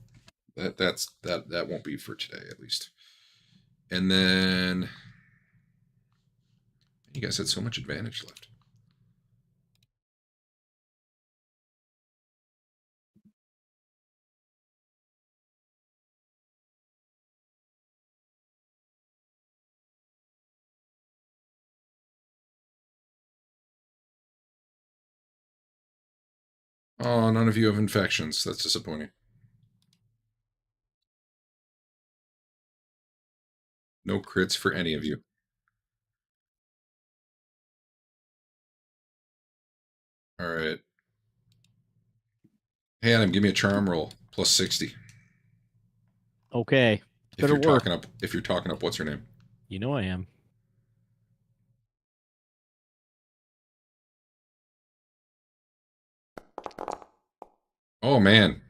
that won't be for today at least. And then you guys had so much advantage left. Oh, none of you have infections. That's disappointing. No crits for any of you. All right. Hey, Adam, give me a charm roll. Plus 60. Okay. If Better work. if you're talking up, what's her name? You know I am. Oh, man.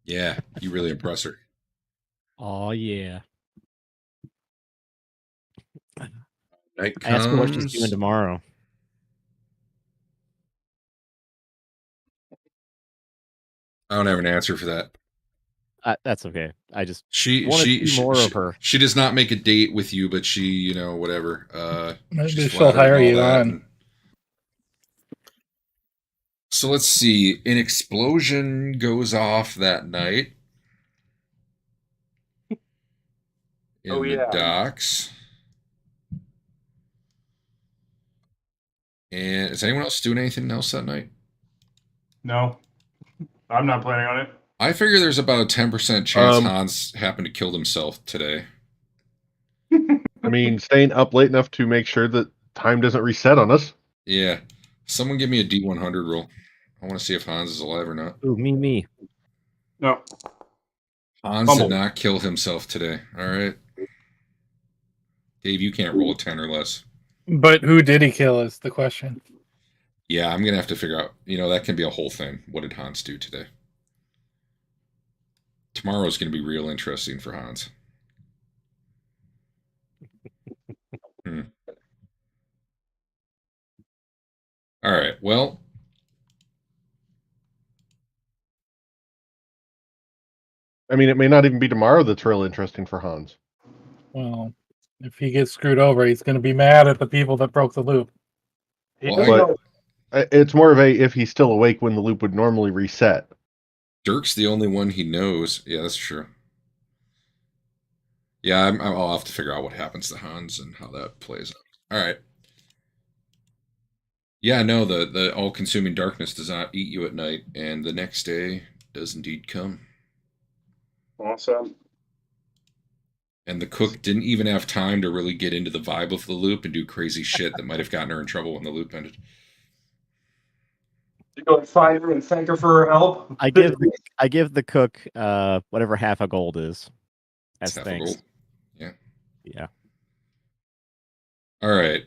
Yeah, you really impress her. Oh, yeah. Night I asked her what she's comes. doing tomorrow. I don't have an answer for that. That's okay. I just She wanted to see more of her. She does not make a date with you, but she, whatever. Maybe she's she'll flattered and hire all you that, on. and So let's see. An explosion goes off that night in Oh, the yeah. docks. And is anyone else doing anything else that night? No, I'm not planning on it. I figure there's about a 10% chance Um, Hans happened to kill himself today. I mean, staying up late enough to make sure that time doesn't reset on us. Yeah. Someone give me a D100 roll. I want to see if Hans is alive or not. Ooh, me. No. Hans Fumble. did not kill himself today. All right. Dave, you can't roll a 10 or less. But who did he kill is the question. Yeah, I'm going to have to figure out. That can be a whole thing. What did Hans do today? Tomorrow's going to be real interesting for Hans. All right. Well, I mean, it may not even be tomorrow that's real interesting for Hans. Well, if he gets screwed over, he's going to be mad at the people that broke the loop. He Well, doesn't But know. it's more of a if he's still awake when the loop would normally reset. Dirk's the only one he knows. Yeah, that's true. Yeah, I'll have to figure out what happens to Hans and how that plays out. All right. Yeah, no, the all-consuming darkness does not eat you at night, and the next day does indeed come. Awesome. And the cook didn't even have time to really get into the vibe of the loop and do crazy shit that might have gotten her in trouble when the loop ended. You go find her and thank her for her help. I give the cook whatever half a gold is as It's half a thanks. gold. Yeah. Yeah, All right.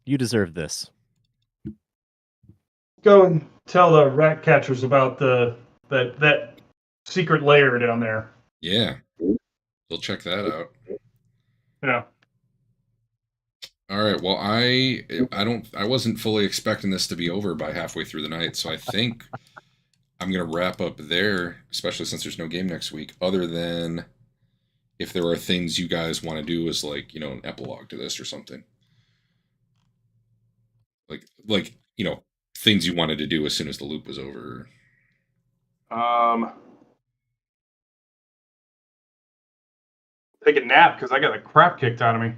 you deserve this. Go and tell the rat catchers about that secret lair down there. Yeah. We'll check that out. Yeah. All right. Well, I wasn't fully expecting this to be over by halfway through the night, so I think I'm gonna wrap up there, especially since there's no game next week. Other than if there are things you guys want to do as like an epilogue to this or something, like things you wanted to do as soon as the loop was over. Take a nap because I got the crap kicked out of me.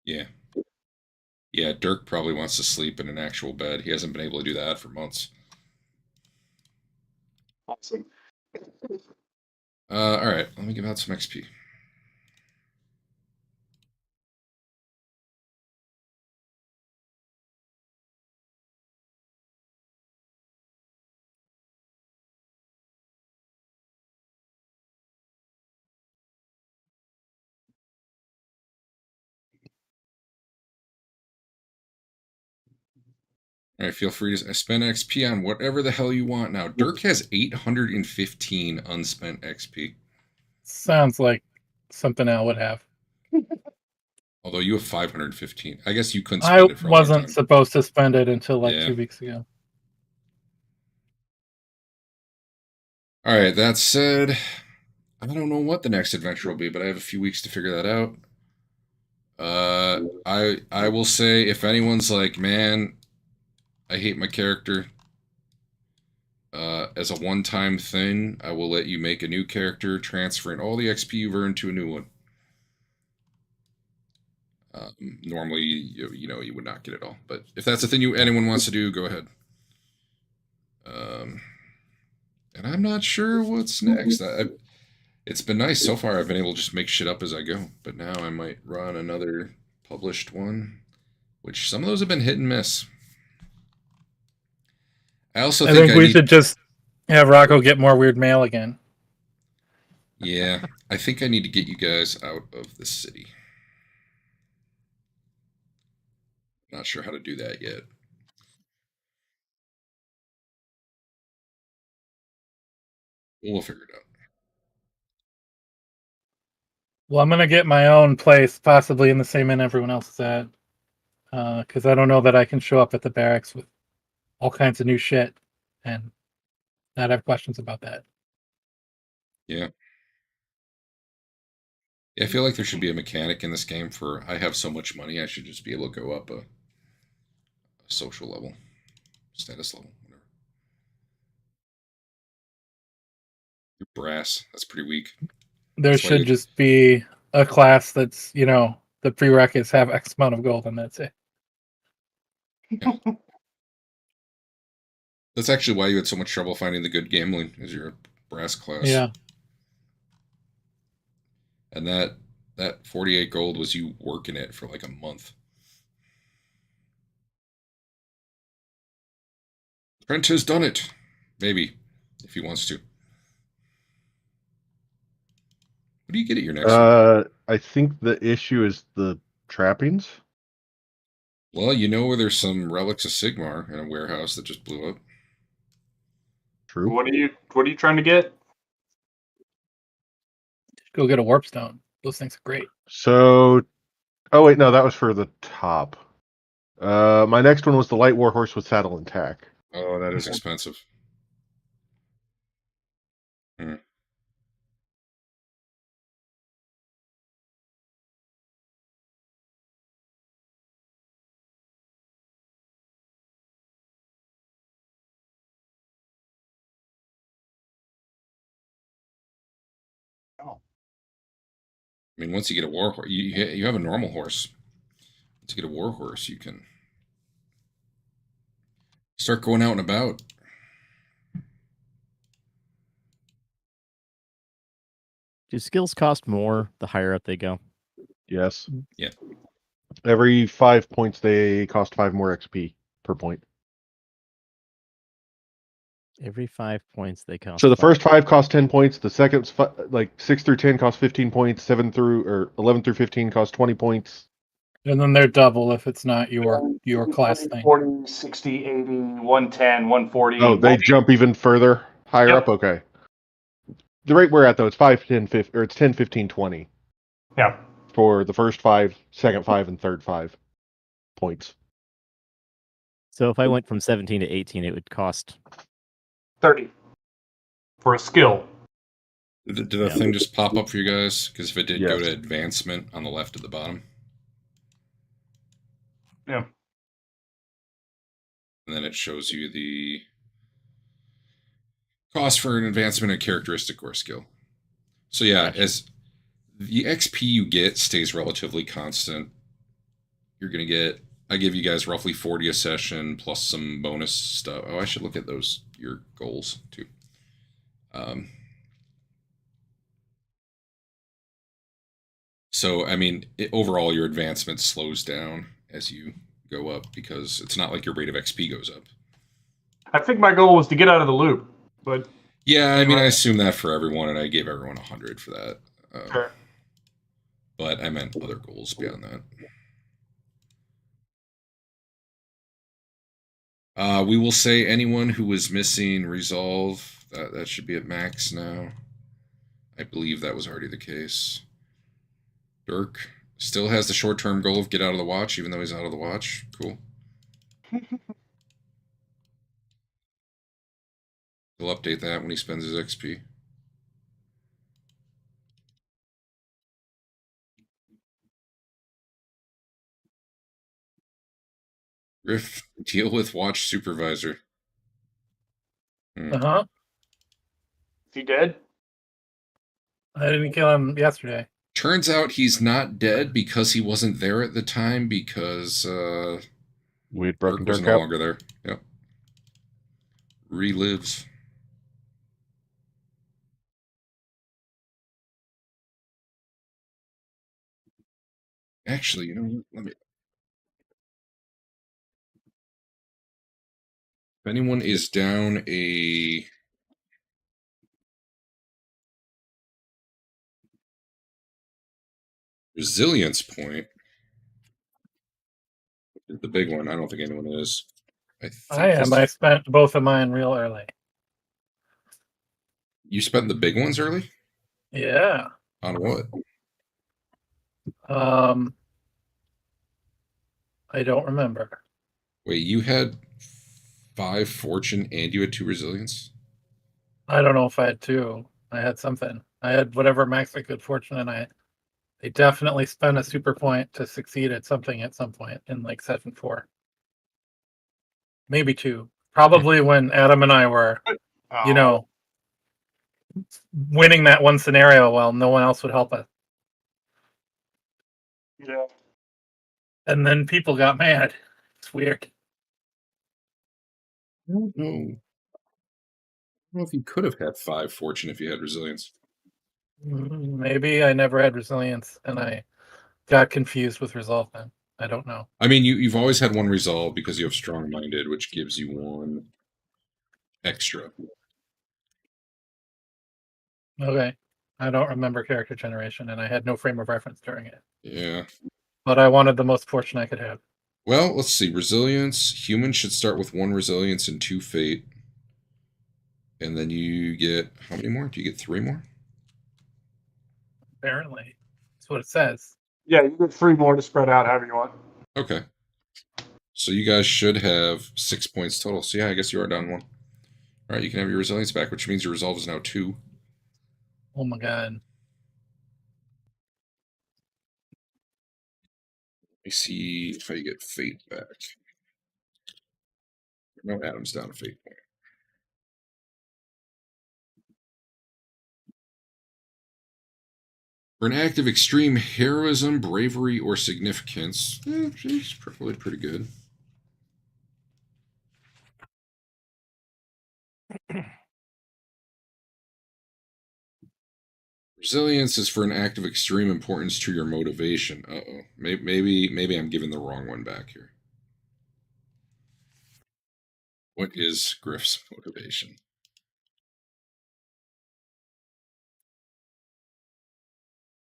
Yeah. Yeah, Dirk probably wants to sleep in an actual bed. He hasn't been able to do that for months. Awesome. All right, let me give out some XP. All right, feel free to spend XP on whatever the hell you want now. Dirk has 815 unspent XP. Sounds like something Al would have. Although you have 515. I guess you couldn't I spend it for a long wasn't time. supposed to spend it until like Yeah. 2 weeks ago. All right, that said, I don't know what the next adventure will be, but I have a few weeks to figure that out. I will say if anyone's like, man, I hate my character, as a one-time thing, I will let you make a new character, transferring all the XP you've earned to a new one. Normally, you would not get it all, but if that's a thing anyone wants to do, go ahead. And I'm not sure what's next. It's been nice so far. I've been able to just make shit up as I go, but now I might run another published one, which some of those have been hit and miss. I also think we should just have Rocco get more weird mail again. Yeah, I think I need to get you guys out of the city. Not sure how to do that yet. We'll figure it out. Well, I'm going to get my own place, possibly in the same inn everyone else is at. Because I don't know that I can show up at the barracks with all kinds of new shit and not have questions about that. Yeah. I feel like there should be a mechanic in this game for I have so much money, I should just be able to go up a social level. status level, whatever. Your brass, that's pretty weak. There That's why should you- just be a class that's, the prerequisites have X amount of gold, and that's it. That's actually why you had so much trouble finding the good gambling, is your brass class. Yeah. And that 48 gold was you working it for like a month. Trent has done it. Maybe, if he wants to. What do you get at your next one? I think the issue is the trappings. Well, you know where there's some relics of Sigmar in a warehouse that just blew up. True. What are you trying to get? Go get a warp stone. Those things are great. So, oh wait, no, that was for the top. My next one was the light warhorse with saddle and tack. Oh, that is expensive. I mean, once you get a war horse, you have a normal horse. Once you get a war horse, you can start going out and about. Do skills cost more the higher up they go? Yes. Yeah. Every 5 points, they cost 5 more XP per point. Every 5 points they cost. So the 5. first 5 cost 10 points. The second, like 6 through 10, cost 15 points. 11 through 15 cost 20 points. And then they're double if it's not your class thing. 40, 60, 80, 110, 140. Oh, they jump even further higher Yep. up. Okay. The rate we're at though, it's 5, 10, 15, or it's 10, 15, 20 Yeah. for the first 5, second 5, and third 5 points. So if I went from 17 to 18, it would cost 30 for a skill. Did the Yeah. thing just pop up for you guys? Because if it did, go Yes. to advancement on the left at the bottom. Yeah. And then it shows you the cost for an advancement, a characteristic, or a skill. So yeah, Gotcha. as the XP you get stays relatively constant, you're going to get, I give you guys roughly 40 a session plus some bonus stuff. Oh, I should look at your goals too. So, I mean, overall, your advancement slows down as you go up because it's not like your rate of XP goes up. I think my goal was to get out of the loop, but Yeah, I mean, I assume that for everyone, and I gave everyone 100 for that. sure. But I meant other goals beyond that. We will say anyone who was missing resolve, that should be at max now. I believe that was already the case. Dirk still has the short-term goal of get out of the watch, even though he's out of the watch. Cool. He'll update that when he spends his XP. Griff, deal with watch supervisor. Uh-huh. Is he dead? I didn't kill him yesterday. Turns out he's not dead because he wasn't there at the time because We had Dirk broken was Dirk no up. longer there. Yep. Relives. Actually, you know what? Let me. If anyone is down a resilience point, the big one, I don't think anyone is. I am. I spent both of mine real early. You spent the big ones early? Yeah. On what? I don't remember. Wait, you had 5 fortune and you had 2 resilience? I don't know if I had 2. I had something. I had whatever max I could fortune, and they definitely spent a super point to succeed at something at some point in like session 4. Maybe 2. Probably when Adam and I were, you know, winning that one scenario while no one else would help us. Yeah. And then people got mad. It's weird. I don't know. I don't know if you could have had 5 fortune if you had resilience. Maybe I never had resilience and I got confused with resolve then. I don't know. I mean, you've always had 1 resolve because you have strong-minded, which gives you 1 extra. Okay. I don't remember character generation and I had no frame of reference during it. Yeah. But I wanted the most fortune I could have. Well, let's see. Resilience. Humans should start with 1 resilience and 2 fate. And then you get how many more? Do you get 3 more? Apparently. That's what it says. Yeah, you get 3 more to spread out however you want. Okay. So you guys should have 6 points total. So yeah, I guess you are down 1. All right, you can have your resilience back, which means your resolve is now 2. Oh my god. Let me see if I get fate back. No, Adam's down a fate point. For an act of extreme heroism, bravery, or significance, she's probably pretty good. Resilience is for an act of extreme importance to your motivation. Uh-oh. Maybe I'm giving the wrong one back here. What is Griff's motivation?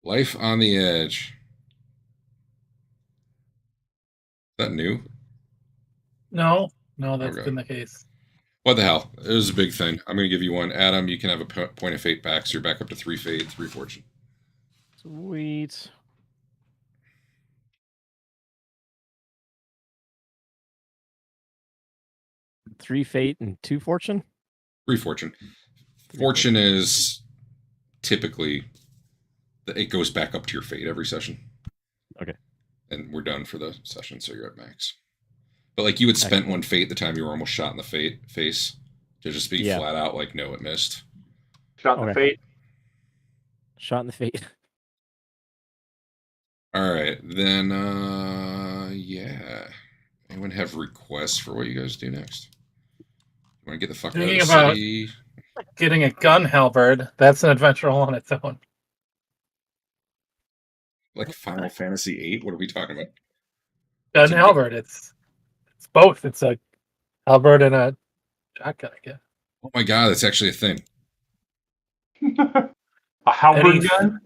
Life on the edge. Is that new? No, that's Okay. been the case. What the hell? It was a big thing. I'm going to give you 1. Adam, you can have a point of fate back, so you're back up to 3 fate, 3 fortune. Sweet. Three fate and 2 fortune. 3 fortune. Fortune is typically it goes back up to your fate every session. Okay. And we're done for the session, so you're at max. But like you had spent 1 fate the time you were almost shot in the face to just be flat out like, no, it missed. Shot in the fate. Shot in the fate. All right, then yeah. Anyone have requests for what you guys do next? You want to get the fuck out of the city? Getting a gun halberd, that's an adventure all on its own. Like Final Fantasy VIII? What are we talking about? Gun halberd, it's both. It's a halberd and a shotgun, I guess. Oh my god, that's actually a thing. A halberd gun?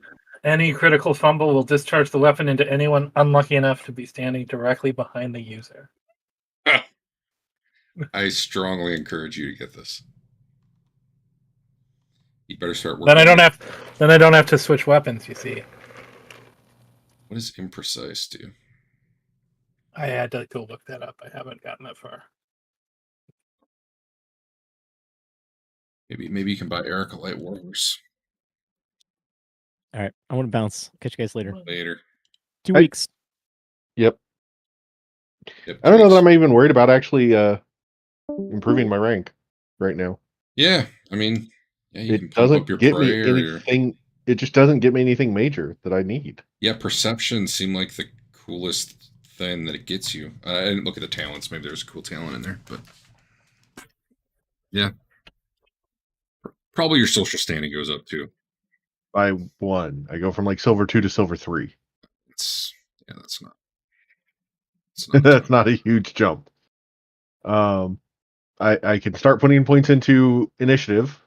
Any critical fumble will discharge the weapon into anyone unlucky enough to be standing directly behind the user. I strongly encourage you to get this. You better start working. Then I don't have to switch weapons, you see. What does imprecise do? I had to go look that up. I haven't gotten that far. Maybe you can buy Eric a light warhorse. All right, I want to bounce. Catch you guys later. Later. 2 weeks. Yep. 2 I don't know weeks. that I'm even worried about actually improving my rank right now. Yeah, I mean, yeah, you can It pump doesn't up your get me prayer. anything. It just doesn't get me anything major that I need. Yeah, perception seemed like the coolest thing that it gets you. I didn't look at the talents. Maybe there's a cool talent in there, but yeah, probably your social standing goes up too. By 1, I go from like silver 2 to silver 3. That's not. That's not a huge jump. I can start putting points into initiative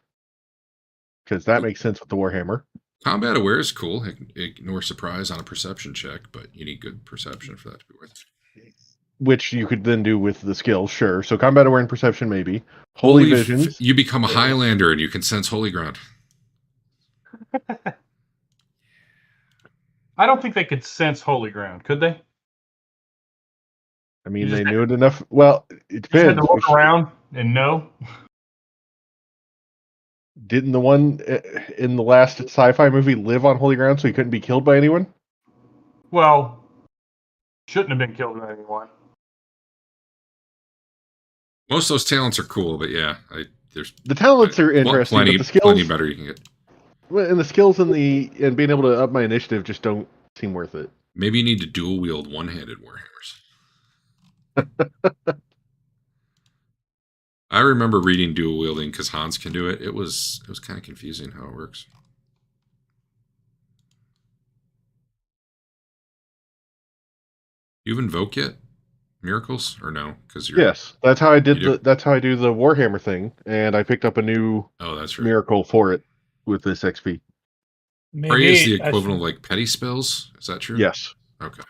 because that makes sense with the Warhammer. Combat aware is cool. Ignore surprise on a perception check, but you need good perception for that to be worth it. Which you could then do with the skill, sure. So combat aware and perception, maybe. Holy visions. You become a Highlander and you can sense holy ground. I don't think they could sense holy ground, could they? I mean, they knew it enough. Well, it depends. You had to look around and know. Didn't the one in the last sci-fi movie live on holy ground so he couldn't be killed by anyone? Well, shouldn't have been killed by anyone. Most of those talents are cool, but yeah, there's The talents are interesting, plenty, but the skills plenty better you can get. and the skills and being able to up my initiative just don't seem worth it. Maybe you need to dual wield one-handed warhammers. I remember reading dual wielding because Hans can do it. It was kind of confusing how it works. You've invoked yet? Miracles or no? Because you're Yes, that's how I did You do? that's how I do the Warhammer thing, and I picked up a new Oh, that's right. miracle for it with this XP. Pray is the Maybe I equivalent of should- like petty spells. Is that true? Yes. Okay.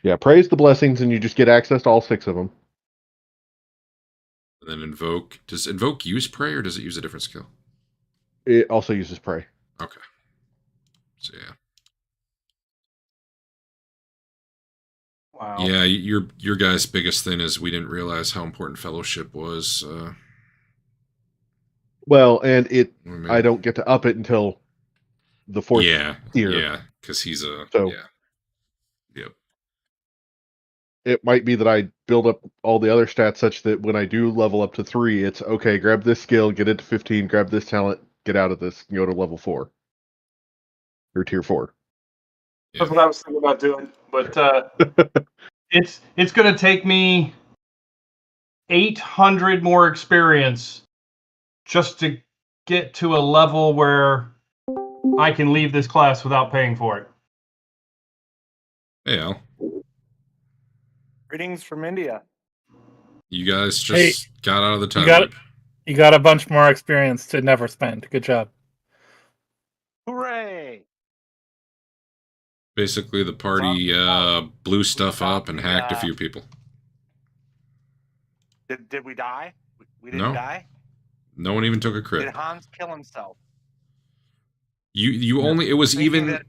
Yeah, praise the blessings, and you just get access to all 6 of them. And then invoke. Does invoke use pray or does it use a different skill? It also uses pray. Okay. So yeah. Wow. Yeah, your guy's biggest thing is we didn't realize how important fellowship was. Well, and When I don't get to up it until the 4th Yeah, tier. yeah, because he's a So- yeah. Yep. It might be that I build up all the other stats such that when I do level up to 3, it's okay, grab this skill, get it to 15, grab this talent, get out of this, and go to level 4. Or tier 4. That's what I was thinking about doing, but it's going to take me 800 more experience just to get to a level where I can leave this class without paying for it. Hey Al, Greetings from India. you guys just got out of the time. You got loop. You got a bunch more experience to never spend. Good job. Hooray! Basically, the party blew stuff up and hacked a few people. Did we die? We didn't No. die? No one even took a Did crit. Hans kill himself? You only it was Thinking even that-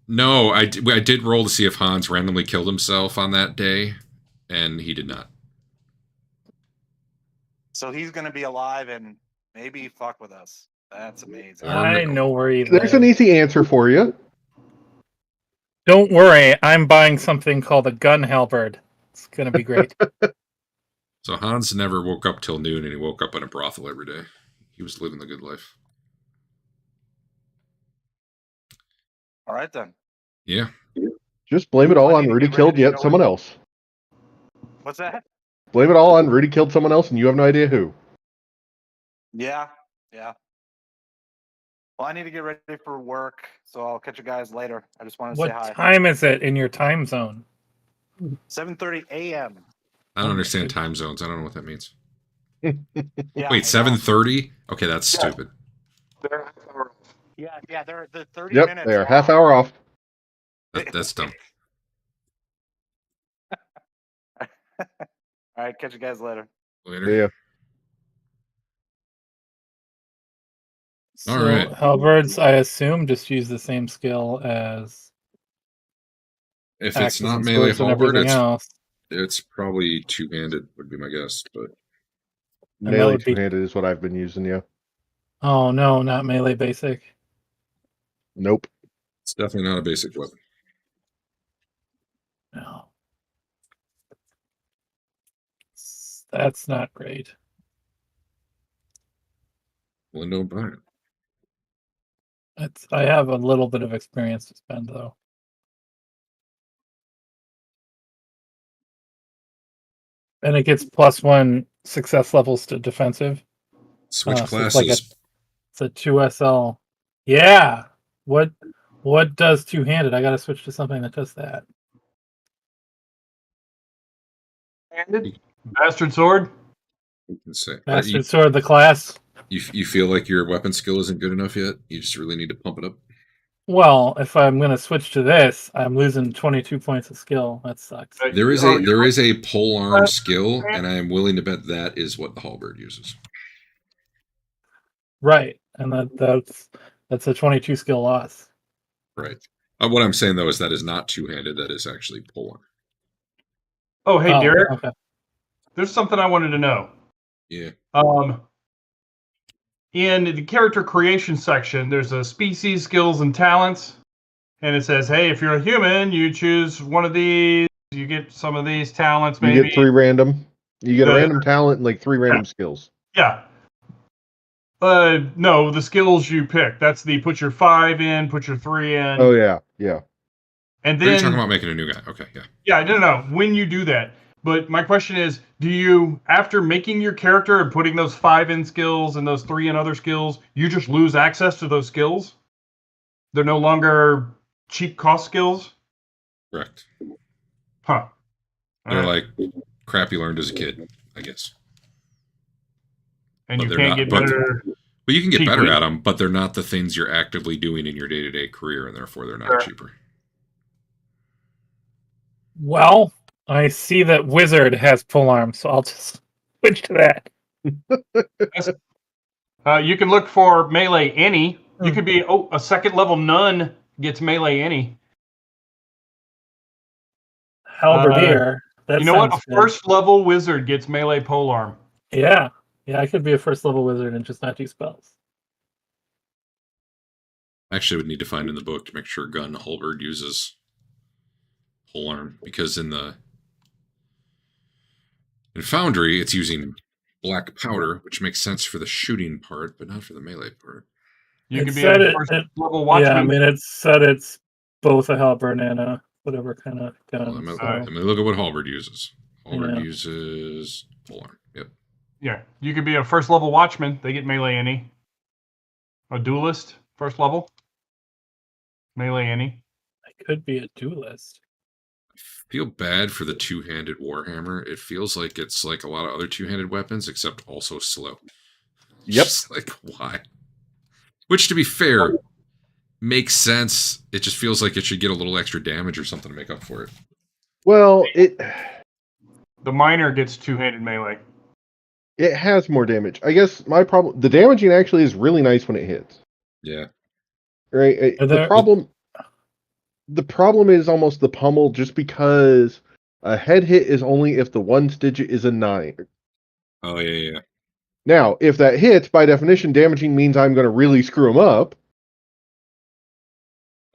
no. I did roll to see if Hans randomly killed himself on that day, and he did not. So he's gonna be alive and maybe fuck with us. That's amazing. I know where he There's an lives. easy answer for you. Don't worry, I'm buying something called a gun halberd. It's gonna be great. So Hans never woke up till noon, and he woke up in a brothel every day. He was living the good life. All right then. Yeah. Just blame it all I on need to Rudy get killed ready to yet go someone in. else. What's that? Blame it all on Rudy killed someone else, and you have no idea who. Yeah. Well, I need to get ready for work, so I'll catch you guys later. I just wanted to say What hi. time is it in your time zone? 7:30 a.m. I don't understand time zones. I don't know what that means. Yeah, I know. Wait, 7:30? Okay, that's Yeah. stupid. Yeah. They're the 30 Yep, minutes. they are long. half hour off. That's dumb. All right, catch you guys later. Later. Yeah. So All right. halberds, I assume, just use the same skill as If it's axes not and melee swords and halberd, everything else. it's probably two-handed would be my guess. But that Melee would be- two-handed is what I've been using, yeah. Oh no, not melee basic. Nope. it's definitely not a basic weapon. No. That's not great. Well, then don't buy it. I have a little bit of experience to spend though. And it gets +1 success levels to defensive. Switch So it's classes. like it's a 2SL. Yeah. What does two-handed? I gotta switch to something that does that. Handed? Bastard sword? You can say. Bastard sword, the class. You feel like your weapon skill isn't good enough yet? You just really need to pump it up? Well, if I'm gonna switch to this, I'm losing 22 points of skill. That sucks. There is Oh, a pole arm skill, and I am willing to bet that is what the halberd uses. Right. And that's a 22 skill loss. Right. What I'm saying though is that is not two-handed. That is actually pole arm. Oh, hey, Oh, Derek. okay. There's something I wanted to know. Yeah. In the character creation section, there's a species, skills, and talents. And it says, hey, if you're a human, you choose one of these. You get some of these talents, You maybe. get 3 random. You get a The- random talent and like 3 random skills. Yeah. No, the skills you pick. That's the put your 5 in, put your 3 in. Oh yeah, yeah. And Are you then talking about making a new guy? Okay, yeah. yeah, no. When you do that, but my question is, do you, after making your character and putting those 5 in skills and those 3 in other skills, you just lose access to those skills? They're no longer cheap cost skills? Correct. Huh. They're Alright. like crap you learned as a kid, I guess. And but you they're can't not- get but- better. Well, you can get better Cheaply. at them, but they're not the things you're actively doing in your day-to-day career, and therefore they're not Sure. cheaper. Well, I see that Wizard has pole arm, so I'll just switch to that. You can look for melee any. You Hmm. could be a second level nun gets melee any. Halberdier. That You know what? sounds A good. first level wizard gets melee polearm. Yeah. Yeah, I could be a first level wizard and just not do spells. Actually, I would need to find in the book to make sure Gun Halberd uses polearm, because in Foundry it's using black powder, which makes sense for the shooting part, but not for the melee part. You It could be said a it- first it- level Yeah, I watchman. mean, it said it's both a halberd and a whatever kind of gun. Well, so- let me look at what Halberd uses. Halberd Yeah. uses polearm. Yep. Yeah, you could be a first level watchman. They get melee any. A duelist, first level. Melee any. I could be a duelist. Feel bad for the two-handed Warhammer. It feels like it's like a lot of other two-handed weapons, except also slow. Yep. Just like, why? Which, to be fair, makes sense. It just feels like it should get a little extra damage or something to make up for it. Well, it The miner gets two-handed melee. has more damage. I guess my problem, the damaging actually is really nice when it hits. Yeah. Right? Are there- The problem is almost the pummel, just because a head hit is only if the ones digit is a 9. Oh, yeah. Now, if that hits, by definition, damaging means I'm going to really screw him up.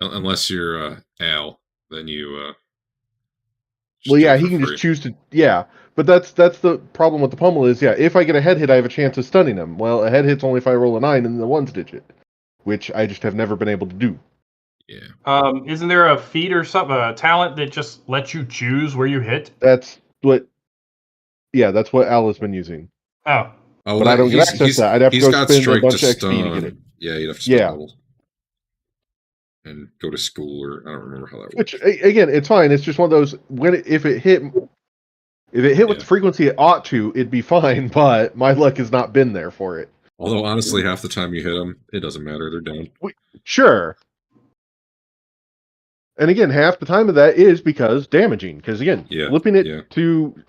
Unless you're Al, then you. Well, do yeah, it for he can free. just choose to. Yeah, but that's the problem with the pummel is, yeah, if I get a head hit, I have a chance of stunning him. Well, a head hit's only if I roll a 9 in the ones digit, which I just have never been able to do. Yeah. Isn't there a feat or something, a talent that just lets you choose where you hit? That's what Al has been using. Oh, Oh, But I don't get access to that. I'd have to he's go got spend a strike bunch to of XP to get it. Yeah, you'd have to spend Yeah. double. And go to school, or I don't remember how that works. Which again, it's fine. It's just one of those if it hit with Yeah. the frequency it ought to, it'd be fine. But my luck has not been there for it. Although honestly, half the time you hit them, it doesn't matter. They're down. Sure. And again, half the time of that is because damaging. Because again, Yeah, flipping it yeah. to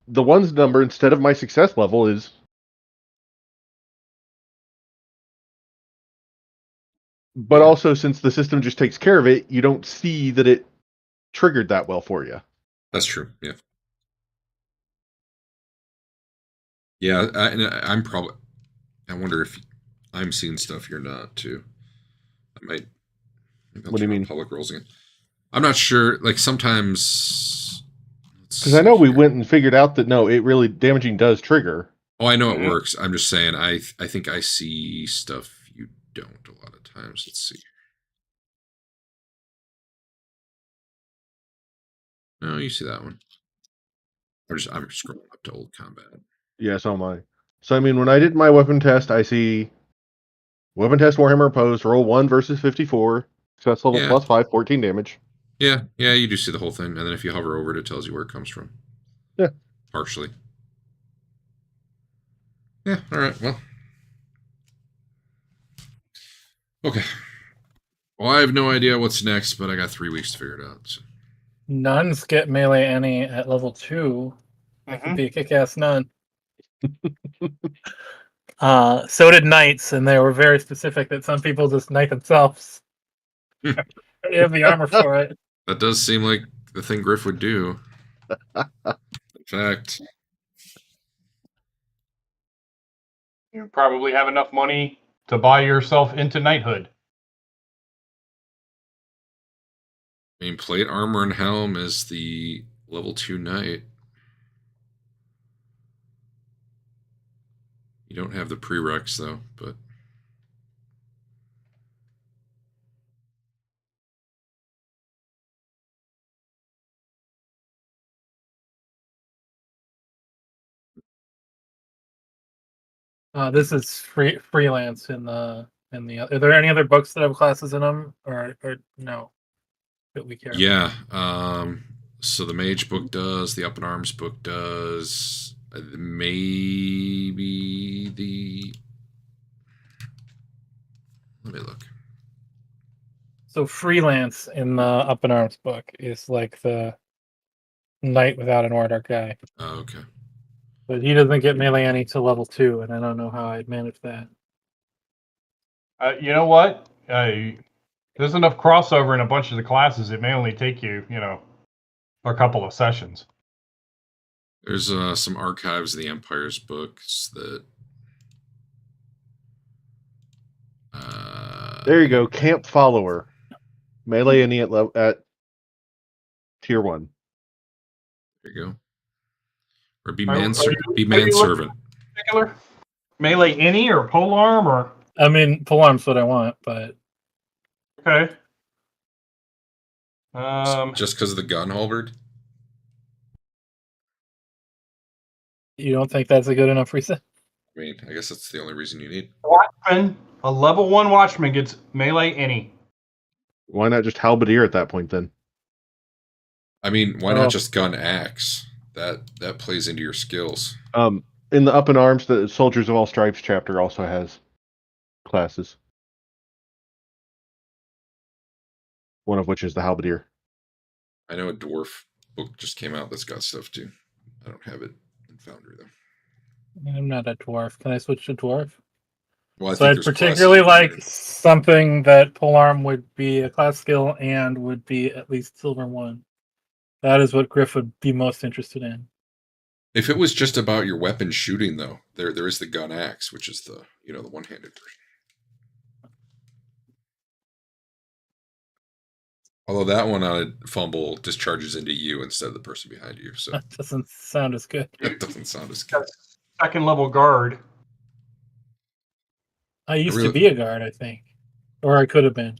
the ones number instead of my success level is. But Yeah. also, since the system just takes care of it, you don't see that it triggered that well for you. That's true. Yeah. Yeah, I'm probably. I wonder if I'm seeing stuff you're not too. I might. Maybe I'll What do you turn on mean? public rolls again. I'm not sure. Like sometimes. Because I know we went and figured out that no, it really damaging does trigger. Oh, I know it Mhm. works. I'm just saying. I think I see stuff you don't a lot of times. Let's see. No, you see that one. I'm scrolling up to old combat. Yeah, so am I. So I mean, when I did my weapon test, I see weapon test Warhammer opposed, roll 1 versus 54, success level Yeah. +5, 14 damage. Yeah, you do see the whole thing, and then if you hover over it, it tells you where it comes from. Yeah. Partially. Yeah, alright, well. Okay. Well, I have no idea what's next, but I got 3 weeks to figure it out. So. Nuns get melee any at level 2. That could be a kick-ass nun. So did knights, and they were very specific that some people just knight themselves. They have the armor for it. That does seem like the thing Griff would do. In fact, you probably have enough money to buy yourself into knighthood. I mean, plate armor and helm is the level 2 knight. You don't have the prereqs though, but This is freelance in the Are there any other books that have classes in them, or no that we care? yeah. So the mage book does, the up in arms book does, maybe the. Let me look. So freelance in the Up in Arms book is like the knight without an order guy, Oh, okay. but he doesn't get melee any to level 2, and I don't know how I'd manage that. You know what? There's enough crossover in a bunch of the classes. It may only take you, a couple of sessions. There's some archives of the Empire's books that. There you go. Camp Follower. Melee any at tier 1. There you go. Or be Are you manservant. Particular melee any or polearm or I mean, polearm's what I want, but okay. Just because of the gun halberd? you don't think that's a good enough reason? I mean, I guess that's the only reason you need. Watchman, a level 1 watchman gets melee any. Why not just halberdier at that point then? I mean, why not just gun axe? That plays into your skills. In the Up in Arms, the Soldiers of All Stripes chapter also has classes. One of which is the halberdier. I know a dwarf book just came out that's got stuff too. I don't have it in Foundry though. I'm not a dwarf. Can I switch to dwarf? Well, So I'd there's particularly classes like something that polearm would be a class skill and would be at least silver 1. That is what Griff would be most interested in. If it was just about your weapon shooting, though, there is the gun axe, which is the the one-handed version. Although that one on a fumble discharges into you instead of the person behind you, so That doesn't sound as good. it doesn't sound as good. Second level guard. I used to be a guard, I think, or I could have been.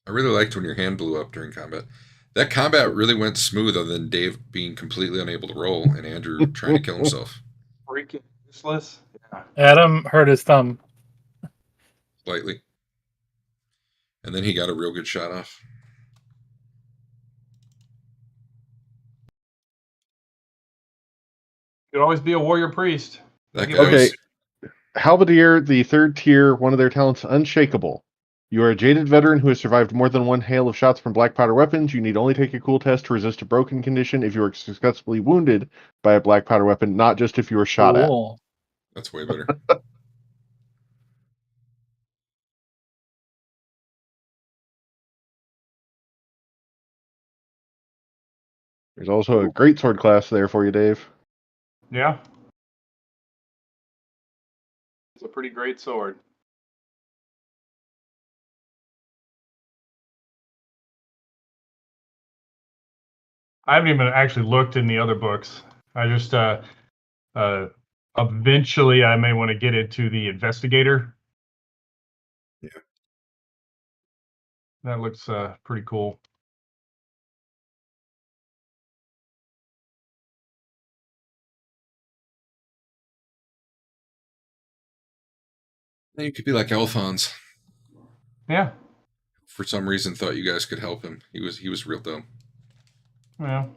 I really liked when your hand blew up during combat. That combat really went smooth, other than Dave being completely unable to roll and Andrew trying to kill himself. Freaking useless. Yeah. Adam hurt his thumb. Slightly. And then he got a real good shot off. You could always be a warrior priest. That guy Okay. Halberdier, the 3rd tier, one of their talents, Unshakable. You are a jaded veteran who has survived more than one hail of shots from black powder weapons. You need only take a cool test to resist a broken condition if you are successfully wounded by a black powder weapon, not just if you are shot at. That's way better. There's also a great sword class there for you, Dave. Yeah. It's a pretty great sword. I haven't even actually looked in the other books. I just eventually I may want to get into the investigator. Yeah. That looks pretty cool. You could be like Alphonse. Yeah. For some reason, thought you guys could help him. He was real dumb. Yeah.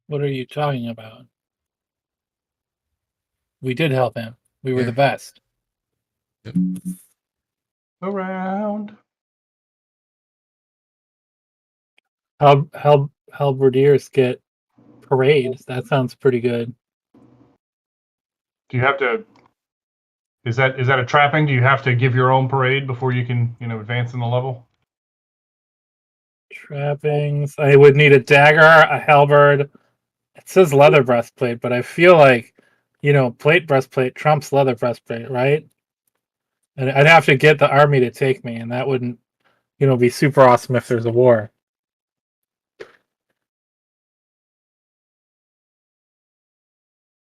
What are you talking about? We did help him. We were the best. Yep. Around. Halberdiers get parades. That sounds pretty good. Do you have to? Is that a trapping? Do you have to give your own parade before you can advance in the level? Trappings. I would need a dagger, a halberd. It says leather breastplate, but I feel like plate breastplate trumps leather breastplate, right? And I'd have to get the army to take me, and that wouldn't be super awesome if there's a war.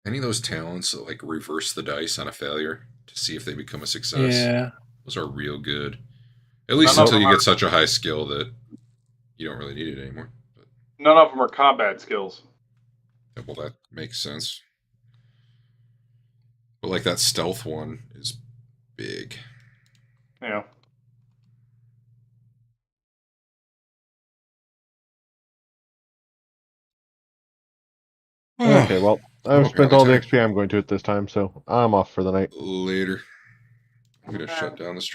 Any of those talents that like reverse the dice on a failure to see if they become a success. Yeah. Those are real good. At least None of until you them get such a high skill that you don't really need it anymore. But, None of them are combat skills. yeah, well, that makes sense. But like that stealth one is big. Yeah. Okay, well, I've Oh, spent apparently all the time. XP I'm going to at this time, so I'm off for the night. Later. I'm gonna shut down the stream.